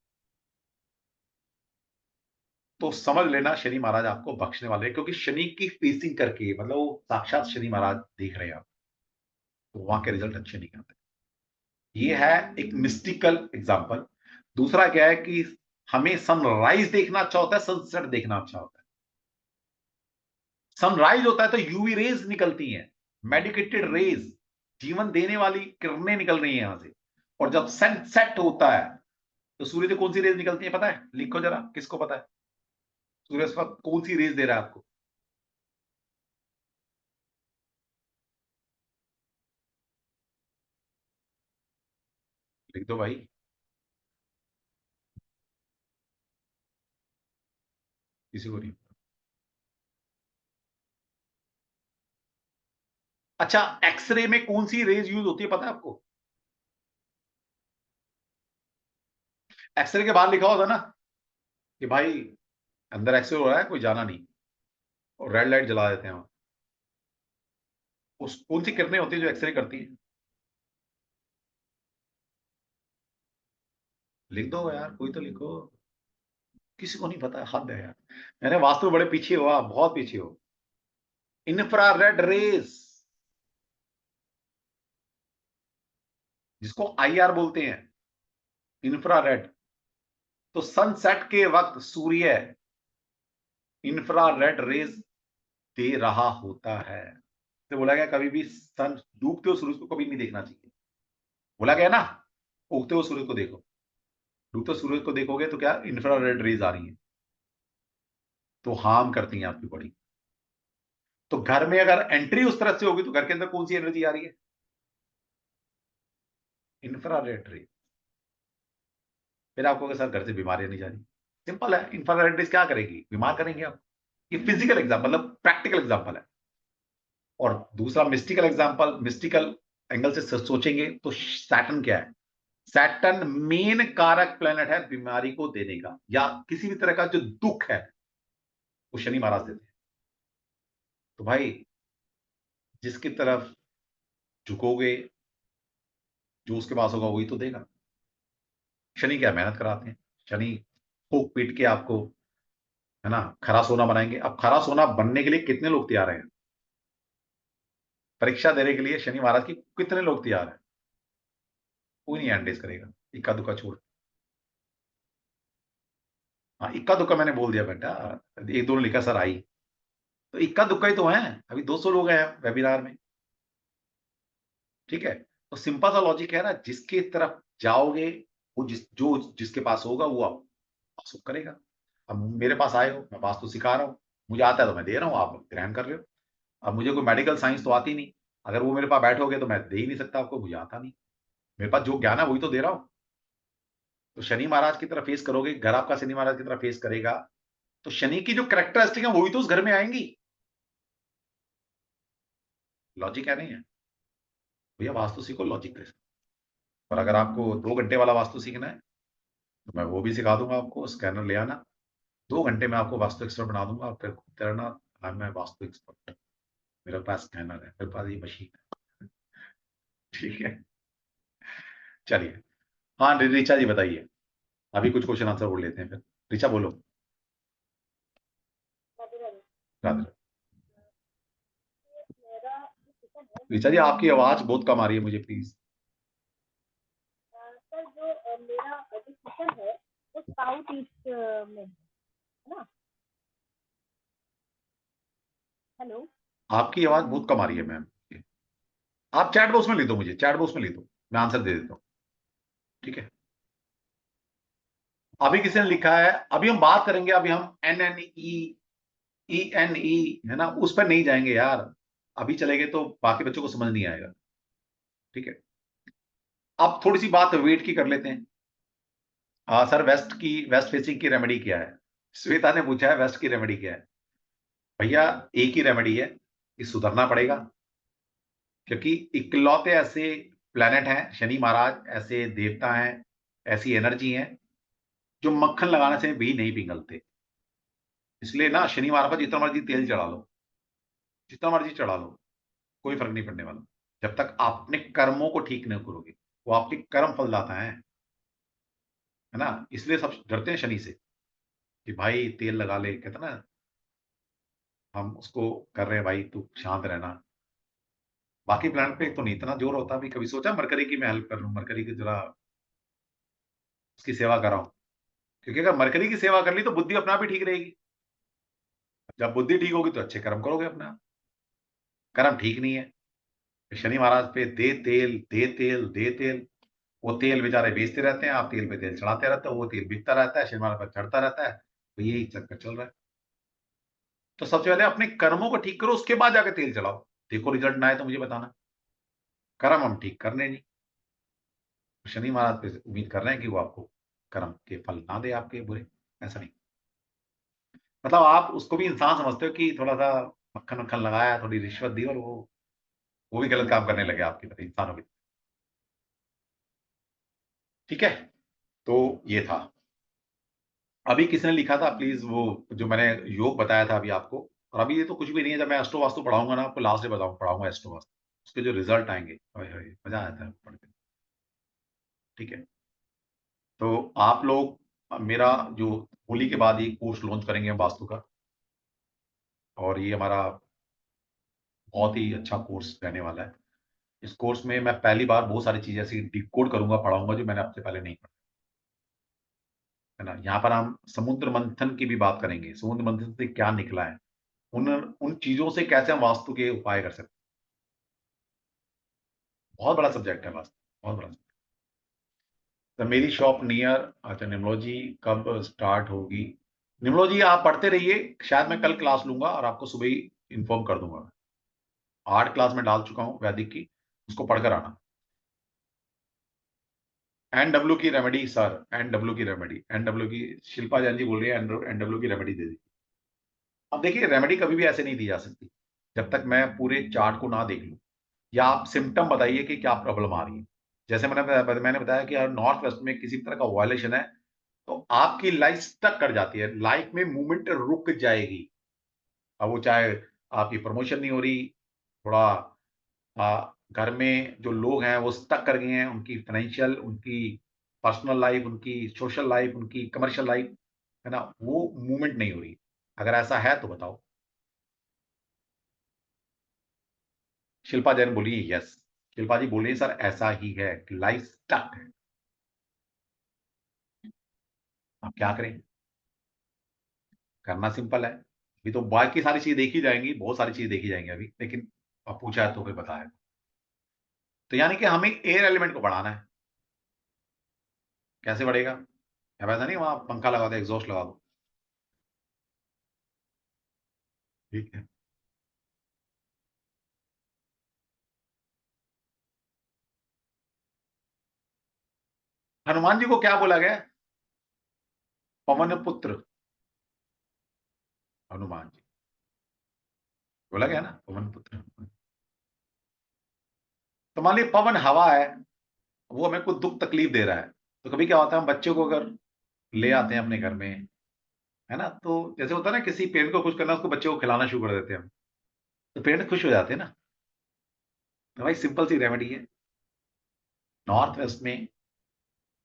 तो समझ लेना शनि महाराज आपको बख्शने वाले हैं, क्योंकि शनि की फेसिंग करके, मतलब वो साक्षात शनि महाराज देख रहे हैं आप, तो वहां के रिजल्ट अच्छे नहीं आते। ये है एक मिस्टिकल एग्जाम्पल। दूसरा क्या है कि हमें सनराइज देखना अच्छा होता है, सनसेट देखना अच्छा होता है। सनराइज होता है तो यूवी रेज निकलती हैं, मेडिकेटेड रेज, जीवन देने वाली किरणें निकल रही हैं यहां से। और जब सनसेट होता है तो सूर्य से कौन सी रेज निकलती है पता है? लिखो जरा, किसको पता है सूर्य इस वक्त कौन सी रेज दे रहा है आपको? लिख दो भाई। किसी को नहीं। अच्छा, एक्सरे में कौन सी रेज यूज होती है पता है आपको? एक्सरे के बाहर लिखा होता ना कि भाई अंदर एक्सरे हो रहा है, कोई जाना नहीं, और रेड लाइट जला देते हैं वहां। उस कौन सी किरणें होती है जो एक्सरे करती है? लिख दो यार, कोई तो लिखो। किसी को नहीं पता, हद है यार। मैंने वास्तु में बड़े पीछे हो आप, बहुत पीछे हो। इंफ्रारेड रेज, जिसको आईआर बोलते हैं, इंफ्रारेड। तो सनसेट के वक्त सूर्य इंफ्रारेड रेज दे रहा होता है। तो बोला गया कभी भी सन डूबते हुए सूरज को कभी नहीं देखना चाहिए। बोला गया ना, उगते हुए सूरज को देखो, डूबते हुए सूरज को देखोगे तो क्या इंफ्रारेड रेज आ रही है, तो हार्म करती हैं आपकी बॉडी। तो घर में अगर एंट्री उस तरह से होगी तो घर के अंदर कौन सी एनर्जी आ रही है? Infrared rays. फिर आपको कहा, सर घर से बीमारियां नहीं जा रही। सिंपल है, इंफ्रारेड रेज क्या करेगी? बीमार करेंगे आप। ये फिजिकल एग्जाम्पल, मतलब प्रैक्टिकल एग्जाम्पल है। और दूसरा मिस्टिकल एग्जाम्पल, मिस्टिकल एंगल से सोचेंगे तो सैटर्न क्या है? सैटर्न मेन कारक प्लेनेट है बीमारी को देने का, या किसी भी तरह का जो दुख है वो शनि महाराज देते हैं। तो भाई जिसकी तरफ झुकोगे, जो उसके पास होगा वही तो देगा। शनि क्या मेहनत कराते हैं, शनि फूक पीट के आपको, है ना, खरा सोना बनाएंगे। अब खरा सोना बनने के लिए कितने लोग तैयार हैं? परीक्षा देने के लिए शनि महाराज की कितने लोग तैयार हैं? कोई नहीं एंडेस करेगा, इक्का दुक्का छोड़। हाँ, इक्का दुक्का मैंने बोल दिया बेटा, एक दो ने लिखा सर आई, तो इक्का दुक्का ही तो है। अभी 200 लोग हैं वेबिनार में, ठीक है। तो सिंपल सा लॉजिक है ना, जिसके तरफ जाओगे वो जिसके पास होगा वो आप पास करेगा। अब मेरे पास आए हो, मैं पास तो सिखा रहा हूँ, मुझे आता है तो मैं दे रहा हूँ, आप ग्रहण कर रहे हो। अब मुझे कोई मेडिकल साइंस तो आती नहीं, अगर वो मेरे पास बैठोगे तो मैं दे ही नहीं सकता आपको, मुझे आता नहीं। मेरे पास जो ज्ञान है वही तो दे रहा हूँ। तो शनि महाराज की तरफ फेस करोगे, घर आपका शनि महाराज की तरफ फेस करेगा, तो शनि की जो कैरेक्टरिस्टिक है वही तो उस घर में आएंगी। लॉजिक है नहीं है भैया, वास्तु सीखो लॉजिक से। और अगर आपको 2 घंटे वाला वास्तु सीखना है तो मैं वो भी सिखा दूंगा आपको, स्कैनर ले आना, 2 घंटे में आपको वास्तु एक्सपर्ट बना दूंगा, फिर घूमते रहना, हाँ मैं वास्तु एक्सपर्ट, मेरे पास स्कैनर है, मेरे पास ये मशीन है। ठीक है, चलिए। हाँ ऋचा जी बताइए, अभी कुछ क्वेश्चन आंसर बोल लेते हैं फिर। ऋचा बोलो। राधे राधे। ऋचा जी आपकी आवाज बहुत कम आ रही है मुझे, प्लीज। सर जो मेरा जो किचन है वो साउथ ईस्ट में है ना। हेलो। आपकी आवाज बहुत कम आ रही है मैम। आप चैट बॉक्स में लिख दो, मुझे चैट बॉक्स में लिख दो, मैं आंसर दे देता हूँ। ठीक है, अभी किसी ने लिखा है, अभी हम बात करेंगे, अभी हम NNE है ना, उस पर नहीं जाएंगे यार, अभी चलेंगे तो बाकी बच्चों को समझ नहीं आएगा। ठीक है, अब थोड़ी सी बात वेट की कर लेते हैं। सर वेस्ट फेसिंग की रेमेडी क्या है? श्वेता ने पूछा है वेस्ट की रेमेडी क्या है। भैया एक ही रेमेडी है, कि सुधरना पड़ेगा, क्योंकि इकलौते ऐसे प्लेनेट हैं, शनि महाराज ऐसे देवता हैं, ऐसी एनर्जी हैं जो मक्खन लगाने से भी नहीं पिघलते। इसलिए ना शनि महाराज पर जितना मर्जी तेल चढ़ा लो, जितना मर्जी चढ़ा लो, कोई फर्क नहीं पड़ने वाला, जब तक आप अपने कर्मों को ठीक नहीं करोगे। वो आपके कर्म फलदाता है ना, इसलिए सब डरते हैं शनि से, कि भाई तेल लगा ले, कहते ना हम उसको कर रहे हैं, भाई तू शांत रहना। बाकी प्लैनेट पे तो नहीं इतना जोर होता। अभी कभी सोचा मरकरी की मैं हेल्प कर लूं, मरकरी की जरा उसकी सेवा कराऊं, क्योंकि अगर मरकरी की सेवा कर ली तो बुद्धि अपना भी ठीक रहेगी। जब बुद्धि ठीक होगी तो अच्छे कर्म करोगे अपना। कर्म ठीक नहीं है, तो शनि महाराज पे दे तेल, दे तेल, दे तेल। वो तेल बेचारे बेचते रहते हैं, आप तेल पे तेल चढ़ाते रहते हो, वो तेल बिकता रहता है, शनि महाराज पर चढ़ता रहता है, तो यही चक्कर चल रहा है। तो सबसे पहले अपने कर्मों को ठीक करो, उसके बाद जाकर तेल चलाओ, देखो रिजल्ट ना आए तो मुझे बताना। कर्म हम ठीक करने नहीं, शनि महाराज पे उम्मीद कर रहे हैं कि वो आपको कर्म के फल ना दे आपके बुरे। ऐसा नहीं, मतलब आप उसको भी इंसान समझते हो कि थोड़ा सा मक्खन वक्खन लगाया, थोड़ी रिश्वत दी, और वो भी गलत काम करने लगे आपकी तरह, इंसानों की तरह। ठीक है, तो ये था। अभी किसने लिखा था प्लीज, वो जो मैंने योग बताया था अभी आपको, और अभी ये तो कुछ भी नहीं है, जब मैं एस्ट्रो वास्तु पढ़ाऊंगा ना आपको, लास्ट डे पढ़ाऊंगा एस्ट्रो वास्तु, उसके जो रिजल्ट आएंगे, हाय हाय मजा आता है पढ़ के। ठीक है, तो आप लोग मेरा जो होली के बाद एक कोर्स लॉन्च करेंगे हम वास्तु का, और ये हमारा बहुत ही अच्छा कोर्स रहने वाला है। इस कोर्स में मैं पहली बार बहुत सारी चीजें ऐसी डिकोड करूंगा, पढ़ाऊंगा, जो मैंने आपसे पहले नहीं पढ़ा, है ना। यहाँ पर हम समुद्र मंथन की भी बात करेंगे, समुद्र मंथन से क्या निकला है, उन उन चीजों से कैसे हम वास्तु के उपाय कर सकते हैं। बहुत बड़ा सब्जेक्ट है वास्तु, बहुत बड़ा। तो मेरी शॉप नियर, अच्छा निम्नोलॉजी कब स्टार्ट होगी? निम्नोलॉजी आप पढ़ते रहिए, शायद मैं कल क्लास लूंगा और आपको सुबह ही इन्फॉर्म कर दूंगा। 8 क्लास में डाल चुका हूँ वैदिक की, उसको पढ़कर आना। NW की रेमेडी सर, NW की रेमेडी, NW की शिल्पा जैन जी बोल रही है, NW की रेमेडी दे दी। अब देखिए रेमेडी कभी भी ऐसे नहीं दी जा सकती जब तक मैं पूरे चार्ट को ना देख लूं, या आप सिम्टम बताइए कि क्या प्रॉब्लम आ रही है। जैसे मैंने बताया कि नॉर्थ वेस्ट में किसी तरह का वायलेशन है, तो आपकी लाइफ स्टक कर जाती है, लाइफ में मूवमेंट रुक जाएगी। अब वो चाहे आपकी प्रमोशन नहीं हो रही, थोड़ा घर में जो लोग हैं वो स्टक कर गए हैं, उनकी फाइनेंशियल, उनकी पर्सनल लाइफ, उनकी सोशल लाइफ, उनकी कमर्शियल लाइफ, है ना, वो मूवमेंट नहीं हो रही। अगर ऐसा है तो बताओ। शिल्पा जैन बोली यस। शिल्पा जी बोलिए सर ऐसा ही है कि लाइफ स्टक है। अब क्या करें, करना सिंपल है। अभी तो बाकी सारी चीजें देखी जाएंगी, बहुत सारी चीजें देखी जाएंगी अभी, लेकिन अब पूछा है तो फिर बताया। तो यानी कि हमें एयर एलिमेंट को बढ़ाना है। कैसे बढ़ेगा? अब ऐसा नहीं वहां पंखा लगा दो, एग्जॉस्ट लगा दो। ठीक है, हनुमान जी को क्या बोला गया? पवन पुत्र हनुमान जी बोला गया ना, पवन पुत्र। तो मान लीजिए पवन हवा है, वो हमें कुछ दुख तकलीफ दे रहा है, तो कभी क्या होता है, हम बच्चों को अगर ले आते हैं अपने घर में, है ना, तो जैसे होता है ना, किसी पेरेंट को खुश करना, उसको बच्चे को खिलाना शुरू कर देते हैं हम, तो पेरेंट खुश हो जाते हैं ना। तो भाई सिंपल सी रेमेडी है, नॉर्थ वेस्ट में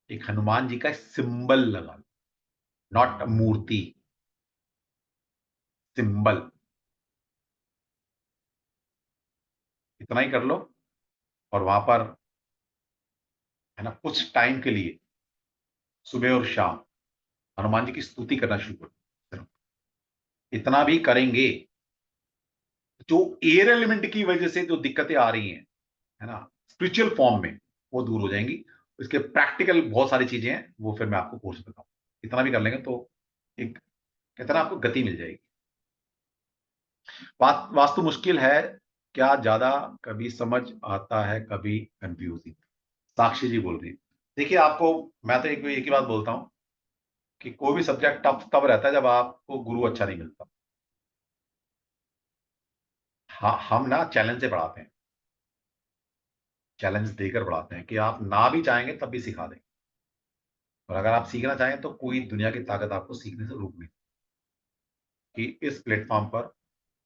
एक हनुमान जी का सिंबल लगा लो, नॉट मूर्ति, सिंबल, इतना ही कर लो। और वहां पर, है ना, कुछ टाइम के लिए सुबह और शाम हनुमान जी की स्तुति करना शुरू करो। इतना भी करेंगे, जो एयर एलिमेंट की वजह से जो दिक्कतें आ रही हैं, है ना, स्पिरिचुअल फॉर्म में, वो दूर हो जाएंगी। इसके प्रैक्टिकल बहुत सारी चीजें हैं, वो फिर मैं आपको कोर्स बताऊं। इतना भी कर लेंगे तो एक, कहते हैं ना, आपको गति मिल जाएगी। वास्तु मुश्किल है क्या ज्यादा, कभी समझ आता है, कभी कंफ्यूजिंग। साक्षी जी बोल रही है। देखिए, आपको मैं तो एक ही बात बोलता हूं कि कोई भी सब्जेक्ट टफ तब रहता है जब आपको गुरु अच्छा नहीं मिलता। हाँ, हम ना चैलेंज से पढ़ाते हैं, चैलेंज देकर पढ़ाते हैं कि आप ना भी चाहेंगे तब भी सिखा देंगे। और अगर आप सीखना चाहें तो कोई दुनिया की ताकत आपको सीखने से रोक नहीं। कि इस प्लेटफॉर्म पर,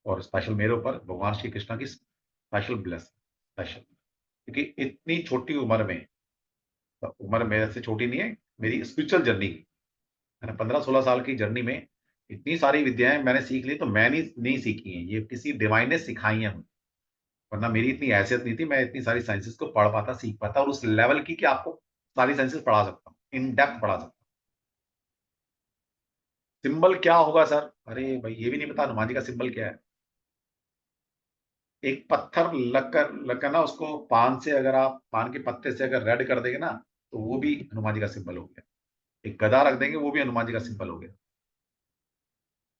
और स्पेशल मेरे ऊपर भगवान श्री कृष्ण की स्पेशल ब्लेस, स्पेशल, क्योंकि इतनी छोटी उम्र में, तो उम्र मेरे से छोटी नहीं है, मेरी स्पिरिचुअल जर्नी, है ना, 15-16 साल की जर्नी में इतनी सारी विद्याएं मैंने सीख ली, तो मैं नहीं सीखी हैं, ये किसी डिवाइन ने सिखाई हैं मुझे। वरना मेरी इतनी हैसियत नहीं थी, मैं इतनी सारी साइंसेस को पढ़ पाता, सीख पाता, और उस लेवल की कि आपको सारी साइंसेस पढ़ा सकता हूँ, इन डेप्थ पढ़ा सकता हूँ। सिंबल क्या होगा सर? अरे भाई, ये भी नहीं पता हनुमान जी का सिंबल क्या है? एक पत्थर लगकर ना, उसको पान से, अगर आप पान के पत्ते से अगर रेड कर देंगे ना, तो वो भी हनुमान जी का सिंबल हो गया। एक गदा रख देंगे, वो भी हनुमान जी का सिंबल हो गया।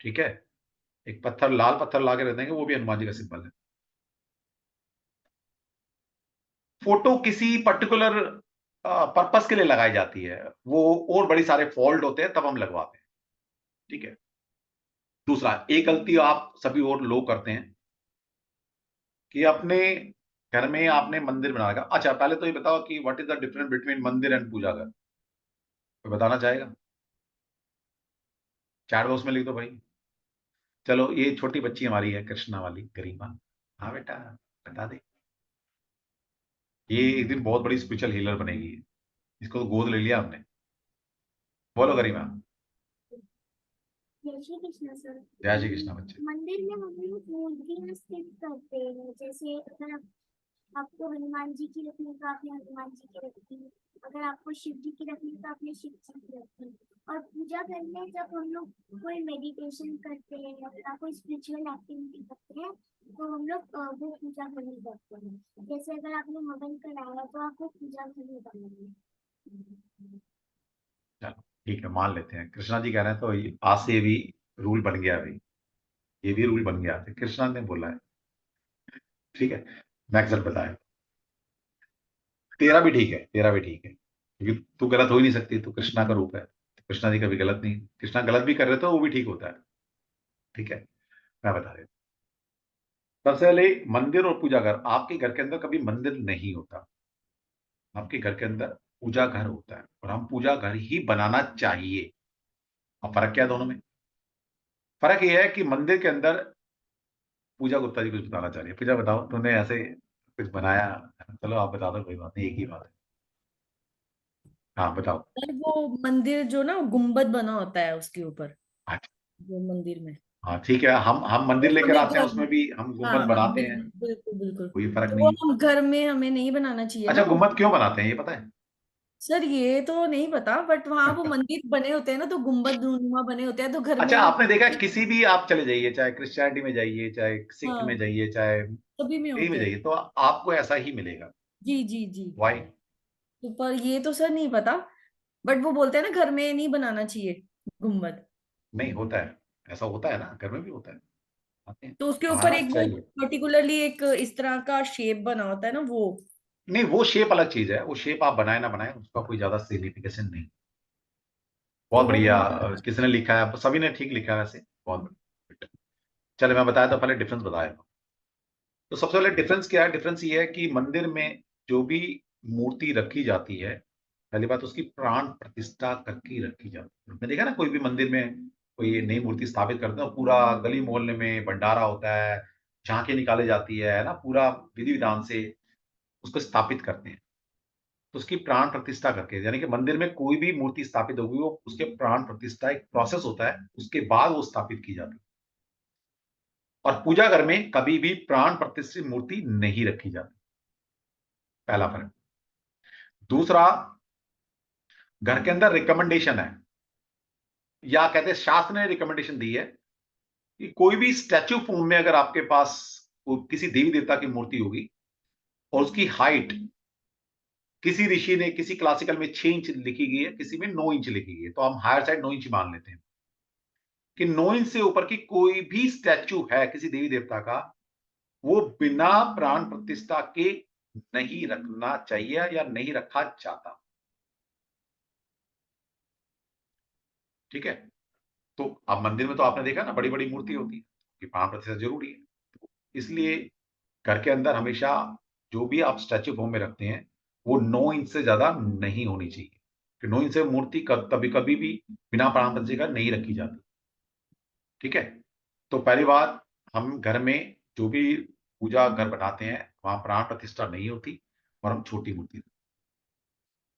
ठीक है, एक पत्थर, लाल पत्थर ला के रख देंगे, वो भी हनुमान जी का सिंबल है। फोटो किसी पर्टिकुलर पर्पस के लिए लगाई जाती है, वो और बड़ी सारे फॉल्ट होते हैं तब हम लगवाते हैं। ठीक है। दूसरा, एक गलती आप सभी और लोग करते हैं कि अपने घर में आपने मंदिर बना रखा। अच्छा, पहले तो ये बताओ कि what is the difference between मंदिर एंड पूजा घर? कोई बताना चाहेगा? चैट बॉक्स में लिख दो भाई। चलो, ये छोटी बच्ची हमारी है, कृष्णा वाली गरिमा। हाँ बेटा, बता दे। ये एक दिन बहुत बड़ी स्पिरिचुअल हीलर बनेगी, इसको तो गोद ले लिया हमने। बोलो गरिमा। जय श्री कृष्ण सर। जय श्री कृष्णा बच्चे। मंदिर में हम लोग मूर्तियां स्थित करते हैं, जैसे अगर आपको हनुमान जी की रखनी तो आपने हनुमान जी की रखी, अगर आपको शिव जी की रखनी तो आपने शिव जी की रखी। और पूजा करने जब हम लोग कोई मेडिटेशन करते हैं या कोई स्पिरिचुअल एक्टिविटी करते हैं, तो हम लोग वो पूजा घर में करते हैं। जैसे अगर आपने हवन कराया तो आपको पूजा घर में करना है। चलो ठीक है, मान लेते हैं कृष्णा जी कह रहे हैं, तो आज से ये भी रूल बन गया अभी, ये भी रूल बन गया, कृष्णा ने बोला है। ठीक है, नेक्स्ट बताए। तेरा भी ठीक है, तेरा भी ठीक है, क्योंकि तू गलत हो ही नहीं सकती, तू कृष्णा का रूप है, कृष्णा जी कभी गलत नहीं, कृष्णा गलत भी कर रहे तो वो भी ठीक होता है। ठीक है, मैं बता रहा हूं। सबसे पहले, मंदिर और पूजा घर, आपके घर के अंदर कभी मंदिर नहीं होता, आपके घर के अंदर पूजा घर होता है, और हम पूजा घर ही बनाना चाहिए। अब फर्क क्या है दोनों में? फर्क यह है कि मंदिर के अंदर, पूजा गुप्ता जी कुछ बताना चाह रही है। पूजा बताओ, तूने ऐसे कुछ बनाया? चलो आप बता दो, कोई बात नहीं, एक ही बात है। हाँ बताओ। और वो मंदिर जो ना गुम्बद बना होता है उसके ऊपर, अच्छा, जो मंदिर में, हाँ ठीक है, हम मंदिर वो लेकर हमें आते हैं, घर, उसमें भी हम गुम्बद हाँ बनाते हैं, बिल्कुल बिल्कुल बिल्कुल, कोई फर्क तो नहीं वो है। हम घर में हमें नहीं बनाना चाहिए अच्छा, ना वो। गुम्बद क्यों बनाते हैं ये पता है? सर ये तो नहीं पता, बट वहां वो मंदिर बने होते हैं ना, तो गुम्बद नुमा बने होते हैं, तो घर में अच्छा, हम आपने देखा है, किसी भी आप चले जाइए, चाहे क्रिश्चियनिटी में जाइए, चाहे सिख में हाँ जाइए, चाहे सभी में कहीं में होते हैं। जाइए, तो आपको ऐसा ही मिलेगा। जी जी जी। वाई? तो पर ये तो सर नहीं पता, बट वो बोलते हैं ना घर में नहीं बनाना चाहिए गुम्बद। नहीं होता है, ऐसा होता है ना, घर में भी होता है, आते हैं, तो उसके ऊपर बनाना एक वो चाहिए। पर्टिकुलरली एक इस तरह का शेप बना होता है ना वो, नहीं, वो शेप अलग चीज है, वो शेप आप बनाए ना बनाए उसका कोई ज्यादा सिग्निफिकेशन नहीं। बहुत तो बढ़िया। किसने लिखा है? सभी ने ठीक लिखा है वैसे, बहुत बढ़िया। चलो मैं बताया तो पहले डिफरेंस बताया। तो सबसे पहले डिफरेंस क्या है? डिफरेंस ये है कि मंदिर में जो भी मूर्ति रखी जाती है, पहली बात उसकी प्राण प्रतिष्ठा करके रखी जाती है। आपने देखा ना कोई भी मंदिर में कोई नई मूर्ति स्थापित करते हैं, पूरा गली मोहल्ले में भंडारा होता है, झांकी निकाली जाती है ना, पूरा विधि विधान से उसको स्थापित करते हैं। तो उसकी प्राण प्रतिष्ठा करके, यानी कि मंदिर में कोई भी मूर्ति स्थापित होगी वो उसके प्राण प्रतिष्ठा एक प्रोसेस होता है, उसके बाद वो स्थापित की जाती है। और पूजा घर में कभी भी प्राण प्रतिष्ठित मूर्ति नहीं रखी जाती। पहला फर्क। दूसरा, घर के अंदर रिकमेंडेशन है, या कहते हैं शास्त्र ने रिकमेंडेशन दी है कि कोई भी स्टैच्यू फॉर्म में अगर आपके पास किसी देवी देवता की मूर्ति होगी और उसकी हाइट किसी ऋषि ने, किसी क्लासिकल में 6 इंच लिखी गई है, किसी में 9 इंच लिखी गई है, तो हम हायर साइड 9 इंच मान लेते हैं कि 9 इंच से ऊपर की कोई भी स्टैच्यू है किसी देवी देवता का, वो बिना प्राण प्रतिष्ठा के नहीं रखना चाहिए या नहीं रखा जाता। ठीक है? तो अब मंदिर में तो आपने देखा ना, बड़ी बड़ी मूर्ति होती है कि प्राण प्रतिष्ठा जरूरी है, तो इसलिए घर के अंदर हमेशा जो भी आप स्टैच्यू फॉर्म में रखते हैं वो 9 इंच से ज्यादा नहीं होनी चाहिए, कि 9 इंच से मूर्ति कभी कभी भी बिना प्राण प्रतिष्ठा का नहीं रखी जाती। ठीक है? तो पहली बात, हम घर में जो भी पूजा घर बनाते हैं वहां प्राण प्रतिष्ठा नहीं होती और हम छोटी मूर्ति,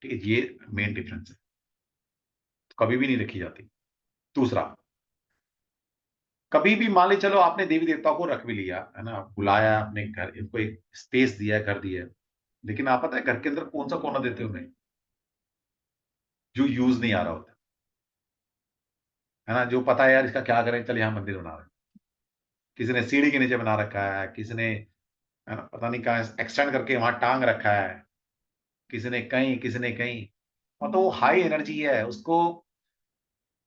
ठीक है, ये मेन डिफरेंस है, तो कभी भी नहीं रखी जाती। दूसरा, कभी भी मान ली चलो आपने देवी देवता को रख भी लिया है ना, बुलाया अपने घर, इनको एक स्पेस दिया है, घर दिया है, लेकिन आप पता है घर के अंदर कौन सा कोना देते हो उन्हें जो यूज नहीं आ रहा होता है ना, जो पता है यार इसका क्या करें, चल यहाँ मंदिर बना रहे हैं। किसी ने सीढ़ी के नीचे बना रखा है, किसी ने है ना पता नहीं कहाँ एक्सटेंड करके वहां टांग रखा है, किसी ने कहीं, किसी ने कहीं। मतलब वो हाई एनर्जी है, उसको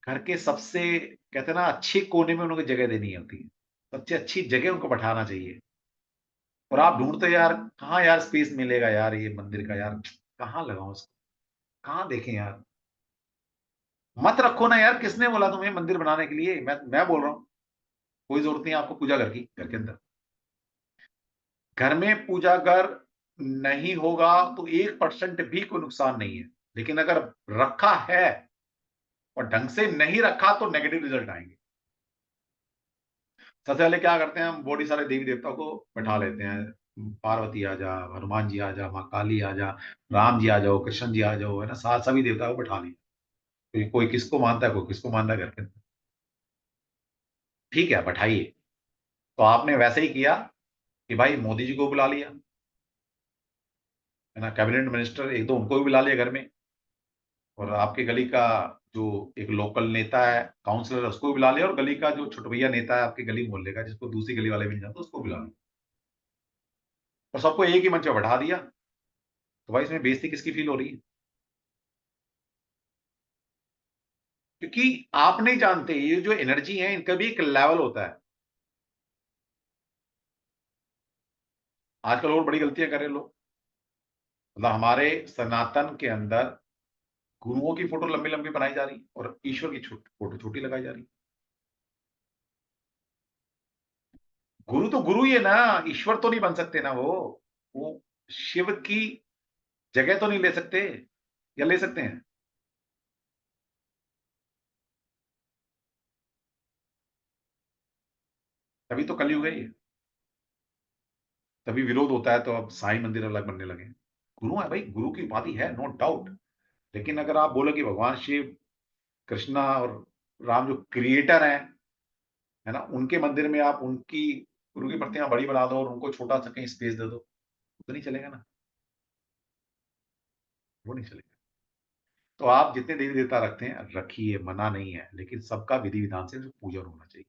घर के सबसे, कहते हैं ना, अच्छे कोने में उनको जगह देनी होती है, सबसे अच्छी जगह उनको बैठाना चाहिए। और आप ढूंढते यार कहाँ यार स्पेस मिलेगा यार ये मंदिर का, यार कहाँ लगाऊं इसको, कहाँ देखें यार। मत रखो ना यार, किसने बोला तुम्हें मंदिर बनाने के लिए? मैं बोल रहा हूँ, कोई जरूरत नहीं है आपको पूजा घर की, घर के अंदर। घर में पूजा घर नहीं होगा तो 1% भी कोई नुकसान नहीं है, लेकिन अगर रखा है और ढंग से नहीं रखा तो नेगेटिव रिजल्ट आएंगे। सबसे पहले क्या करते हैं, हम बॉडी सारे देवी देवताओं को बैठा लेते हैं, पार्वती आ जा, हनुमान जी आ जा, माँ काली आ जा, राम जी आ जाओ, कृष्ण जी आ जाओ, है ना, साथ सभी देवताओं को बैठा लिया। कोई किसको मानता है, कोई किसको मानता है घर के अंदर। ठीक है, बैठाइए। तो आपने वैसे ही किया कि भाई मोदी जी को बुला लिया, है ना, कैबिनेट मिनिस्टर एक दो उनको भी बुला लिया घर में, और आपके गली का जो एक लोकल नेता है, काउंसलर है, उसको भी बुला लिया, और गली का जो छोटभैया नेता है आपके गली मोहल्ले का, जिसको दूसरी गली वाले भी नहीं जानते, उसको बुला लिया, और सबको एक ही मंच पर बैठा दिया। तो भाई इसमें बेइज्जती किसकी फील हो रही है? क्योंकि आप नहीं जानते ये जो एनर्जी है इनका भी एक लेवल होता है। आजकल और बड़ी गलतियां कर रहे हैं लोग, मतलब हमारे सनातन के अंदर गुरुओं की फोटो लंबी लंबी बनाई जा रही है और ईश्वर की फोटो छोटी लगाई जा रही है। गुरु तो गुरु ही है ना, ईश्वर तो नहीं बन सकते ना वो शिव की जगह तो नहीं ले सकते, या ले सकते हैं? तभी तो कलयुग है ये, तभी विरोध होता है, तो अब साईं मंदिर अलग बनने लगे। गुरु है भाई, गुरु की उपाधि है, नो डाउट, लेकिन अगर आप बोलो कि भगवान शिव, कृष्णा और राम जो क्रिएटर हैं, है ना, उनके मंदिर में आप उनकी गुरु की प्रतिमा बड़ी बना दो और उनको छोटा सा कहीं स्पेस दे दो, तो नहीं चलेगा ना, वो नहीं चलेगा। तो आप जितने देवी देवता रखते हैं रखिए, मना नहीं है, लेकिन सबका विधि विधान से पूजन होना चाहिए।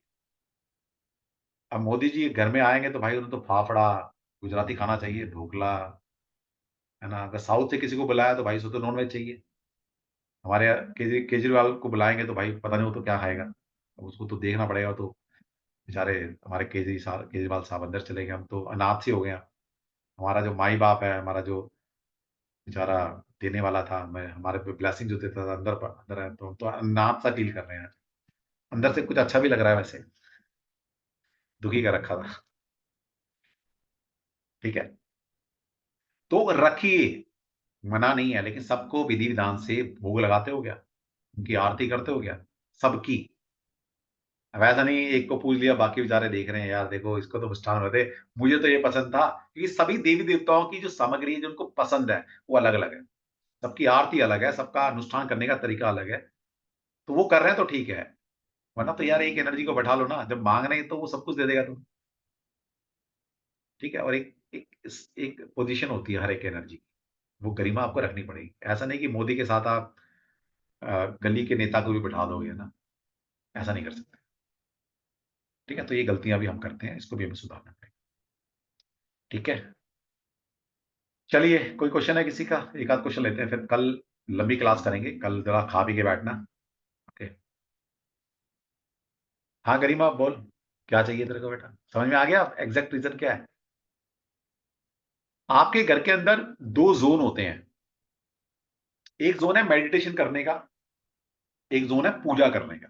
अब मोदी जी घर में आएंगे तो भाई उन्हें तो फाफड़ा, गुजराती खाना चाहिए, ढोकला, है ना, अगर साउथ से किसी को बुलाया तो भाई उसको तो नॉनवेज चाहिए। हमारे यहाँ केजरीवाल को बुलाएंगे तो भाई पता नहीं वो तो क्या खाएगा, अब उसको तो देखना पड़ेगा। तो बेचारे हमारे केजरीवाल साहब अंदर चले गए, हम तो अनाथ से हो गए हैं। हमारा जो माई बाप है, हमारा जो बेचारा देने वाला था, मैं हमारे पे ब्लेसिंग जो देता था अंदर है, तो अनाथ सा फील कर रहे हैं। अंदर से कुछ अच्छा भी लग रहा है वैसे, दुखी कर रखा था। ठीक है, तो रखिए, मना नहीं है, लेकिन सबको विधि विधान से भोग लगाते हो क्या, उनकी आरती करते हो क्या, सबकी। अब ऐसा नहीं एक को पूछ लिया बाकी बेचारे देख रहे हैं, यार देखो इसको तो मिष्ठान होते, मुझे तो ये पसंद था, क्योंकि सभी देवी देवताओं की जो सामग्री है जो उनको पसंद है वो अलग अलग है, सबकी आरती अलग है, सबका अनुष्ठान करने का तरीका अलग है, तो वो कर रहे हैं तो ठीक है। वरना तो यार एक एनर्जी को बैठा लो ना, जब मांग रहे हैं तो वो सब कुछ दे देगा तुम। ठीक है, और एक पोजीशन होती है हर एक एनर्जी की, वो गरिमा आपको रखनी पड़ेगी। ऐसा नहीं कि मोदी के साथ आप गली के नेता को भी बैठा दोगे ना, ऐसा नहीं कर सकते। ठीक है, तो ये गलतियां भी हम करते हैं, इसको भी हमें सुधारना पड़ेगा। ठीक है, चलिए कोई क्वेश्चन है किसी का, एक आध क्वेश्चन लेते हैं, फिर कल लंबी क्लास करेंगे, कल जरा खा पी के बैठना। ओके, हाँ गरिमा बोल, क्या चाहिए तेरे को बेटा, समझ में आ गया एग्जैक्ट रीजन क्या है। आपके घर के अंदर दो जोन होते हैं, एक जोन है मेडिटेशन करने का, एक जोन है पूजा करने का।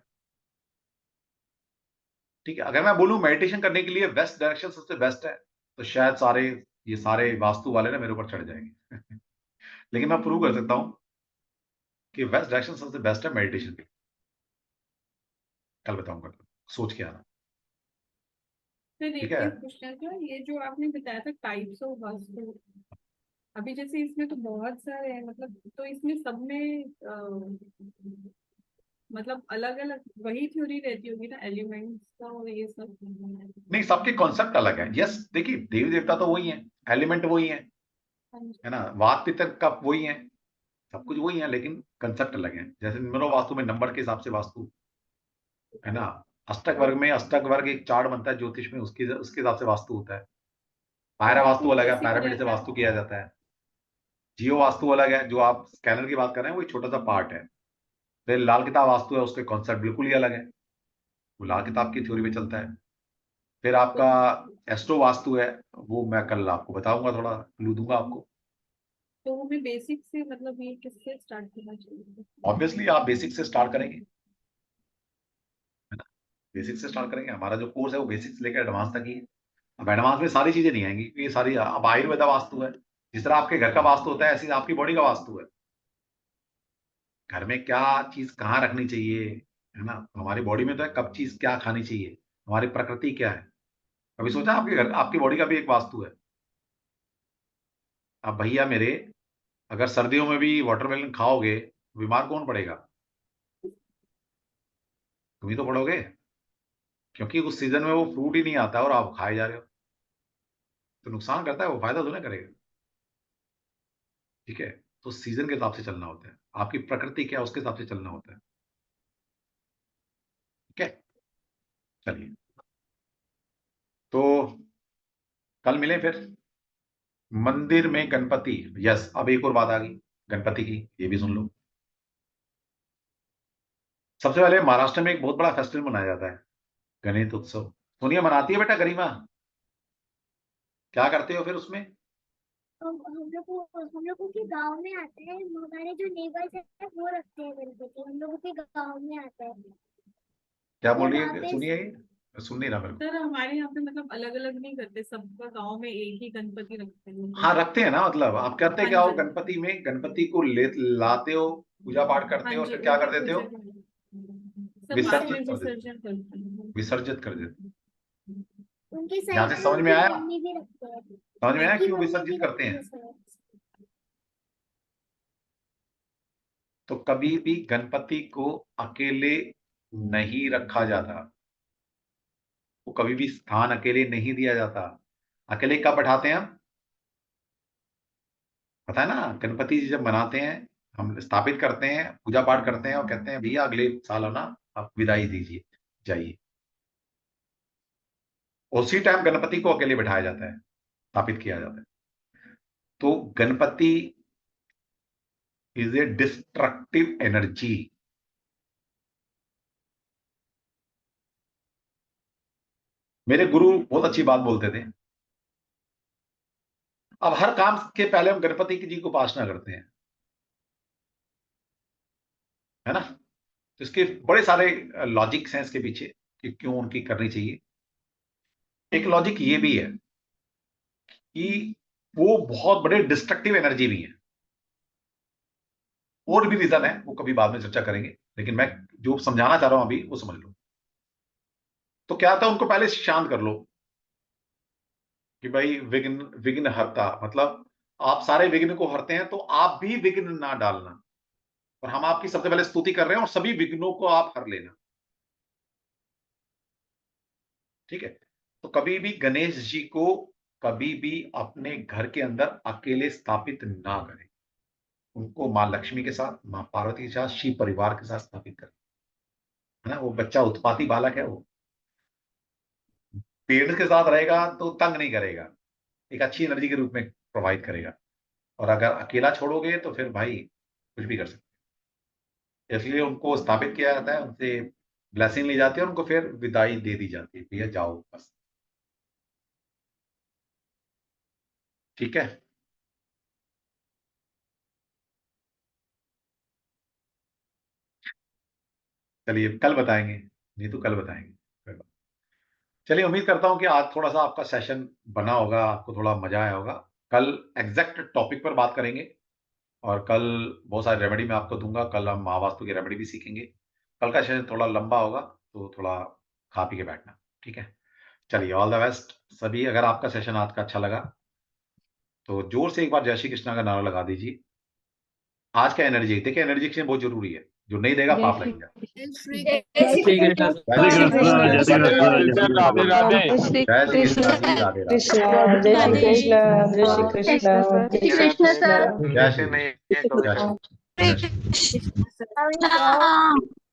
ठीक है, अगर मैं बोलूं मेडिटेशन करने के लिए वेस्ट डायरेक्शन सबसे बेस्ट है, तो शायद ये सारे वास्तु वाले ना मेरे ऊपर चढ़ जाएंगे लेकिन मैं प्रूव कर सकता हूं कि वेस्ट डायरेक्शन सबसे बेस्ट है मेडिटेशन के लिए। कल बताऊंगा, सोच के आना। सर ठीक एक है, चीज पूछना था, ये जो आपने बताया था टाइप्स ऑफ वास्तु, अभी जैसे इसमें तो बहुत सारे हैं, मतलब तो इसमें सब में मतलब अलग अलग वही थ्योरी रहती होगी ना, एलिमेंट्स का और ये सब। नहीं सबके कॉन्सेप्ट अलग है। यस देखिए, देवी देवता तो वही है, एलिमेंट वही हाँ जी। है ना, वात पितर का वही है, सब कुछ वही है, लेकिन कंसेप्ट अलग है। जैसे न्यूमरो वास्तु में नंबर के हिसाब से वास्तु है ना, अष्टक वर्ग में अष्टक वर्ग एक चार्ट बनता है ज्योतिष में, उसके उसके हिसाब से वास्तु होता है। तो पायरा जो वास्तु कोई अलग है, बेसिक पैरामिड से रहता वास्तु है। किया जाता है। जियो वास्तु अलग है, जो आप स्कैनर की बात कर रहे हैं वो एक छोटा सा पार्ट है। फिर लाल किताब वास्तु है, उसके कॉन्सेप्ट बिल्कुल ही अलग है, वो लाल किताब की थ्योरी पे चलता है। फिर तो आपका एस्ट्रो वास्तु है, वो मैं कल आपको बताऊंगा, थोड़ा क्लू दूंगा आपको। तो हमें बेसिक से मतलब ये किससे स्टार्ट करना चाहिए। ऑब्वियसली आप बेसिक से स्टार्ट करेंगे, है ना, बेसिक से स्टार्ट करेंगे। हमारा जो कोर्स है वो बेसिक से लेकर एडवांस तक ही है। अब एडवांस में सारी चीजें नहीं आएंगी, ये सारी अब आयुर्वेदा वास्तु है, जिस तरह आपके घर का वास्तु होता है ऐसी आपकी बॉडी का वास्तु है। घर में क्या चीज कहाँ रखनी चाहिए, है ना, हमारी बॉडी में तो है कब चीज क्या खानी चाहिए, हमारी प्रकृति क्या है। कभी सोचा आपके घर आपकी बॉडी का भी एक वास्तु है। अब भैया मेरे, अगर सर्दियों में भी वाटरमेलन खाओगे बीमार कौन पड़ेगा, तुम ही तो पड़ोगे, क्योंकि उस सीजन में वो फ्रूट ही नहीं आता और आप खाए जा रहे हो, तो नुकसान करता है वो, फायदा तो नहीं करेगा। ठीक है, तो सीजन के हिसाब से चलना होता है, आपकी प्रकृति क्या है उसके हिसाब से चलना होता है। ठीक है, चलिए, तो कल मिलें फिर। मंदिर में गणपति, यस, अब एक और बात आ गई गणपति की, ये भी सुन लो। सबसे पहले महाराष्ट्र में एक बहुत बड़ा फेस्टिवल मनाया जाता है, गणेश उत्सव। सुनिए, मनाती है बेटा गरिमा, क्या करते हो फिर उसमें। हम लोगों के गांव में आता है, हमारे जो नेबर्स है वो रखते हैं गणपति, हम लोगों के गांव में आता है। क्या तो बोल रही वहाँ है, पे सुनिए, मैं सुन नहीं रहा मेरे को। सर हमारे यहाँ पे मतलब अलग अलग नहीं करते, सबका गांव में एक ही गणपति रखते हैं। हाँ रखते हैं ना, मतलब आप करते हाँ क्या हो, जी। गणपति में गणपति को लाते हो, पूजा पाठ करते हाँ हो, और जी, फिर क्या उनकी कर देते हो, पूजा करते सब बाद में विसर्जित कर देते हो, विसर्जन करते हैं। विसर्जित कर देते हो। उनके यहाँ साइड से में समझ में उनकी आया, मम्मी भी रखते हैं, समझ में आया उनकी क्यों मम्मी भी विसर्जित करते रखती हैं। है सर। तो कभी भी गणपति को अकेले नहीं रखा जाता, वो कभी भी स्थान अकेले नहीं दिया जाता। अकेले कब बैठाते हैं हम, पता है ना, गणपति जी जब मनाते हैं, हम स्थापित करते हैं, पूजा पाठ करते हैं और कहते हैं भैया अगले साल आना, आप विदाई दीजिए, जाइए, उसी टाइम गणपति को अकेले बैठाया जाता है, स्थापित किया जाता है। तो Ganpati is a destructive energy. मेरे गुरु बहुत अच्छी बात बोलते थे, अब हर काम के पहले हम गणपति जी को उपासना करते हैं, है ना। तो इसके बड़े सारे लॉजिक्स हैं इसके पीछे कि क्यों उनकी करनी चाहिए। एक लॉजिक ये भी है कि वो बहुत बड़े डिस्ट्रक्टिव एनर्जी भी है, और भी रीजन है, वो कभी बाद में चर्चा करेंगे, लेकिन मैं जो समझाना चाह रहा हूं अभी वो समझ लो। तो क्या था, उनको पहले शांत कर लो कि भाई विघ्न विघ्न हरता, मतलब आप सारे विघ्न को हरते हैं, तो आप भी विघ्न ना डालना, और हम आपकी सबसे पहले स्तुति कर रहे हैं और सभी विघ्नों को आप हर लेना। ठीक है। तो कभी भी गणेश जी को कभी भी अपने घर के अंदर अकेले स्थापित ना करें, उनको मां लक्ष्मी के साथ, मां पार्वती के साथ, शिव परिवार के साथ स्थापित करें, है ना। वो बच्चा उत्पाती बालक है, वो पेरेंट्स के साथ रहेगा तो तंग नहीं करेगा, एक अच्छी एनर्जी के रूप में प्रोवाइड करेगा। और अगर अकेला छोड़ोगे तो फिर भाई कुछ भी कर सकते हैं। इसलिए उनको स्थापित किया जाता है, उनसे ब्लेसिंग ली जाती है और उनको फिर विदाई दे दी जाती है, भैया जाओ बस। ठीक है। चलिए कल बताएंगे, नहीं तो कल बताएंगे कोई बात। चलिए, उम्मीद करता हूं कि आज थोड़ा सा आपका सेशन बना होगा, आपको थोड़ा मजा आया होगा। कल एग्जैक्ट टॉपिक पर बात करेंगे, और कल बहुत सारे रेमेडी मैं आपको दूंगा। कल हम महावास्तु की रेमेडी भी सीखेंगे। कल का सेशन थोड़ा लंबा होगा, तो थोड़ा खा पी के बैठना, ठीक है। चलिए, ऑल द बेस्ट सभी। अगर आपका सेशन आज का अच्छा लगा तो जोर से एक बार जय श्री कृष्णा का नारा लगा दीजिए। आज का एनर्जी देखिए, एनर्जी एक्सचेंज बहुत जरूरी है, जो नहीं देगा पाप लगेगा। जय श्री कृष्ण जय श्री कृष्ण, जय श्री कृष्ण, जय श्री कृष्ण, राधे राधे। जय श्री कृष्ण जी, राधे राधे। कृष्ण, जय श्री कृष्ण, जय श्री कृष्ण, श्री कृष्ण सर। जय श्री कृष्ण, जय श्री कृष्ण, जय श्री कृष्ण। कृष्ण